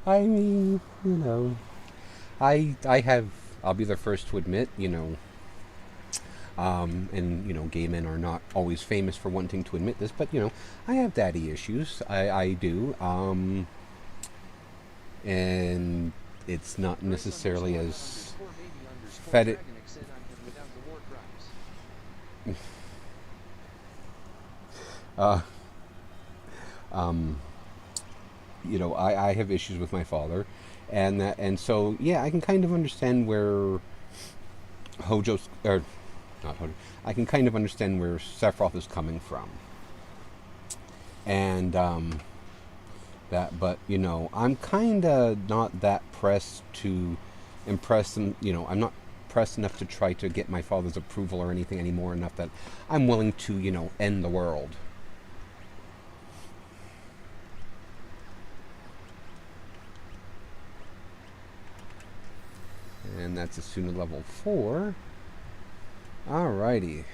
I mean, I'll be the first to admit, and gay men are not always famous for wanting to admit this, but I have daddy issues. I do, and it's not necessarily as fed. I have issues with my father, and so yeah, I can kind of understand where Hojo's or not Hojo. I can kind of understand where Sephiroth is coming from, and but I'm kind of not that pressed to impress him. I'm not pressed enough to try to get my father's approval or anything anymore. Enough that I'm willing to end the world. And that's Asuna level 4. Alrighty.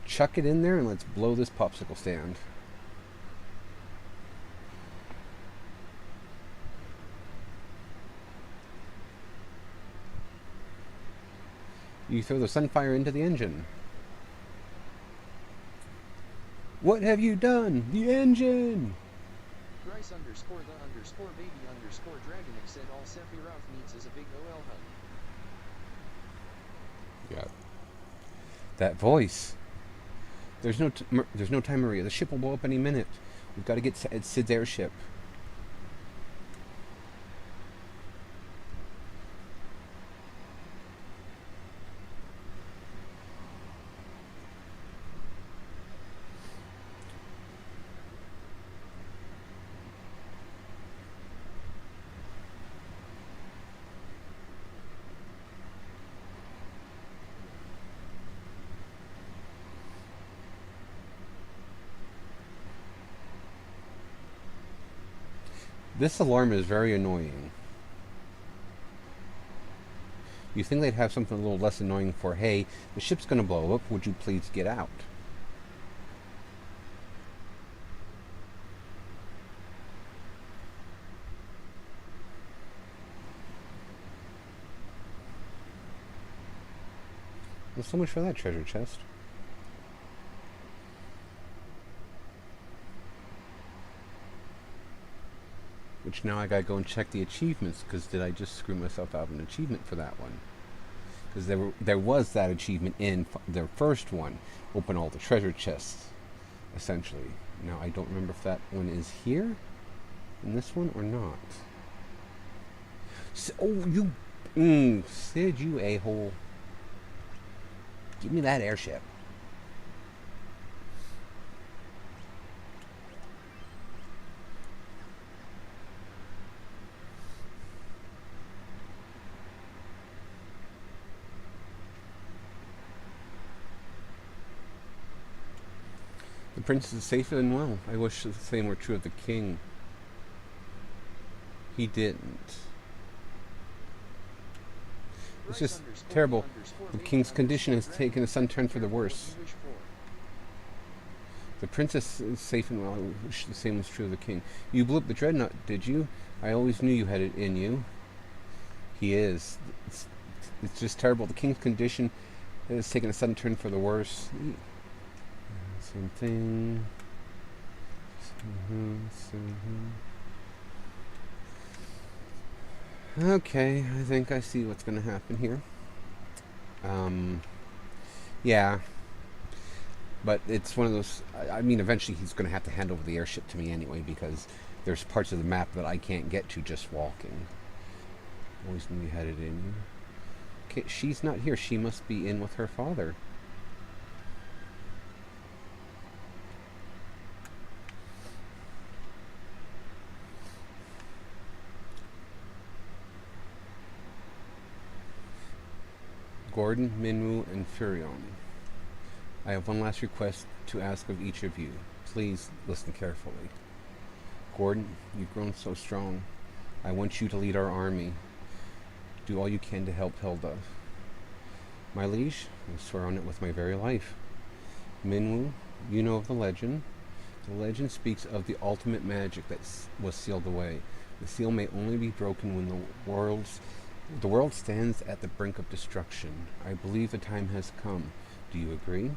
Chuck it in there and let's blow this popsicle stand. You throw the sunfire into the engine. What have you done? The engine! Bryce underscore the underscore baby underscore Dragonix said all Sephiroth needs is a big OL hug. Yeah. That voice. There's no time, Maria. The ship will blow up any minute. We've got to get at Sid's airship. This alarm is very annoying. You think they'd have something a little less annoying for, hey, the ship's going to blow up, would you please get out? Well, so much for that treasure chest. Which now I gotta go and check the achievements, because did I just screw myself out of an achievement for that one? Because there was that achievement in their first one, open all the treasure chests, essentially. Now I don't remember if that one is here, in this one, or not. Sid, you a-hole. Give me that airship. The prince is safe and well. I wish the same were true of the king. He didn't. It's just terrible. The king's condition has taken a sudden turn for the worse. The princess is safe and well. I wish the same was true of the king. You blew up the Dreadnaught, did you? I always knew you had it in you. He is. It's just terrible. The king's condition has taken a sudden turn for the worse. Same thing. Okay, I think I see what's going to happen here. Yeah. But it's one of those... I mean, eventually he's going to have to hand over the airship to me anyway, because there's parts of the map that I can't get to just walking. Always knew you had it in you. Okay, she's not here. She must be in with her father. Gordon, Minwoo, and Furion. I have one last request to ask of each of you. Please listen carefully. Gordon, you've grown so strong. I want you to lead our army. Do all you can to help Hilda. My liege, I swear on it with my very life. Minwoo, you know of the legend. The legend speaks of the ultimate magic that was sealed away. The seal may only be broken when the world stands at the brink of destruction. I believe the time has come. Do you agree?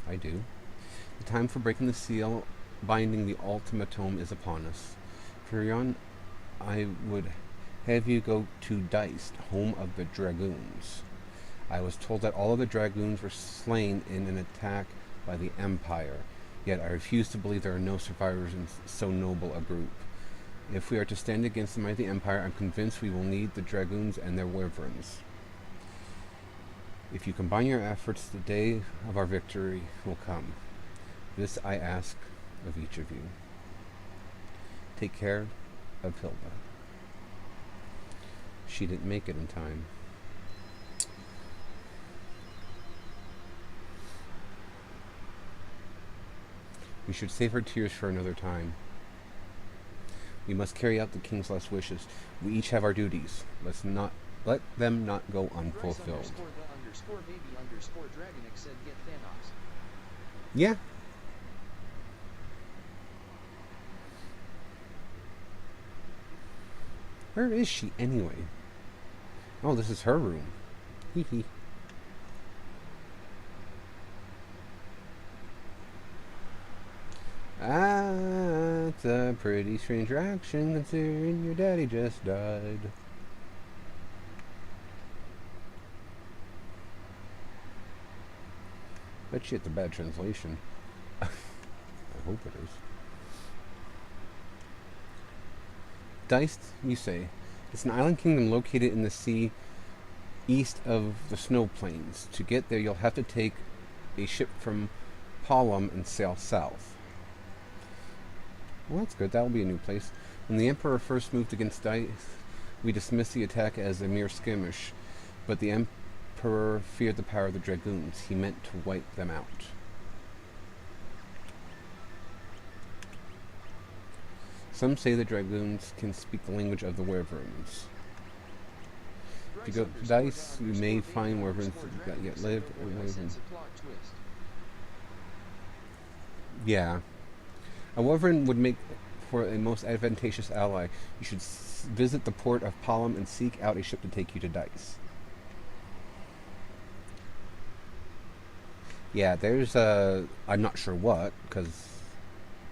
I do. The time for breaking the seal, binding the ultimatum, is upon us. Furion, I would have you go to Deist, home of the Dragoons. I was told that all of the Dragoons were slain in an attack by the Empire, yet I refuse to believe there are no survivors in so noble a group. If we are to stand against the mighty Empire, I'm convinced we will need the Dragoons and their wyverns. If you combine your efforts, the day of our victory will come. This I ask of each of you. Take care of Hilda. She didn't make it in time. We should save her tears for another time. We must carry out the king's last wishes. We each have our duties. Let them not go unfulfilled. Yeah. Where is she anyway? Oh, this is her room. Hee hee. It's a pretty strange reaction considering your daddy just died. Bet you it's a bad translation. I hope it is. Deist, you say. It's an island kingdom located in the sea east of the snow plains. To get there, you'll have to take a ship from Palom and sail south. Well, that's good. That'll be a new place. When the Emperor first moved against Deist, we dismissed the attack as a mere skirmish, but the Emperor feared the power of the Dragoons. He meant to wipe them out. Some say the Dragoons can speak the language of the wyverns. If you go to Deist, you may find wyverns that yet live. Yeah. A wyvern would make for a most advantageous ally. You should visit the port of Palom and seek out a ship to take you to Deist. Yeah, there's I'm not sure what, because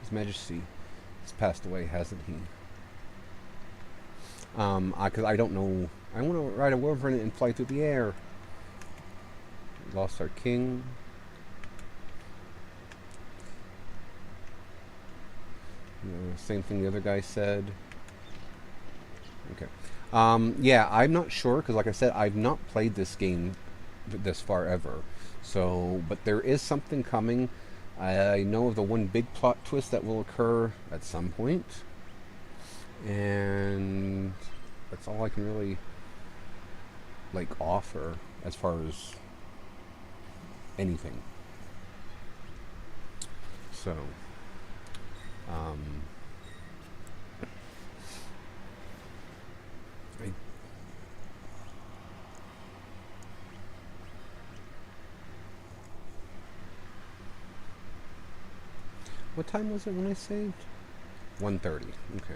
His Majesty has passed away, hasn't he? Because I don't know. I want to ride a wyvern and fly through the air. Lost our king. Same thing the other guy said. Okay. Yeah, I'm not sure, because like I said, I've not played this game this far ever. So, but there is something coming. I know of the one big plot twist that will occur at some point. And that's all I can really, like, offer as far as anything. So... What time was it when I saved? 1:30. Okay.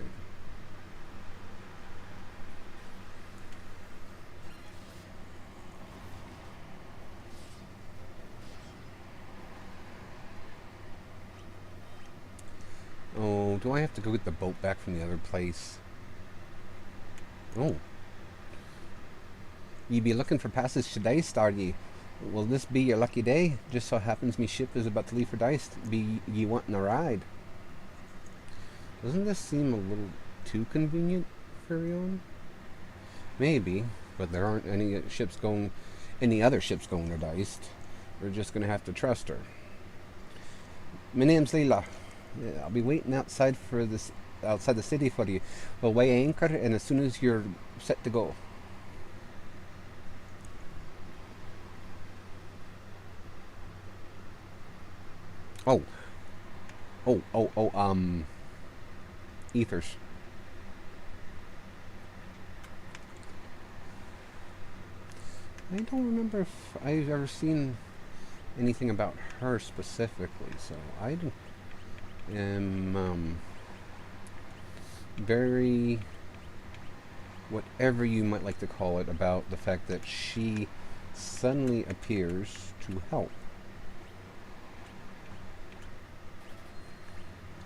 Oh, do I have to go get the boat back from the other place? Oh. Ye be looking for passage to Dice, are ye? Will this be your lucky day? Just so happens me ship is about to leave for Dice. Be ye wanting a ride? Doesn't this seem a little too convenient for Rion? Maybe, but there aren't any other ships going to Dice. We're just gonna have to trust her. My name's Leela. I'll be waiting outside the city for you. We'll weigh anchor, and as soon as you're set to go. Oh. Ethers. I don't remember if I've ever seen anything about her specifically, so I am very, whatever you might like to call it, about the fact that she suddenly appears to help.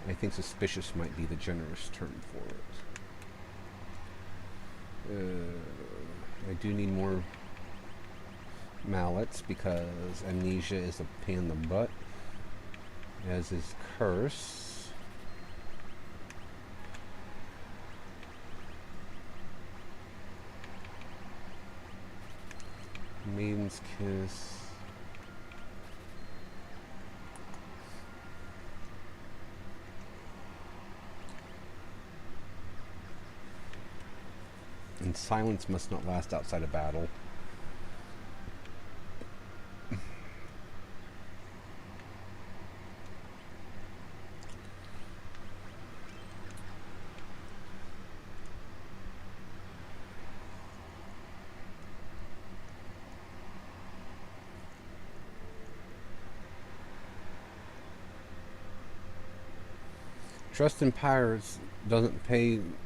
I think suspicious might be the generous term for it. I do need more mallets because amnesia is a pain in the butt, as is curse. Maiden's kiss. And silence must not last outside a battle. Trust in pirates doesn't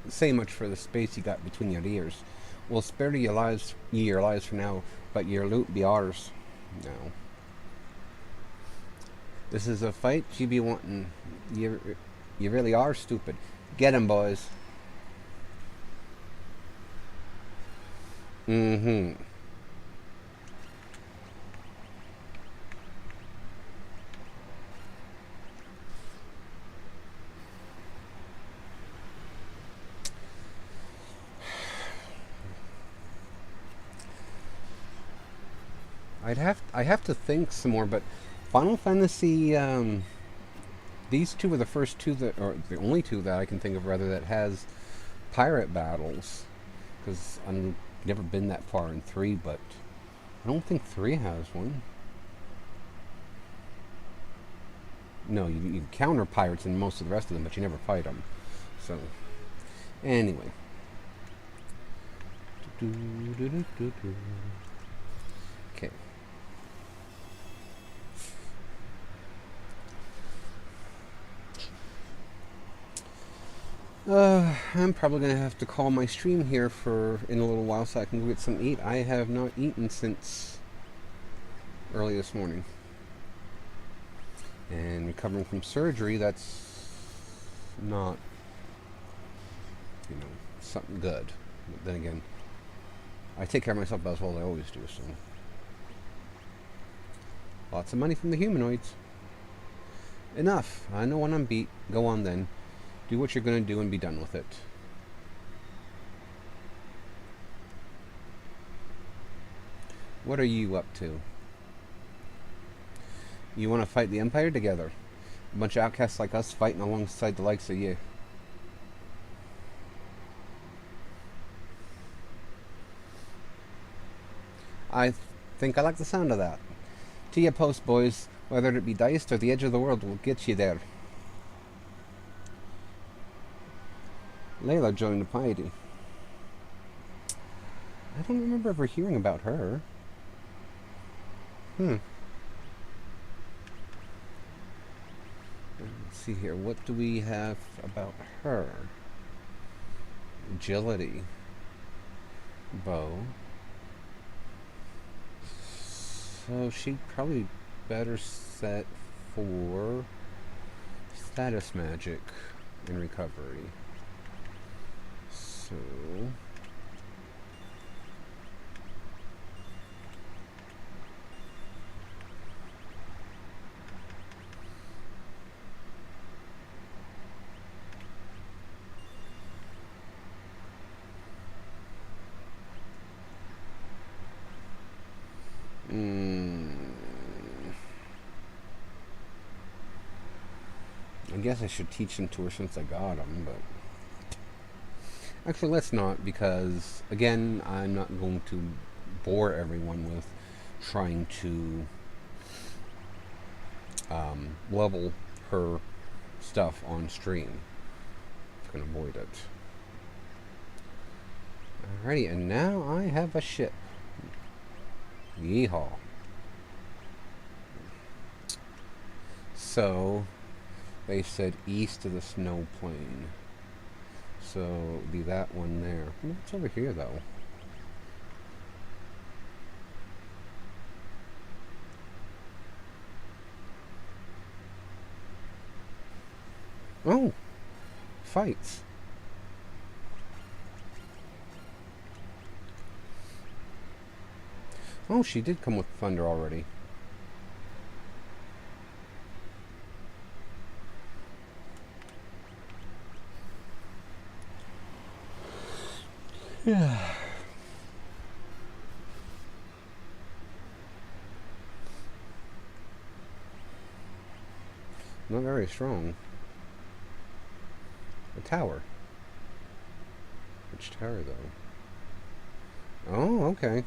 say much for the space you got between your ears. We'll spare your lives for now, but your loot be ours. No. This is a fight you be wanting. You really are stupid. Get 'em, boys. Mm-hmm. I have to think some more, but Final Fantasy, these two are the first two or the only two that I can think of, rather, that has pirate battles. Because I've never been that far in 3, but I don't think 3 has one. No, you counter pirates in most of the rest of them, but you never fight them. So, anyway. Okay. I'm probably going to have to call my stream here in a little while so I can go get something to eat. I have not eaten since early this morning. And recovering from surgery, that's not, something good. But then again, I take care of myself about as well as I always do, so. Lots of money from the humanoids. Enough. I know when I'm beat. Go on then. Do what you're going to do and be done with it. What are you up to? You want to fight the Empire together? A bunch of outcasts like us fighting alongside the likes of you. I think I like the sound of that. To your post, boys. Whether it be diced or the edge of the world will get you there. Layla joined the piety. I don't remember ever hearing about her. Let's see here. What do we have about her? Agility. Bow. So she'd probably better set for status magic and recovery. So I guess I should teach them to her since I got them, but actually let's not, because again, I'm not going to bore everyone with trying to level her stuff on stream. It's going to avoid it. Alrighty, and now I have a ship. Yeehaw. So they said east of the snow plain. So it would be that one there. What's over here though? Oh, fights. Oh, she did come with thunder already. Yeah. Not very strong. A tower. Which tower, though? Oh, okay.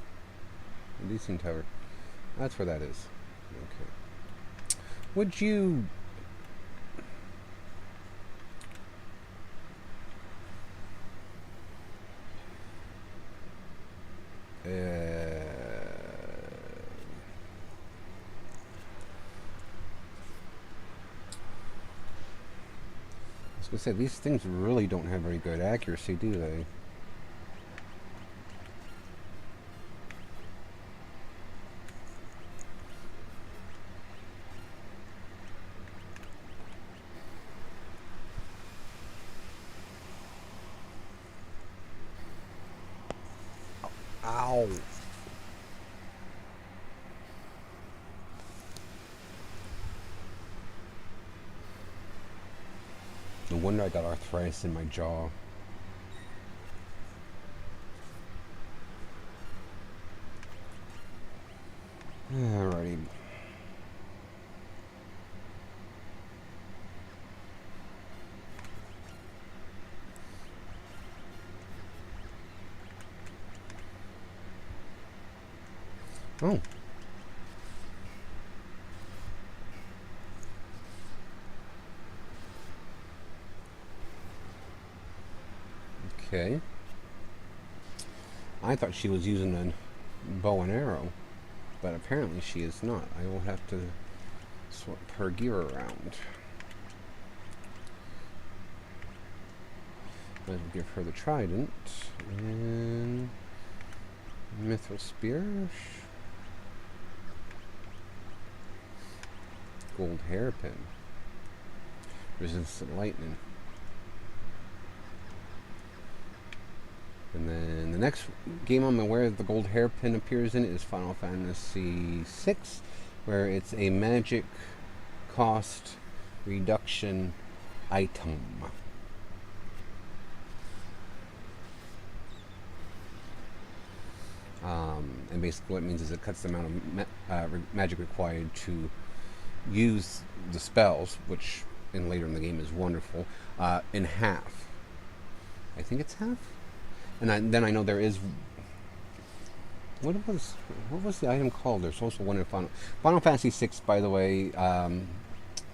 A decent tower. That's where that is. Okay. Would you... I was going to say, these things really don't have very good accuracy, do they? Ow! No wonder I got arthritis in my jaw. Alrighty. Oh. Okay. I thought she was using a bow and arrow, but apparently she is not. I will have to swap her gear around. I'll give her the trident and mithril spear. Gold hairpin. Resistant lightning. And then the next game I'm aware that the gold hairpin appears in is Final Fantasy VI, where it's a magic cost reduction item. And basically what it means is it cuts the amount of magic required to use the spells, which later in the game is wonderful, in half. I think it's half? And then I know there is... What was the item called? There's also one in Final Fantasy VI, by the way,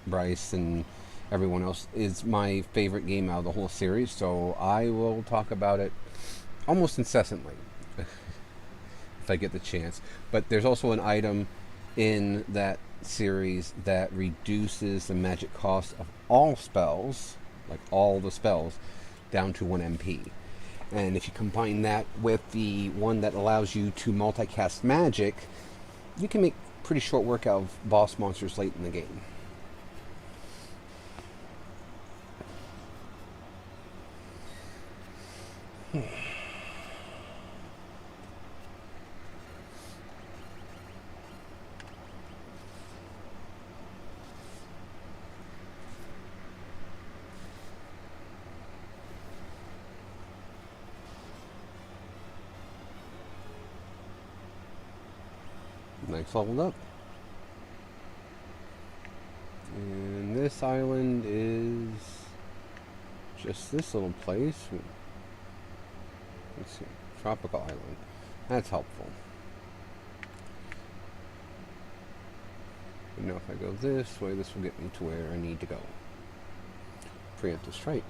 Bryce and everyone else, is my favorite game out of the whole series, so I will talk about it almost incessantly if I get the chance. But there's also an item in that series that reduces the magic cost of all spells, like all the spells, down to 1 MP. And if you combine that with the one that allows you to multicast magic, you can make pretty short work out of boss monsters late in the game. Nice leveled up. And this island is just this little place. Let's see. Tropical island. That's helpful. But now if I go this way, this will get me to where I need to go. Preemptive strike.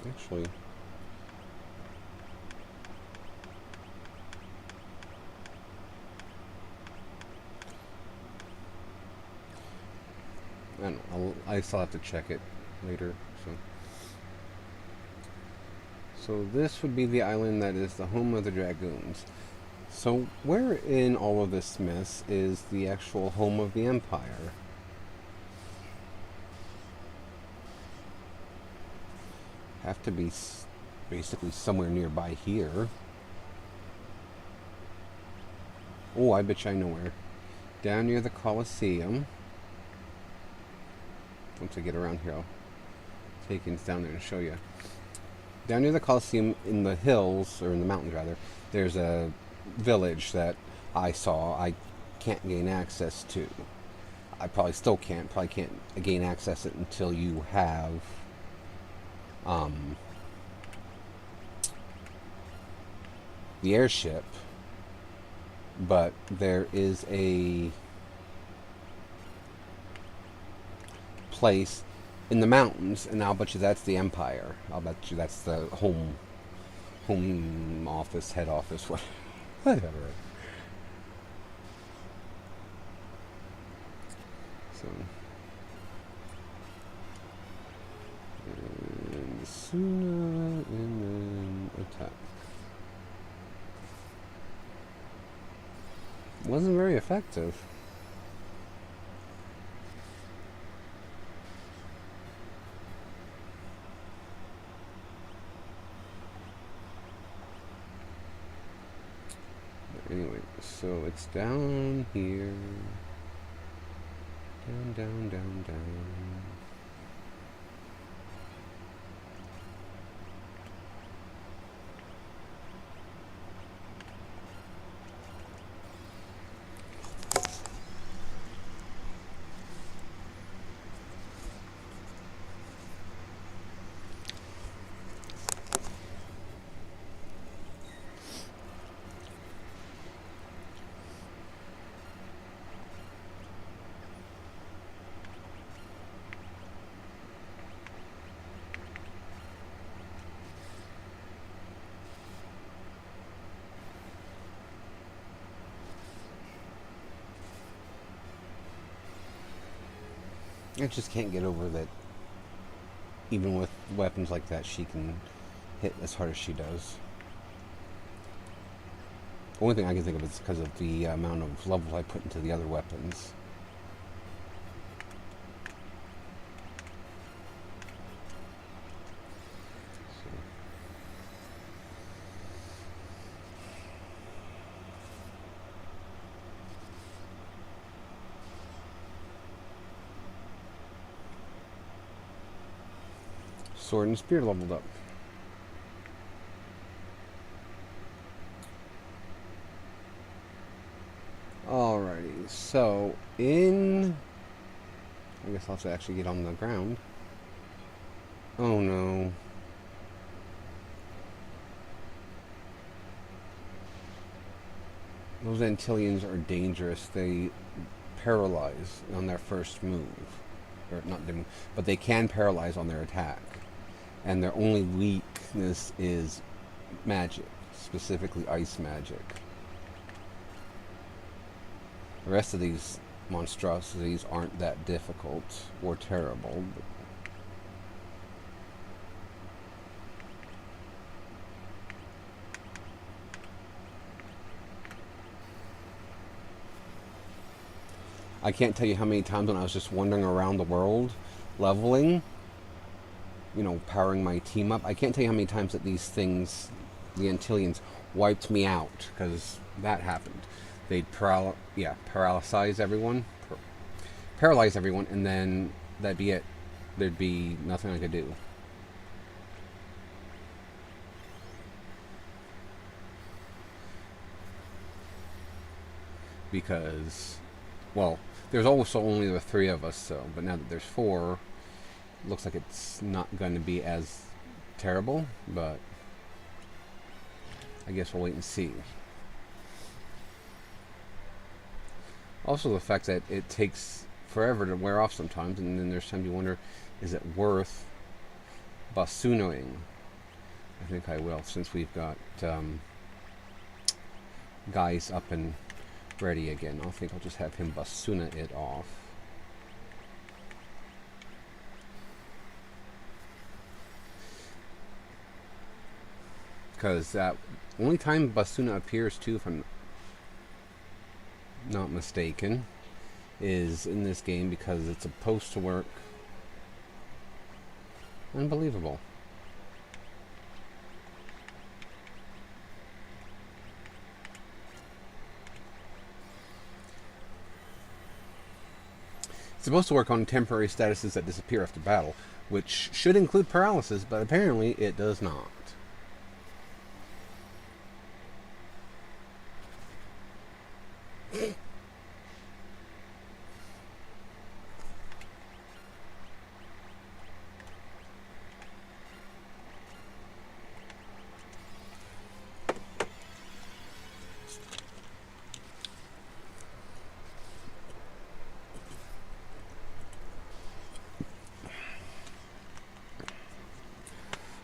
Actually, I don't know. I still have to check it later. So this would be the island that is the home of the dragoons. So where in all of this mess is the actual home of the Empire? Have to be basically somewhere nearby here. Oh, I bet you I know where. Down near the Colosseum. Once I get around here, I'll take things down there and show you. Down near the Colosseum in the hills, or in the mountains rather, there's a village that I saw I can't gain access to. I probably still can't. Probably can't gain access it until you have the airship. But there is a place in the mountains, and I'll bet you that's the Empire. I'll bet you that's the home office, head office, whatever. So, and Suna, and then attack. Wasn't very effective. Anyway, so it's down here. Down. I just can't get over that even with weapons like that she can hit as hard as she does. The only thing I can think of is because of the amount of levels I put into the other weapons. Sword and spear leveled up. Alrighty, so I guess I'll have to actually get on the ground. Oh no. Those Antillians are dangerous. They paralyze on their first move. Or not their move, but they can paralyze on their attack. And their only weakness is magic, specifically ice magic. The rest of these monstrosities aren't that difficult or terrible. I can't tell you how many times when I was just wandering around the world, leveling, powering my team up. I can't tell you how many times that these things, the Antillians, wiped me out, because that happened. They'd paralyze everyone, and then that'd be it. There'd be nothing I could do. Because, well, there's also only the three of us, but now that there's four, it looks like it's not going to be as terrible, but I guess we'll wait and see. Also, the fact that it takes forever to wear off sometimes, and then there's times you wonder, is it worth bassoonering? I think I will, since we've got guys up and ready again. I think I'll just have him bassoona it off. Because that only time bassoona appears too, if I'm not mistaken, is in this game, because it's supposed to work. Unbelievable. It's supposed to work on temporary statuses that disappear after battle, which should include paralysis, but apparently it does not.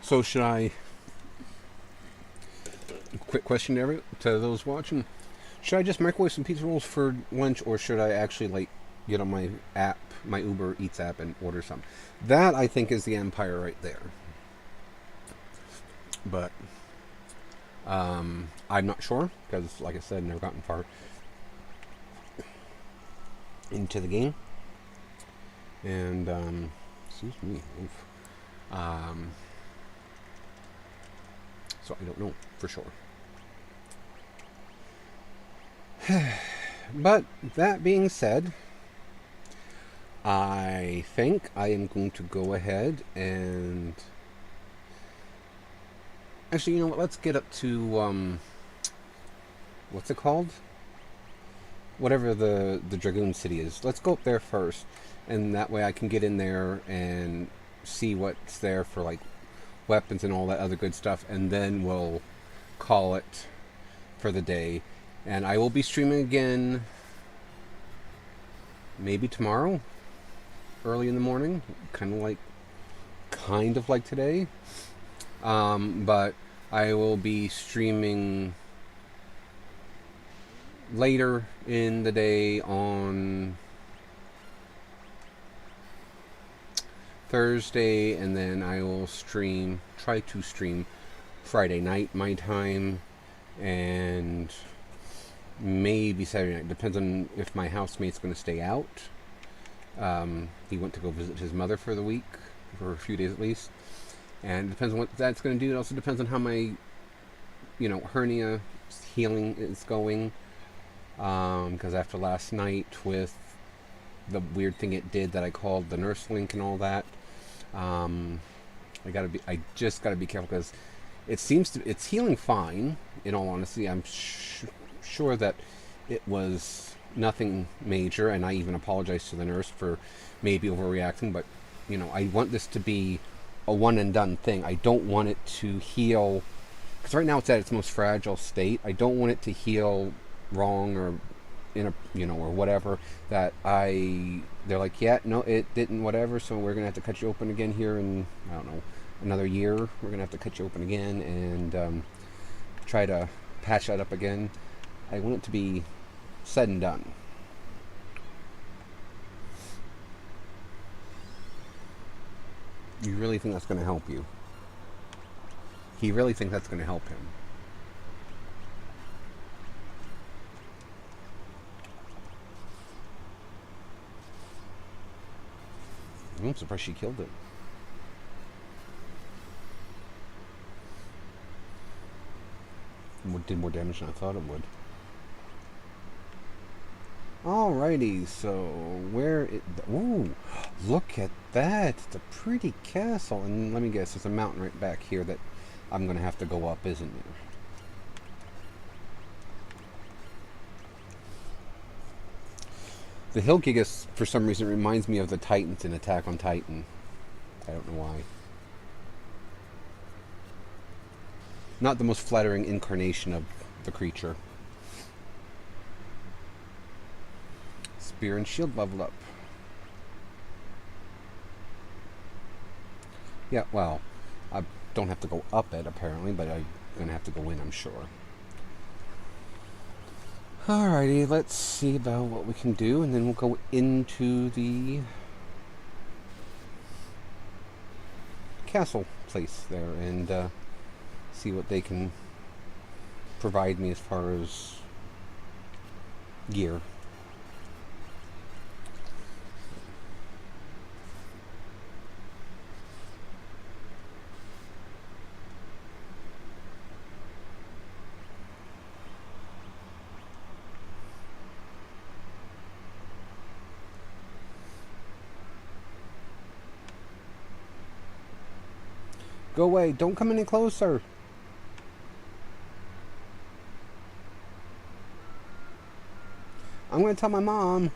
So should I, quick question to those watching, should I just microwave some pizza rolls for lunch, or should I actually get on my app, my Uber Eats app, and order some? That, I think, is the empire right there. But I'm not sure, because like I said, I've never gotten far into the game. And excuse me. So I don't know for sure. But that being said, I think I am going to go ahead and actually, you know what? Let's get up to what's it called? Whatever the Dragoon City is. Let's go up there first, and that way I can get in there and see what's there for weapons and all that other good stuff, and then we'll call it for the day. And I will be streaming again maybe tomorrow, early in the morning, kind of like today. But I will be streaming later in the day on Thursday, and then I will try to stream Friday night my time, and maybe Saturday night. Depends on if my housemate's going to stay out. He went to go visit his mother for the week, for a few days at least, and it depends on what that's going to do. It also depends on how my, hernia healing is going, because after last night with the weird thing it did that I called the nurse link and all that, I just gotta be careful, because it's healing fine. In all honesty, I'm sure that it was nothing major, and I even apologize to the nurse for maybe overreacting. But I want this to be a one and done thing. I don't want it to heal, because right now it's at its most fragile state. I don't want it to heal wrong or or whatever, that they're like, yeah, no, it didn't, whatever, so we're gonna have to cut you open again here in, I don't know, another year. We're gonna have to cut you open again and try to patch that up again. I want it to be said and done. You really think that's going to help you? He really thinks that's going to help him. I'm surprised she killed it. It did more damage than I thought it would. Alrighty, so where it... Ooh, look at that. It's a pretty castle. And let me guess, there's a mountain right back here that I'm going to have to go up, isn't there? The hill gigas, for some reason, reminds me of the Titans in Attack on Titan. I don't know why. Not the most flattering incarnation of the creature. Spear and shield leveled up. Yeah, well, I don't have to go up it, apparently, but I'm going to have to go in, I'm sure. Alrighty, let's see about what we can do, and then we'll go into the castle place there and see what they can provide me as far as gear. Go away, don't come any closer. I'm going to tell my mom.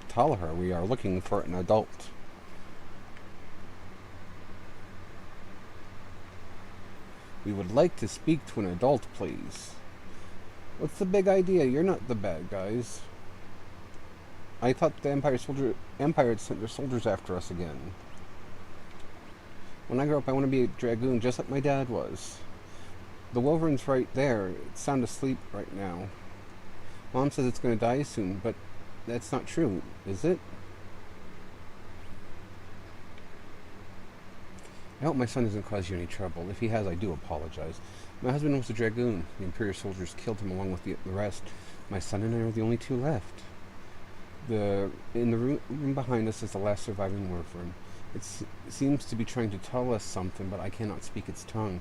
Tell her we are looking for an adult. We would like to speak to an adult, please. What's the big idea? You're not the bad guys. I thought the Empire had sent their soldiers after us again. When I grow up, I want to be a dragoon, just like my dad was. The Wolverine's right there. It's sound asleep right now. Mom says it's going to die soon, but that's not true, is it? I hope my son doesn't cause you any trouble. If he has, I do apologize. My husband was a dragoon. The Imperial soldiers killed him along with the rest. My son and I are the only two left. In the room behind us is the last surviving Wolverine. It seems to be trying to tell us something, but I cannot speak its tongue.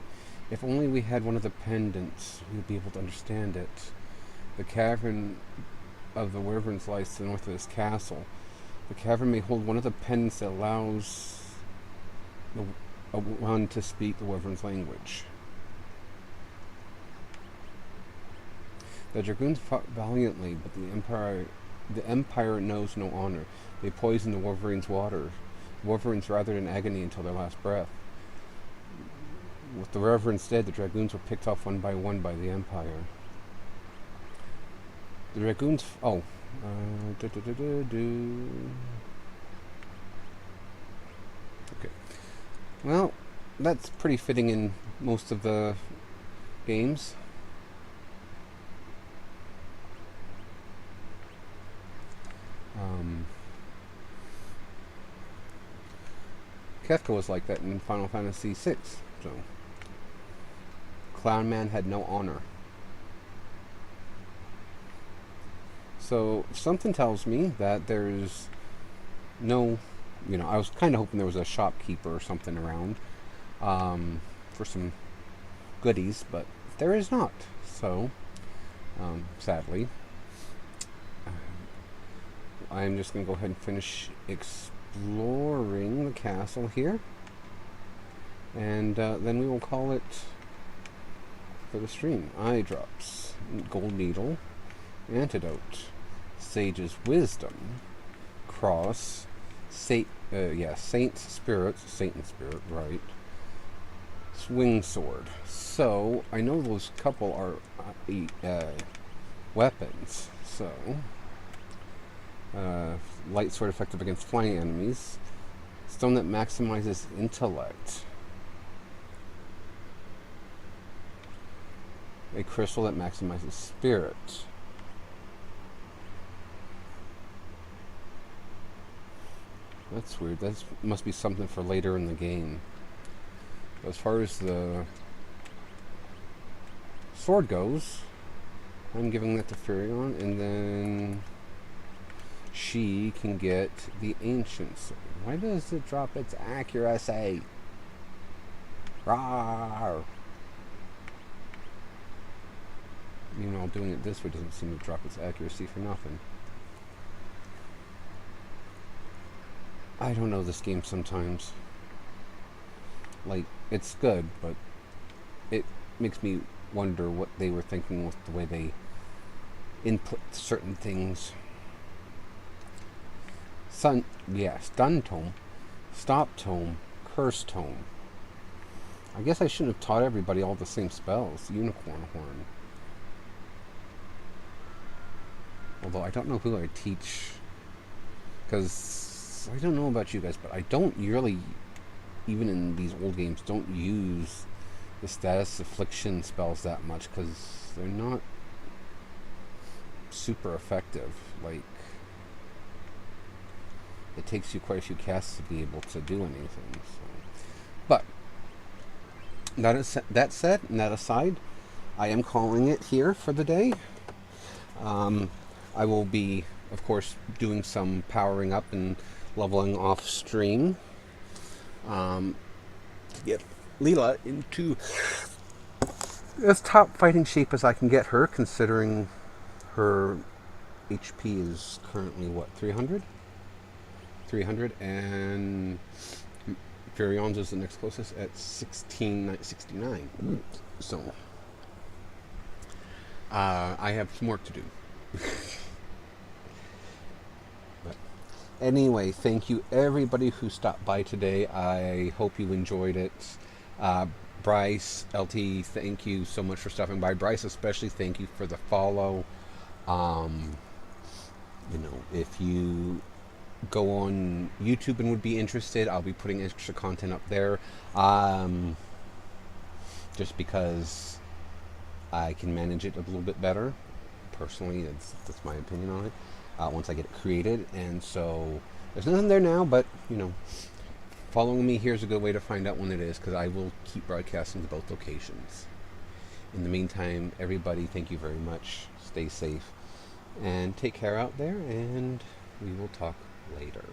If only we had one of the pendants, we would be able to understand it. The cavern of the Wyverns lies to the north of this castle. The cavern may hold one of the pendants that allows one to speak the Wyvern's language. The dragoons fought valiantly, but the Empire knows no honor. They poisoned the Wolverine's water. Wolverines writhed in agony until their last breath. With the Reverends dead, the dragoons were picked off one by one by the Empire. The dragoons... Okay. Well, that's pretty fitting in most of the games. Kefka was like that in Final Fantasy VI, so... Clown Man had no honor. So, something tells me that there's no... I was kind of hoping there was a shopkeeper or something around for some goodies, but there is not. So, sadly, I'm just going to go ahead and finish exploring the castle here, and then we will call it for the stream. Eye drops, gold needle, antidote, sage's wisdom, cross, Satan's spirit, right? Swing sword. So I know those couple are weapons. So uh, light sword effective against flying enemies. Stone that maximizes intellect. A crystal that maximizes spirit. That's weird. That must be something for later in the game. As far as the sword goes, I'm giving that to Furion, and then she can get the ancient sword. Why does it drop its accuracy? Rawr! You know, doing it this way doesn't seem to drop its accuracy for nothing. I don't know this game sometimes. Like, it's good, but it makes me wonder what they were thinking with the way they input certain things. Stun tome, stop tome, curse tome. I guess I shouldn't have taught everybody all the same spells. Unicorn horn. Although I don't know who I teach, because I don't know about you guys, but I don't really, even in these old games, don't use the status affliction spells that much because they're not super effective. Like, it takes you quite a few casts to be able to do anything. So. But that said, and that aside, I am calling it here for the day. I will be, of course, doing some powering up and leveling off stream to get Leela into as top fighting shape as I can get her, considering her HP is currently, what, 300? 300, and Furion's is the next closest at 1669. So, I have some work to do. But anyway, thank you everybody who stopped by today. I hope you enjoyed it. Bryce, LT, thank you so much for stopping by. Bryce, especially, thank you for the follow. If you go on YouTube and would be interested, I'll be putting extra content up there. Just because I can manage it a little bit better. Personally, that's my opinion on it. Once I get it created, and so there's nothing there now, but following me here is a good way to find out when it is, because I will keep broadcasting to both locations. In the meantime, everybody, thank you very much. Stay safe and take care out there, and we will talk later.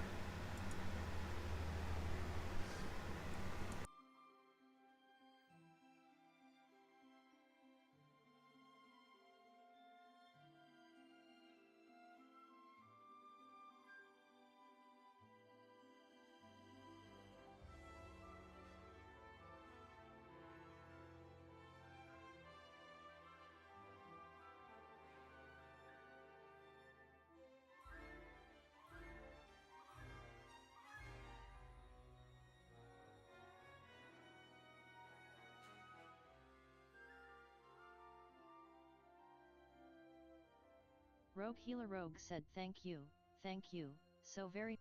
Rogue Healer Rogue said thank you, so very